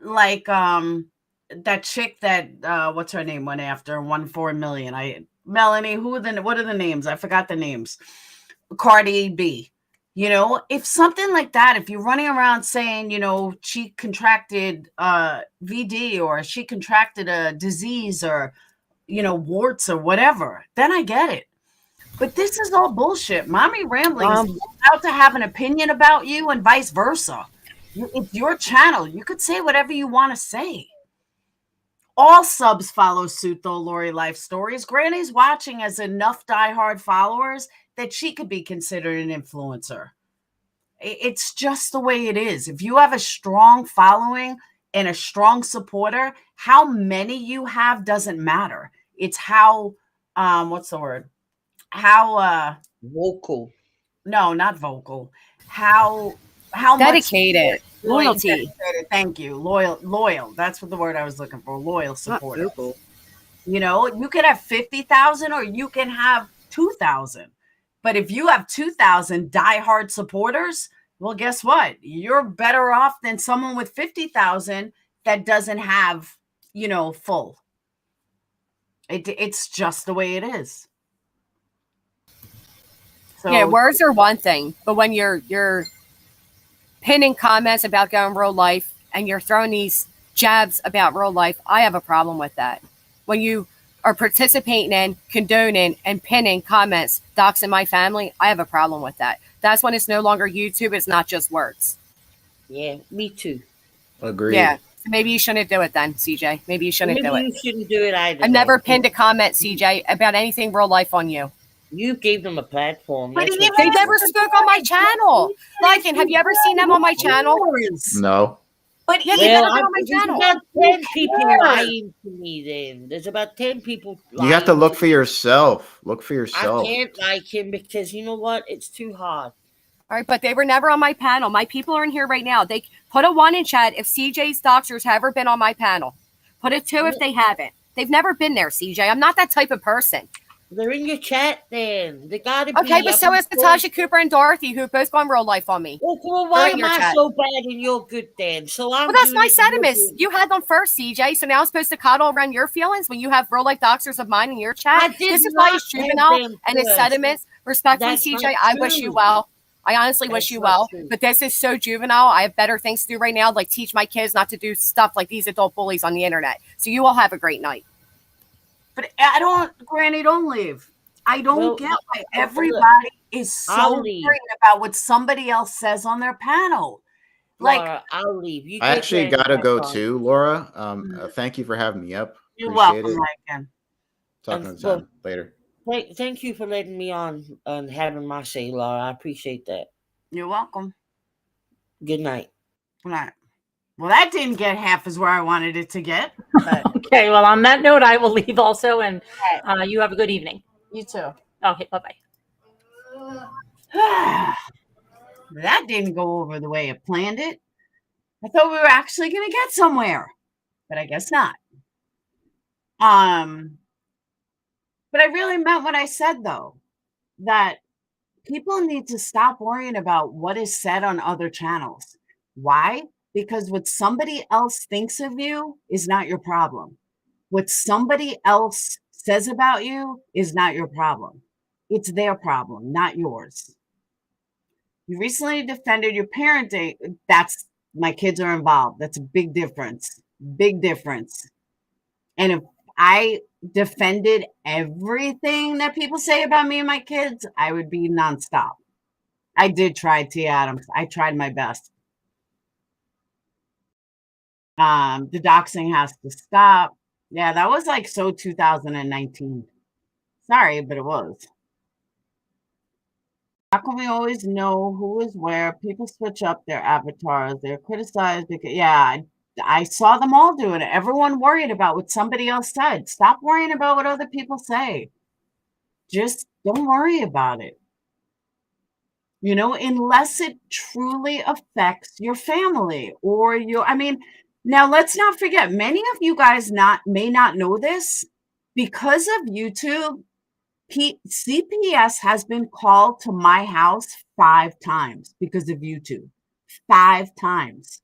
like that chick that what's her name went after 1.4 million. Melanie, what are the names? I forgot the names. Cardi B. You know, if something like that, if you're running around saying, you know, she contracted VD or she contracted a disease or, you know, warts or whatever, then I get it. But this is all bullshit. Mommy Ramblings is allowed to have an opinion about you and vice versa. It's your channel. You could say whatever you want to say. All subs follow suit, though, Lori Life Stories. Granny's watching has enough diehard followers that she could be considered an influencer. It's just the way it is. If you have a strong following and a strong supporter, how many you have doesn't matter. It's how, what's the word? How vocal. No, not vocal. How dedicated. Much Loyalty. Dedicated. Thank you. Loyal. That's what the word I was looking for. Loyal supporter. You know, you could have 50,000 or you can have 2,000. But if you have 2,000 diehard supporters, well, guess what? You're better off than someone with 50,000 that doesn't have, you know, full. It's just the way it is. So, yeah, words are one thing, but when you're pinning comments about going real life and you're throwing these jabs about real life, I have a problem with that. When you are participating in, condoning, and pinning comments doxing my family, I have a problem with that. That's when it's no longer YouTube, it's not just words. Yeah, me too. Agreed. Yeah. So maybe you shouldn't do it then, CJ. Maybe you shouldn't do it. You shouldn't do it either. I've never pinned a comment, CJ, about anything real life on you. You gave them a platform. But They never spoke on my channel. Lycan, have you ever seen them on my channel? No. But yeah, they've never been on my there's channel. about 10 people lying to me then. There's about 10 people lying. You have to look for yourself. Look for I yourself. can't like him because you know what? It's too hard. All right, but they were never on my panel. My people are in here right now. They put a 1 in chat if CJ's doctors have ever been on my panel. Put a 2 if they haven't. They've never been there, CJ. I'm not that type of person. They're in your chat then. They gotta be. Okay, but so is Natasha Cooper and Dorothy, who both gone real life on me. Well, why in am your I chat. so bad and you're good then? So I'm Well, that's doing my it and you're sentiments. doing it. You had them first, CJ. So now I'm supposed to coddle around your feelings when you have real life doctors of mine in your I chat. did This is why not he's have juvenile them and his first. sentiments. Respectfully, That's CJ, not I wish you true. well. I honestly wish That's you not well. true. But this is so juvenile. I have better things to do right now, like teach my kids not to do stuff like these adult bullies on the internet. So you all have a great night. But I don't, Granny, don't leave. I don't Well, get why look, everybody is so I'll leave. worried about what somebody else says on their panel. Like, Laura, I'll leave. You I take actually care of gotta go yourself. too, Laura. Thank you for having me up. you're Appreciate welcome, it. Lycan. Talking And, to time later. Thank you for letting me on and having my say, Laura. I appreciate that. You're welcome. Good night. Good night. Well, that didn't get half as where I wanted it to get. But Okay, well, on that note, I will leave also, and you have a good evening. you too. Okay, bye-bye. That didn't go over the way I planned it. I thought we were actually going to get somewhere, but I guess not. But I really meant what I said, though, that people need to stop worrying about what is said on other channels. Why? Because what somebody else thinks of you is not your problem. What somebody else says about you is not your problem. It's their problem, not yours. You recently defended your parenting. That's my kids are involved. That's a big difference. Big difference. And if I defended everything that people say about me and my kids, I would be nonstop. I did try, T. Adams. I tried my best. The doxing has to stop. Yeah, that was like so 2019. Sorry, but it was. How can we always know who is where? People switch up their avatars. They're criticized because, yeah, I saw them all doing it. Everyone worried about what somebody else said. Stop worrying about what other people say. Just don't worry about it. You know, unless it truly affects your family or your, I mean, now let's not forget, many of you guys may not know this. Because of YouTube, CPS has been called to my house 5 times because of YouTube. 5 times.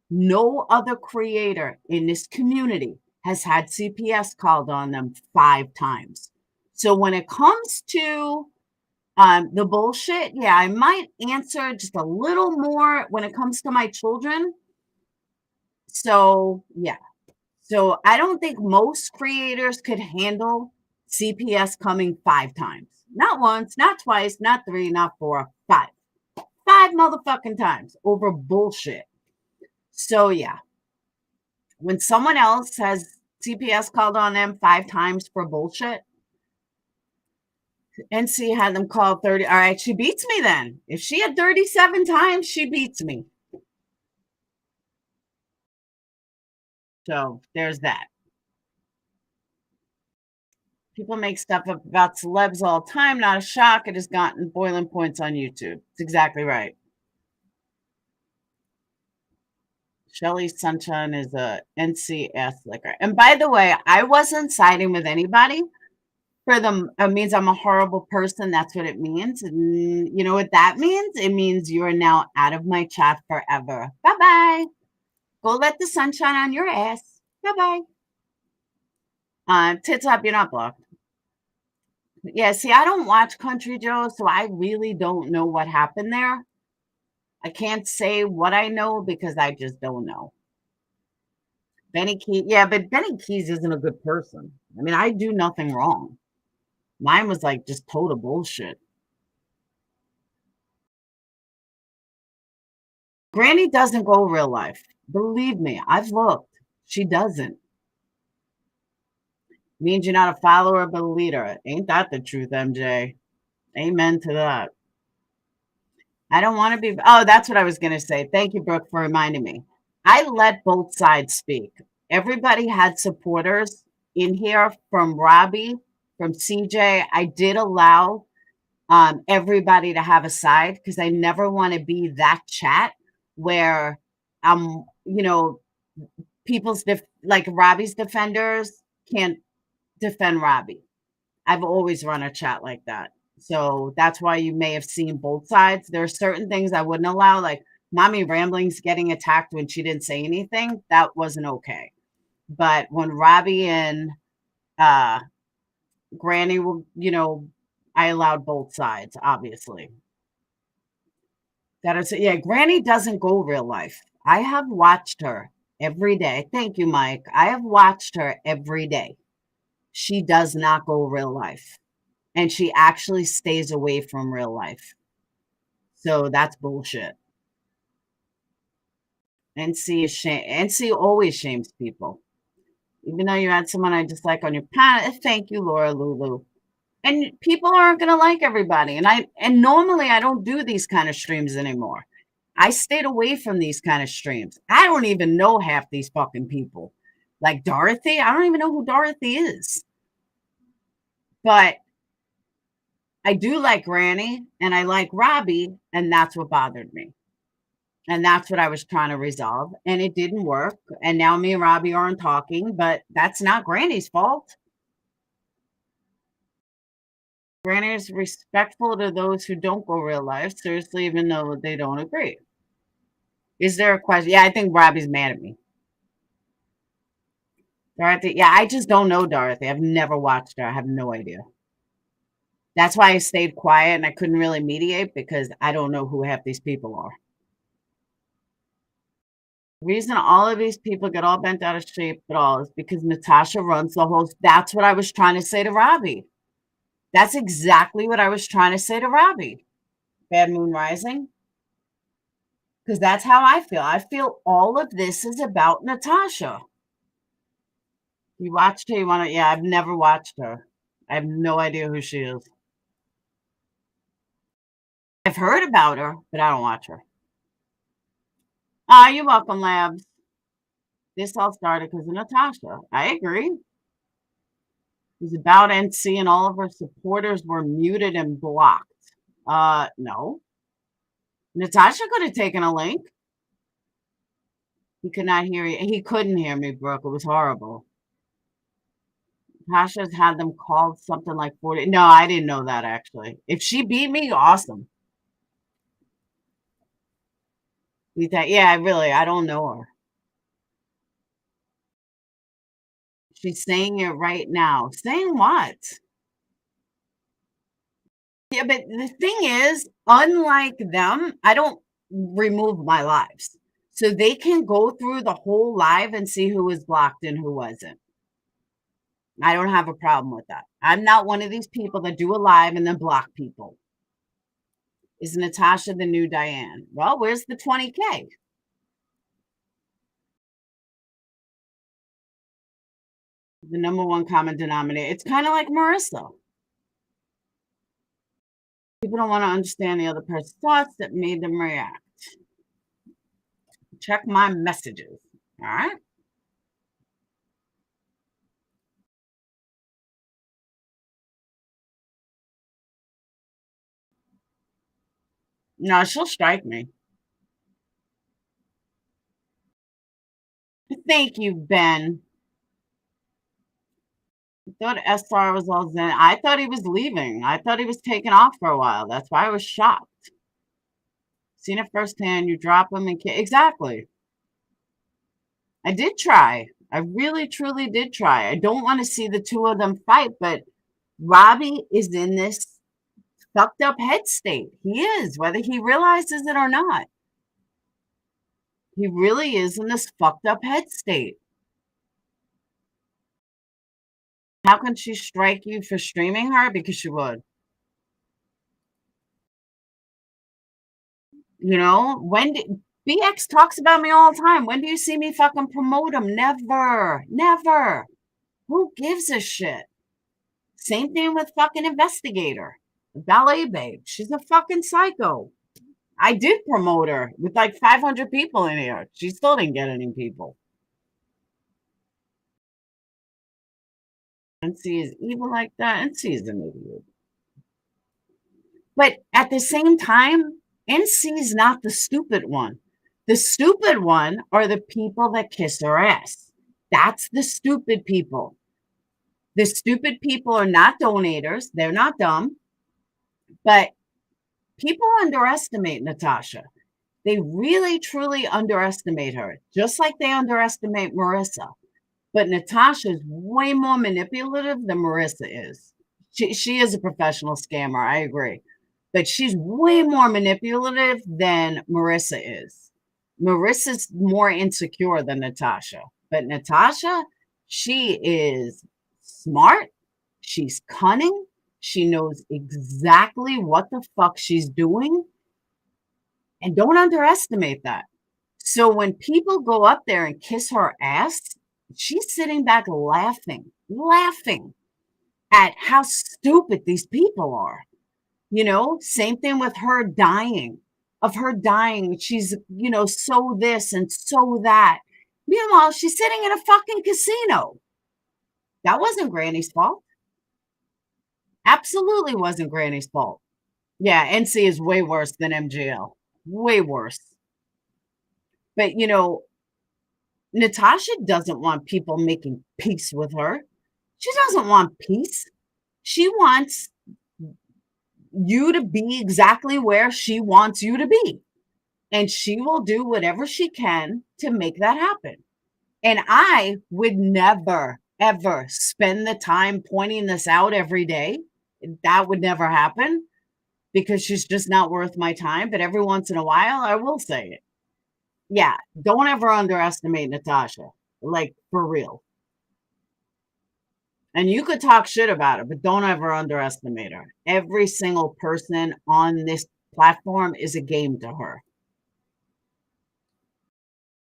No other creator in this community has had CPS called on them 5 times. So when it comes to the bullshit, yeah, I might answer just a little more when it comes to my children. So, yeah. So I don't think most creators could handle CPS coming 5 times. Not once, not twice, not 3, not 4, 5. 5 motherfucking times over bullshit. So yeah. When someone else has CPS called on them 5 times for bullshit, NC had them called 30. All right, she beats me then. If she had 37 times, she beats me. So there's that. People make stuff up about celebs all the time. Not a shock. It has gotten boiling points on YouTube. It's exactly right. Shelly Sunshine is a NCS liquor. And by the way, I wasn't siding with anybody. For them, it means I'm a horrible person. That's what it means. And you know what that means? It means you are now out of my chat forever. Bye-bye. Go let the sun shine on your ass. Bye-bye. Tits up, you're not blocked. Yeah, see, I don't watch Country Joe, so I really don't know what happened there. I can't say what I know because I just don't know. Benny Keys, yeah, but Benny Keys isn't a good person. I mean, I do nothing wrong. Mine was like just total bullshit. Granny doesn't go real life. Believe me, I've looked. She doesn't. Means you're not a follower, but a leader. Ain't that the truth, MJ? Amen to that. I don't want to be. Oh, that's what I was going to say. Thank you, Brooke, for reminding me. I let both sides speak. Everybody had supporters in here from Robbie, from CJ. I did allow everybody to have a side because I never want to be that chat where you know, people's like Robbie's defenders can't defend Robbie. I've always run a chat like that. So that's why you may have seen both sides. There are certain things I wouldn't allow, like Mommy Ramblings getting attacked when she didn't say anything. That wasn't okay. But when Robbie and Granny will, I allowed both sides, obviously. That is, yeah, Granny doesn't go real life. I have watched her every day. Thank you, Mike. I have watched her every day. She does not go real life. And she actually stays away from real life. So that's bullshit. NC is NC always shames people. Even though you had someone I dislike on your panel. Thank you, Laura Lulu. And people aren't going to like everybody. And normally I don't do these kind of streams anymore. I stayed away from these kind of streams. I don't even know half these fucking people. Like Dorothy, I don't even know who Dorothy is. But I do like Granny and I like Robbie, and that's what bothered me. And that's what I was trying to resolve. And it didn't work. And now me and Robbie aren't talking, but that's not Granny's fault. Granny is respectful to those who don't go real life, seriously, even though they don't agree. Is there a question? Yeah, I think Robbie's mad at me. Dorothy, yeah, I just don't know Dorothy. I've never watched her. I have no idea. That's why I stayed quiet and I couldn't really mediate, because I don't know who half these people are. The reason all of these people get all bent out of shape at all is because Natasha runs the whole. That's what I was trying to say to Robbie. That's exactly what I was trying to say to Robbie. Bad Moon Rising. Because that's how I feel. I feel all of this is about Natasha. You watched her? You want to? Yeah, I've never watched her. I have no idea who she is. I've heard about her, but I don't watch her. You're welcome, Labs. This all started because of Natasha. I agree. It was about NC and all of her supporters were muted and blocked. No. Natasha could have taken a link. He could not hear you. He couldn't hear me, Brooke. It was horrible. Natasha's had them called something like 40. No, I didn't know that, actually. If she beat me, awesome. Yeah, I don't know her. She's saying it right now. Saying what? Yeah, but the thing is, unlike them, I don't remove my lives. So they can go through the whole live and see who was blocked and who wasn't. I don't have a problem with that. I'm not one of these people that do a live and then block people. Is Natasha the new Diane? Well, where's the 20K? The number one common denominator. It's kind of like Marissa. People don't want to understand the other person's thoughts that made them react. Check my messages. All right. No, she'll strike me. Thank you, Ben. I thought SR was all zen. I thought he was leaving. I thought he was taking off for a while. That's why I was shocked. Seen it firsthand. You drop him and exactly. I did try. I really, truly did try. I don't want to see the two of them fight, but Robbie is in this fucked up head state. He is, whether he realizes it or not. He really is in this fucked up head state. How can she strike you for streaming her? Because she would. You know, BX talks about me all the time. When do you see me fucking promote him? Never. Never. Who gives a shit? Same thing with fucking Investigator. Ballet Babe. She's a fucking psycho. I did promote her with like 500 people in here. She still didn't get any people. NC is evil like that. NC is an idiot. But at the same time, NC is not the stupid one. The stupid one are the people that kiss her ass. That's the stupid people. The stupid people are not donators. They're not dumb. But people underestimate Natasha. They really, truly underestimate her, just like they underestimate Marissa. But Natasha is way more manipulative than Marissa is. She is a professional scammer, I agree. But she's way more manipulative than Marissa is. Marissa's more insecure than Natasha. But Natasha, she is smart. She's cunning. She knows exactly what the fuck she's doing. And don't underestimate that. So when people go up there and kiss her ass, she's sitting back laughing at how stupid these people are. You know, same thing with her dying. Of her dying, she's, you know, so this and so that. Meanwhile, she's sitting in a fucking casino. That wasn't Granny's fault. Absolutely wasn't Granny's fault. Yeah, NC is way worse than MGL. Way worse. But, you know, Natasha doesn't want people making peace with her. She doesn't want peace. She wants you to be exactly where she wants you to be. And she will do whatever she can to make that happen. And I would never, ever spend the time pointing this out every day. That would never happen because she's just not worth my time. But every once in a while, I will say it. Yeah, don't ever underestimate Natasha. Like, for real. And you could talk shit about her, but don't ever underestimate her. Every single person on this platform is a game to her.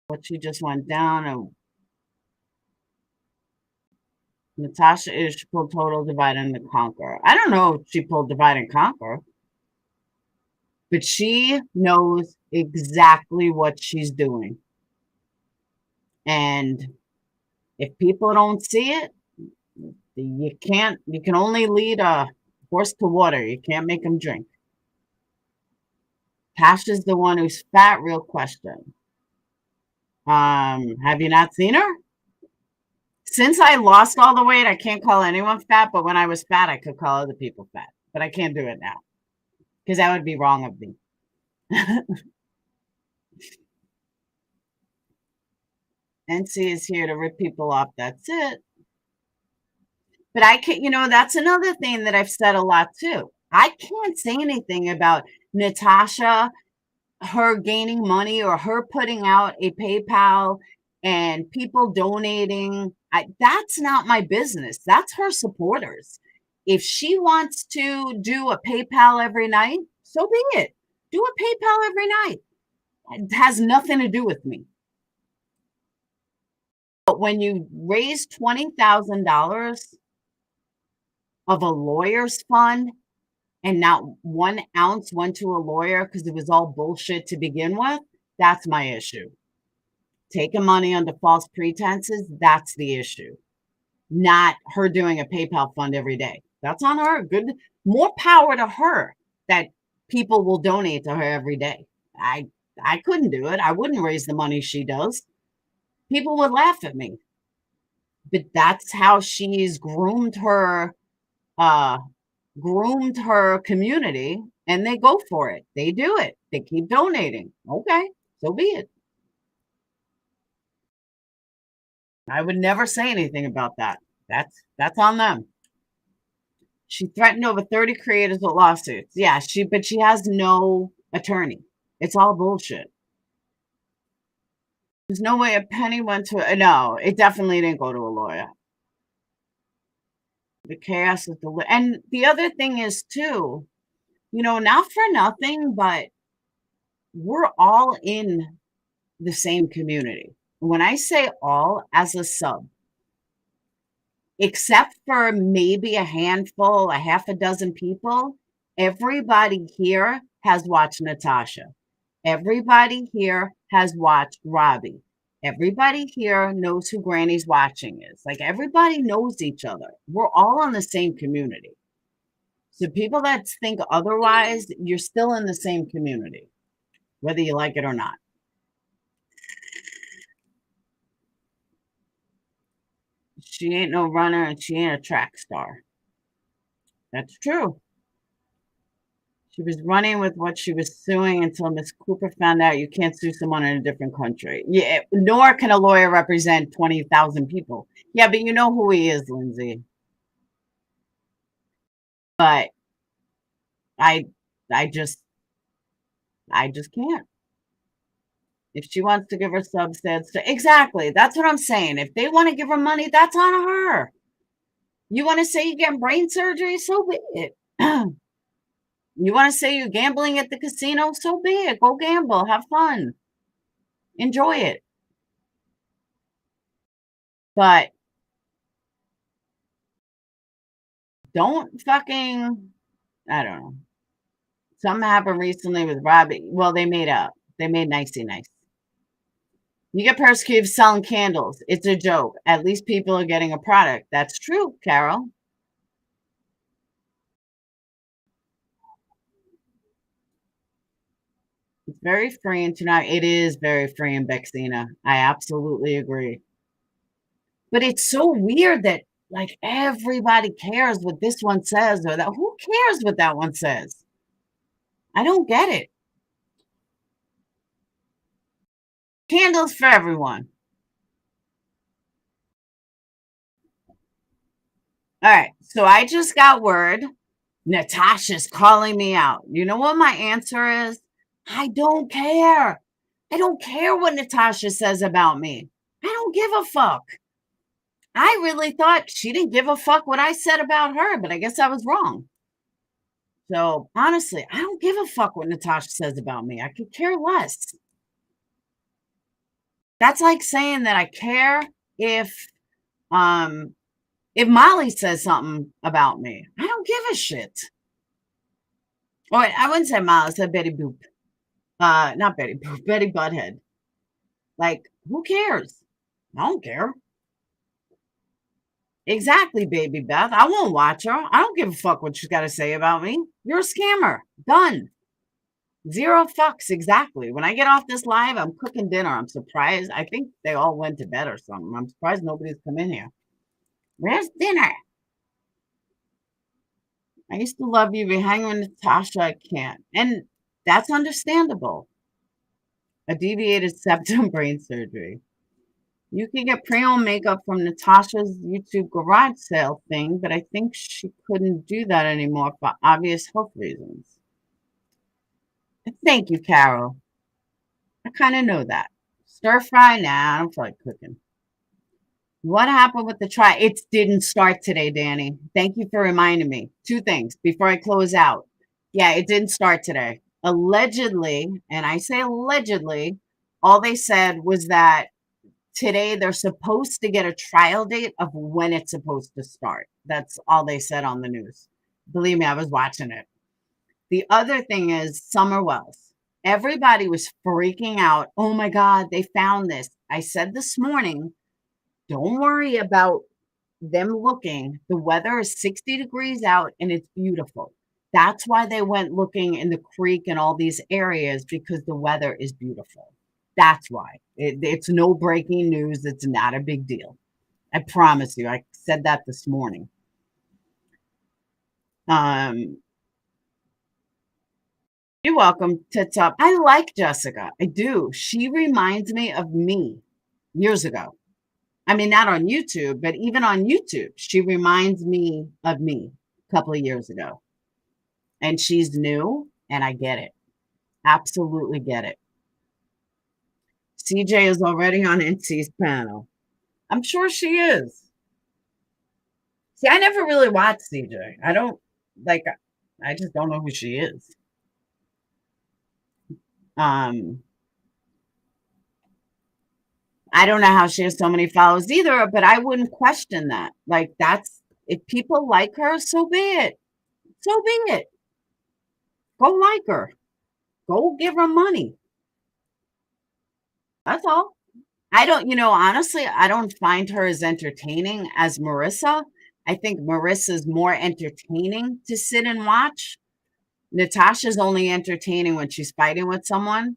What she just went down, and Natasha is she pulled total divide and conquer. I don't know if she pulled divide and conquer, but she knows exactly what she's doing. And if people don't see it, you can only lead a horse to water. You can't make him drink. Tasha's the one who's fat, real question. Have you not seen her? Since I lost all the weight, I can't call anyone fat, but when I was fat, I could call other people fat. But I can't do it now because that would be wrong of me. NC is here to rip people off. That's it. But I can't, you know, that's another thing that I've said a lot too. I can't say anything about Natasha, her gaining money or her putting out a PayPal and people donating. That's not my business. That's her supporters. If she wants to do a PayPal every night, so be it. Do a PayPal every night. It has nothing to do with me. But when you raise $20,000 of a lawyer's fund and not 1 ounce went to a lawyer because it was all bullshit to begin with, that's my issue. Taking money under false pretenses, that's the issue. Not her doing a PayPal fund every day. That's on her. Good, more power to her that people will donate to her every day. I couldn't do it. I wouldn't raise the money she does. People would laugh at me. But that's how she's groomed her community, and they go for it. They do it. They keep donating. Okay, so be it. I would never say anything about that. That's on them. She threatened over 30 creators with lawsuits. Yeah, but she has no attorney. It's all bullshit. There's no way a penny went to no, it definitely didn't go to a lawyer. The chaos is and the other thing is too, you know, not for nothing, but we're all in the same community. When I say all, as a sub, except for maybe a handful, a half a dozen people, everybody here has watched Natasha. Everybody here has watched Robbie. Everybody here knows who Granny's watching is. Like, everybody knows each other. We're all in the same community. So people that think otherwise, you're still in the same community, whether you like it or not. She ain't no runner and she ain't a track star. That's true. She was running with what she was suing until Miss Cooper found out you can't sue someone in a different country. Yeah, nor can a lawyer represent 20,000 people. Yeah, but you know who he is, Lindsay. But I just can't. If she wants to give her subsets to exactly, that's what I'm saying. If they want to give her money, that's on her. You want to say you're getting brain surgery, so be it. You want to say you're gambling at the casino, so be it. Go gamble, have fun, enjoy it. But don't fucking, I don't know. Something happened recently with Robbie. Well, they made up. They made nicey nice. You get persecuted for selling candles. It's a joke. At least people are getting a product. That's true, Carol. It's very freeing tonight. It is very freeing, Bexina. I absolutely agree. But it's so weird that like everybody cares what this one says or that. Who cares what that one says? I don't get it. Candles for everyone. All right. So I just got word. Natasha's calling me out. You know what my answer is? I don't care. I don't care what Natasha says about me. I don't give a fuck. I really thought she didn't give a fuck what I said about her, but I guess I was wrong. So honestly, I don't give a fuck what Natasha says about me. I could care less. That's like saying that I care if Molly says something about me. I don't give a shit. Oh, I wouldn't say Molly, I said Betty Boop. Not Betty Boop, Betty Butthead. Like, who cares? I don't care. Exactly, baby Beth. I won't watch her. I don't give a fuck what she's got to say about me. You're a scammer. Done. Zero fucks, exactly. When I get off this live, I'm cooking dinner. I'm surprised. I think they all went to bed or something. I'm surprised nobody's come in here. Where's dinner? I used to love you. Be hanging with Natasha. I can't. And that's understandable. A deviated septum brain surgery. You can get pre-owned makeup from Natasha's YouTube garage sale thing, but I think she couldn't do that anymore for obvious health reasons. Thank you, Carol. I kind of know that. Stir fry now. I don't feel like cooking. What happened with the trial? It didn't start today, Danny. Thank you for reminding me. Two things before I close out. Yeah, it didn't start today. Allegedly, and I say allegedly, all they said was that today they're supposed to get a trial date of when it's supposed to start. That's all they said on the news. Believe me, I was watching it. The other thing is Summer Wells. Everybody was freaking out. Oh my God, they found this. I said this morning, don't worry about them looking. The weather is 60 degrees out and it's beautiful. That's why they went looking in the creek and all these areas, because the weather is beautiful. That's why. It's no breaking news. It's not a big deal. I promise you. I said that this morning. You're welcome, Tits Up. I like Jessica. I do. She reminds me of me years ago. I mean, not on YouTube, but even on YouTube, she reminds me of me a couple of years ago. And she's new, and I get it. Absolutely get it. CJ is already on NC's panel. I'm sure she is. See, I never really watched CJ. I just don't know who she is. I don't know how she has so many followers either, but I wouldn't question that. Like, that's, if people like her, so be it. So be it. Go like her. Go give her money. That's all. I don't, honestly, I don't find her as entertaining as Marissa. I think Marissa's more entertaining to sit and watch. Natasha's only entertaining when she's fighting with someone.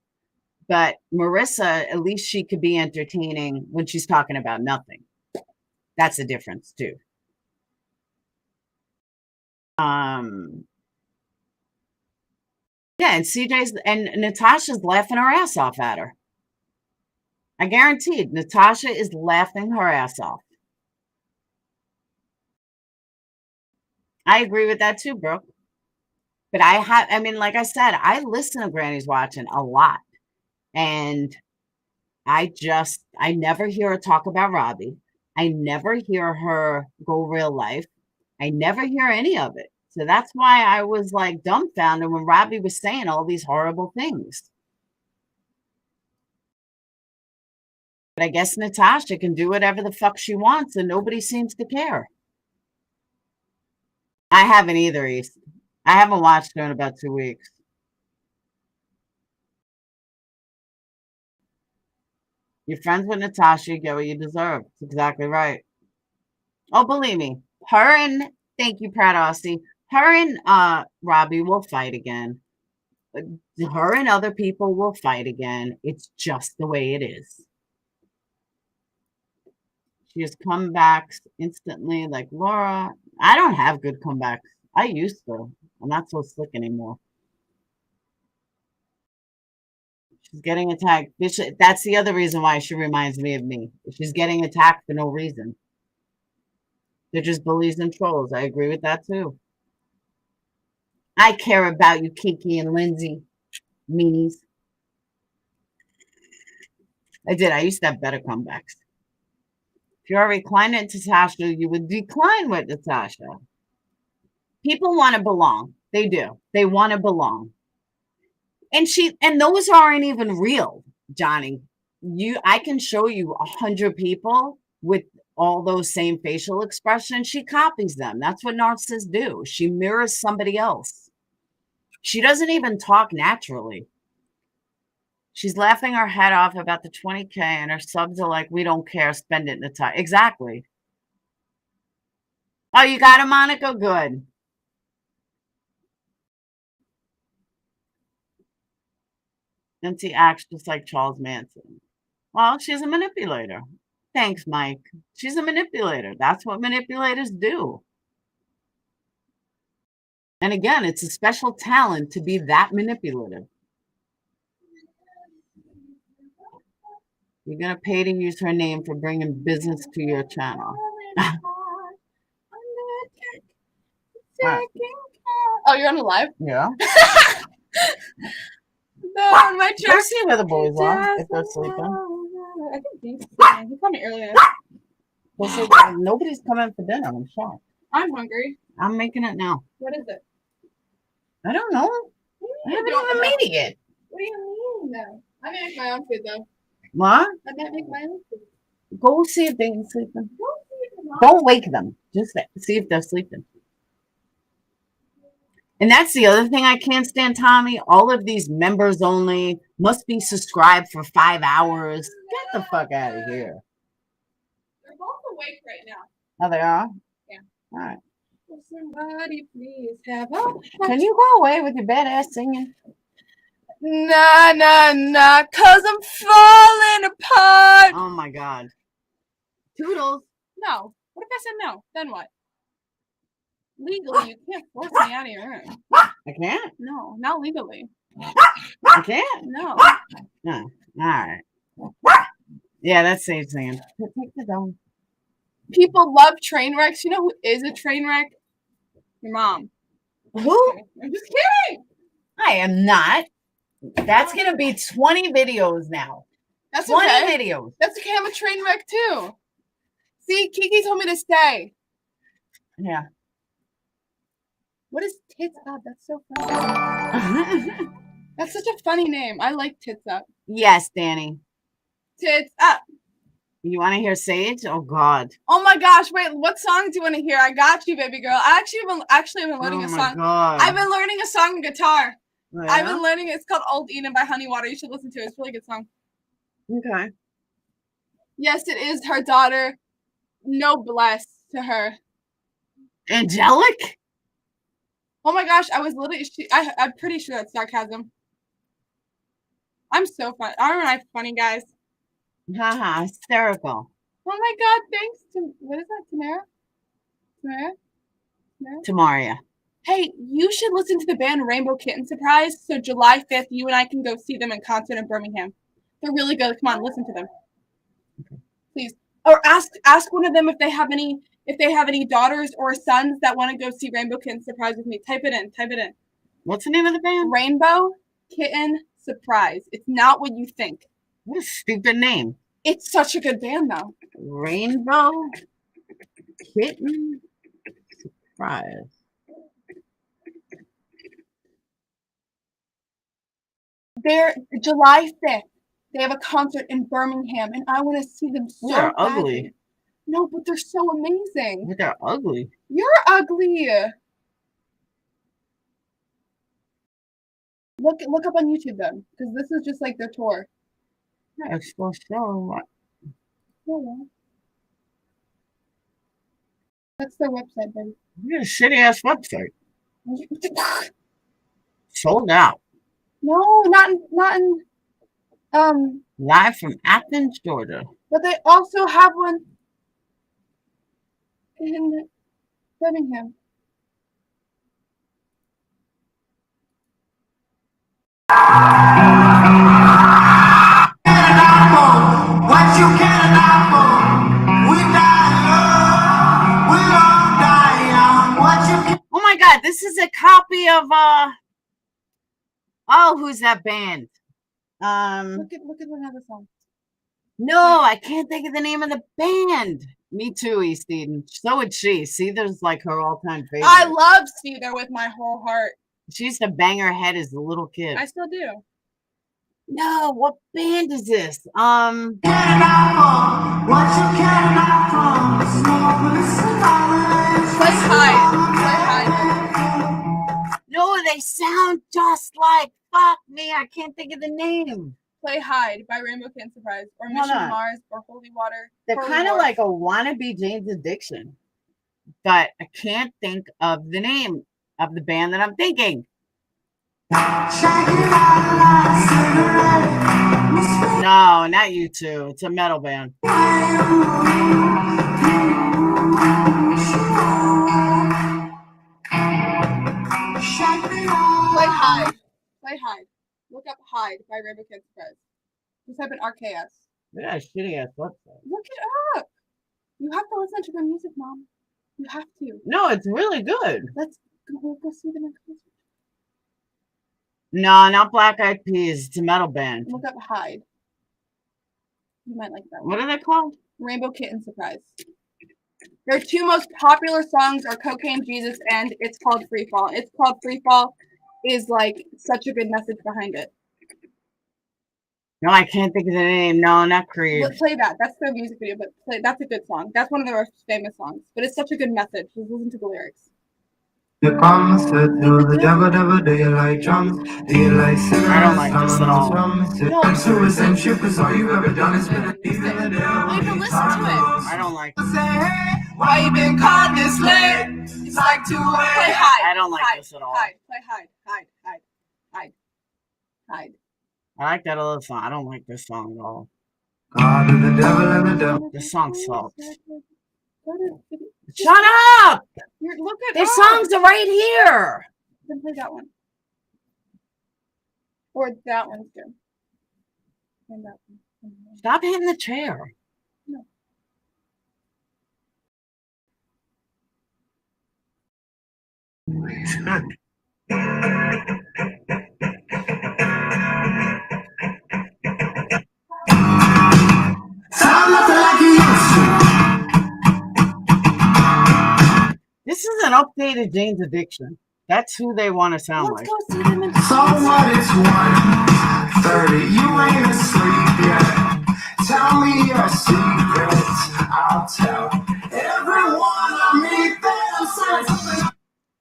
But Marissa, at least she could be entertaining when she's talking about nothing. That's the difference too. Yeah, and CJ's and Natasha's laughing her ass off at her. I guaranteed Natasha is laughing her ass off. I agree with that too, Brooke. But I mean, like I said, I listen to Granny's Watching a lot. And I never hear her talk about Robbie. I never hear her go real life. I never hear any of it. So that's why I was like dumbfounded when Robbie was saying all these horrible things. But I guess Natasha can do whatever the fuck she wants and nobody seems to care. I haven't either, East. I haven't watched her in about 2 weeks. You're friends with Natasha, you get what you deserve. That's exactly right. Oh, believe me, her and thank you, Pratt Aussie. Her and Robbie will fight again. Her and other people will fight again. It's just the way it is. She has comebacks instantly, like Laura. I don't have good comebacks. I used to. I'm not so slick anymore. She's getting attacked. That's the other reason why she reminds me of me. She's getting attacked for no reason. They're just bullies and trolls. I agree with that too. I care about you, Kiki and Lindsay. Meanies. I did. I used to have better comebacks. If you're reclining at Natasha, you would decline with Natasha. People want to belong. They do. They want to belong. And those aren't even real, Johnny. I can show you 100 people with all those same facial expressions. She copies them. That's what narcissists do. She mirrors somebody else. She doesn't even talk naturally. She's laughing her head off about the 20K and her subs are like, we don't care, spend it, Natasha. Exactly. Oh, you got it, Monica? Good. And she acts just like Charles Manson. Well, she's a manipulator. Thanks, Mike. She's a manipulator. That's what manipulators do. And again, it's a special talent to be that manipulative. You're going to pay to use her name for bringing business to your channel. Right. Oh, you're on the live? Yeah. No, my Go see where the boys are if they're sleeping. I think he called me earlier. Nobody's coming for dinner. I'm shocked. I'm hungry. I'm making it now. What is it? I don't know. I haven't even made it yet. What do you mean, though? I make my own food, though. What? I might make my own food. Go see if they're sleeping. Don't wake them. Just see if they're sleeping. And that's the other thing I can't stand, Tommy. All of these members only must be subscribed for 5 hours. Get the fuck out of here. They're both awake right now. Oh, they are? Yeah. All right. Will somebody please have a... Can you go away with your badass singing? Nah, nah, nah, cause I'm falling apart. Oh my God. Toodles. No. What if I said no? Then what? Legally, you can't force me out of your room. I can't? No, not legally. I can't? No. No. All right. Yeah, that's safe singing. Take the dome. People love train wrecks. You know who is a train wreck? Your mom. Who? I'm just kidding. I am not. That's going to be 20 videos now. That's 20 okay. videos. That's okay. I'm a train wreck too. See, Kiki told me to stay. Yeah. What is Tits Up? That's so funny. That's such a funny name. I like Tits Up. Yes, Danny. Tits Up. You want to hear Sage? Oh, God. Oh my gosh! Wait, what song do you want to hear? I got you, baby girl. I actually have been learning a song. God. I've been learning a song on guitar. Oh, yeah? I've been learning. It's called "Old Eden" by Honey Water. You should listen to it. It's a really good song. Okay. Yes, it is her daughter. No bless to her. Angelic? Oh my gosh! I was literally. I'm pretty sure that's sarcasm. I'm so fun. Aren't I funny, guys? Haha, hysterical. Oh my God! Thanks to what is that, Tamara? Tamaria. Hey, you should listen to the band Rainbow Kitten Surprise. So July 5th, you and I can go see them in concert in Birmingham. They're really good. Come on, listen to them, please. Or ask one of them if they have any daughters or sons that want to go see Rainbow Kitten Surprise with me. Type it in. What's the name of the band? Rainbow Kitten Surprise. It's not what you think. What a stupid name. It's such a good band, though. Rainbow Kitten Surprise. They're July 5th. They have a concert in Birmingham, and I want to see them so They're badly. ugly. No, but they're so amazing. But they're ugly. You're ugly. Look up on YouTube then, because this is just like their tour. Yeah, it's so show. Yeah. That's their website, baby. You got a shitty ass website. Sold out. No, not in Live from Athens, Georgia. but they also have one in Birmingham. What you cannot for, we die young, we all die young. What you can Oh my God, this is a copy of who's that band? Look at another song. No, I can't think of the name of the band. Me too, East Eden. So would she. See, there's like her all-time favorite. I love See There with my whole heart. She used to bang her head as a little kid. I still do. No, what band is this? cannot for, what you cannot for, Play Hide. No, they sound just like, fuck me, I can't think of the name. Play Hide by Rainbow Kitten Surprise or Hold Mission on. Mars or Holy Water. They're Holy kind of War. like a wannabe Jane's Addiction, but I can't think of the name of the band that I'm thinking. No, not you two. It's a metal band. Play Hide. Play Hide. Look up Hide by Rainbow Kitten Surprise. Just type in RKS. Yeah, shitty ass website. Look it up. You have to listen to their music, Mom. You have to. No, it's really good. Let's go see them in concert. No, not Black Eyed Peas. It's a metal band. Look up Hide. You might like that one. What are they called? Rainbow Kitten Surprise. Their two most popular songs are Cocaine Jesus and It's Called Free Fall. It's Called Free Fall is like such a good message behind it. No, I can't think of the name. No, not Creed. But play that. That's their music video, but that's a good song. That's one of their most famous songs. But it's such a good message. Just listen to the lyrics. The come said to the devil, do you like drums? Do you like cigarettes? I don't like this at all. No, suicide cause all you've ever done is been a thief in the devil. Don't even listen to it. I don't like this. Say, hey, why you been caught this late? It's like 2 Play a.m. Hide. I don't like Hide. this at all. Hide. Play Hide. Hide. Hide. Hide. Hide. I like that other song. I don't like this song at all. God and the devil and the devil. This song sucks. Go to- Shut up! Look at These songs are right here. Then play that one. Or that one's good. And that one. Stop hitting the chair. Sound nothing like you used to. This is an updated Jane's Addiction. That's who they want to sound Let's like. go see them in So what, it's 1:30, you ain't asleep yet. Tell me your secrets, I'll tell everyone I meet them. Something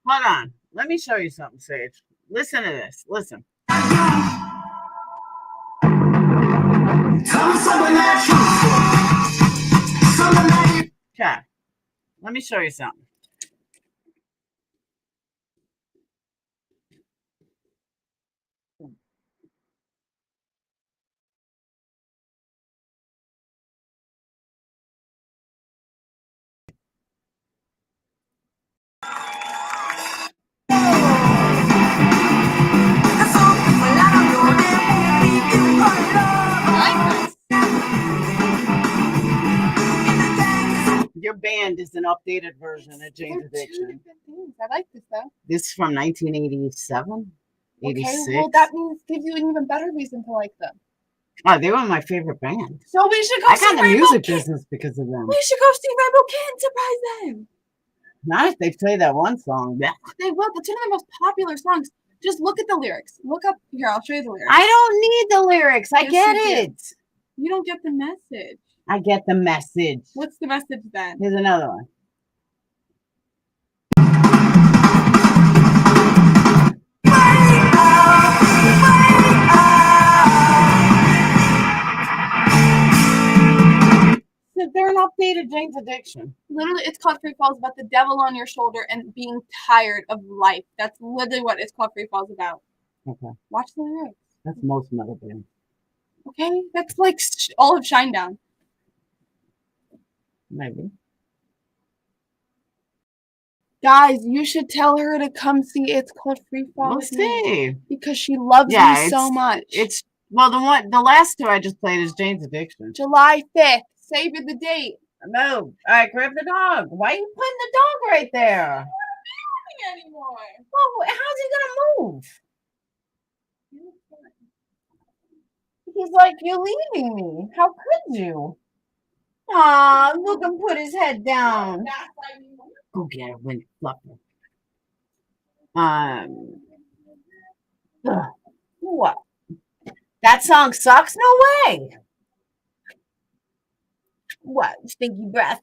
Hold on. Let me show you something, Sage. Listen to this. Listen. tell me something that truthful. Something that you Okay. Let me show you something. band is an updated version of They're Jane's two Addiction. different things. I like this though. This is from 1987, 86. Okay, well that means gives you an even better reason to like them. Oh, they were my favorite band. So we should go I see got in the Rainbow music Kid. business because of them. We should go see Rainbow Kid and surprise them. Not if they play that one song. Yeah. They will. That's one of the most popular songs. Just look at the lyrics. Look up here. I'll show you the lyrics. I don't need the lyrics. I Yes, get you do. it. You don't get the message. I get the message. What's the message then? Here's another one. So they're an updated Jane's Addiction. Literally, it's called Free Falls, about the devil on your shoulder and being tired of life. That's literally what it's called Free Falls about. Okay. Watch the lyrics. That's most metal bands. Okay? That's like all of Shinedown. Maybe. Guys, you should tell her to come see It's Called Free Fall We'll with me, see. because she loves Yeah, me so much. It's well, the last two I just played is Jane's Addiction. July 5th. Save the date. No, all right, grab the dog. Why are you putting the dog right there? Anymore. Well, how's he gonna move? He's like, you're leaving me. How could you? Aw, look him put his head down. Go get it, Winnie Fluffer. What? That song sucks? No way. What? Stinky breath?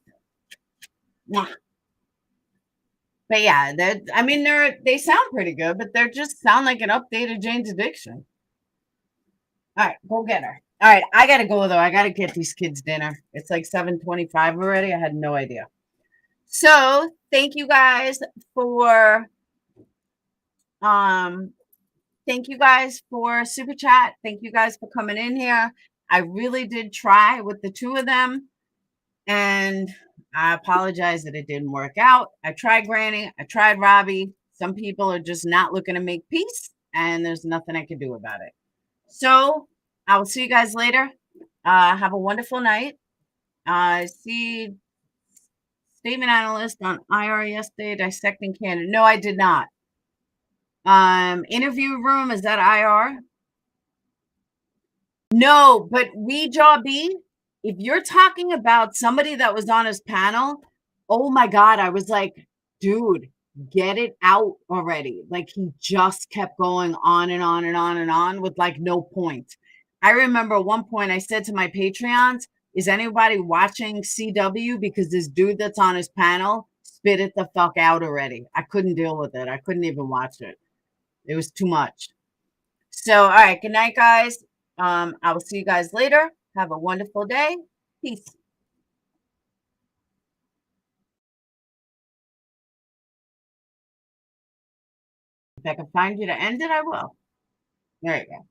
Nah. But yeah, they sound pretty good, but they just sound like an updated Jane's Addiction. All right, go get her. All right, I gotta go though. I gotta get these kids dinner. It's like 7:25 already. I had no idea. So thank you guys for super chat. Thank you guys for coming in here. I really did try with the two of them, and I apologize that it didn't work out. I tried Granny. I tried Robbie. Some people are just not looking to make peace, and there's nothing I can do about it. So I will see you guys later. Have a wonderful night. See statement analyst on IR yesterday dissecting Canada. No, I did not. Interview room, is that IR? No, but Jaw B, if you're talking about somebody that was on his panel, oh my God, I was like, dude, get it out already. Like he just kept going on and on and on and on with like no point. I remember at one point I said to my Patreons, is anybody watching CW? Because this dude that's on his panel spit it the fuck out already. I couldn't deal with it. I couldn't even watch it. It was too much. So, all right. Good night, guys. I will see you guys later. Have a wonderful day. Peace. If I can find you to end it, I will. There you go.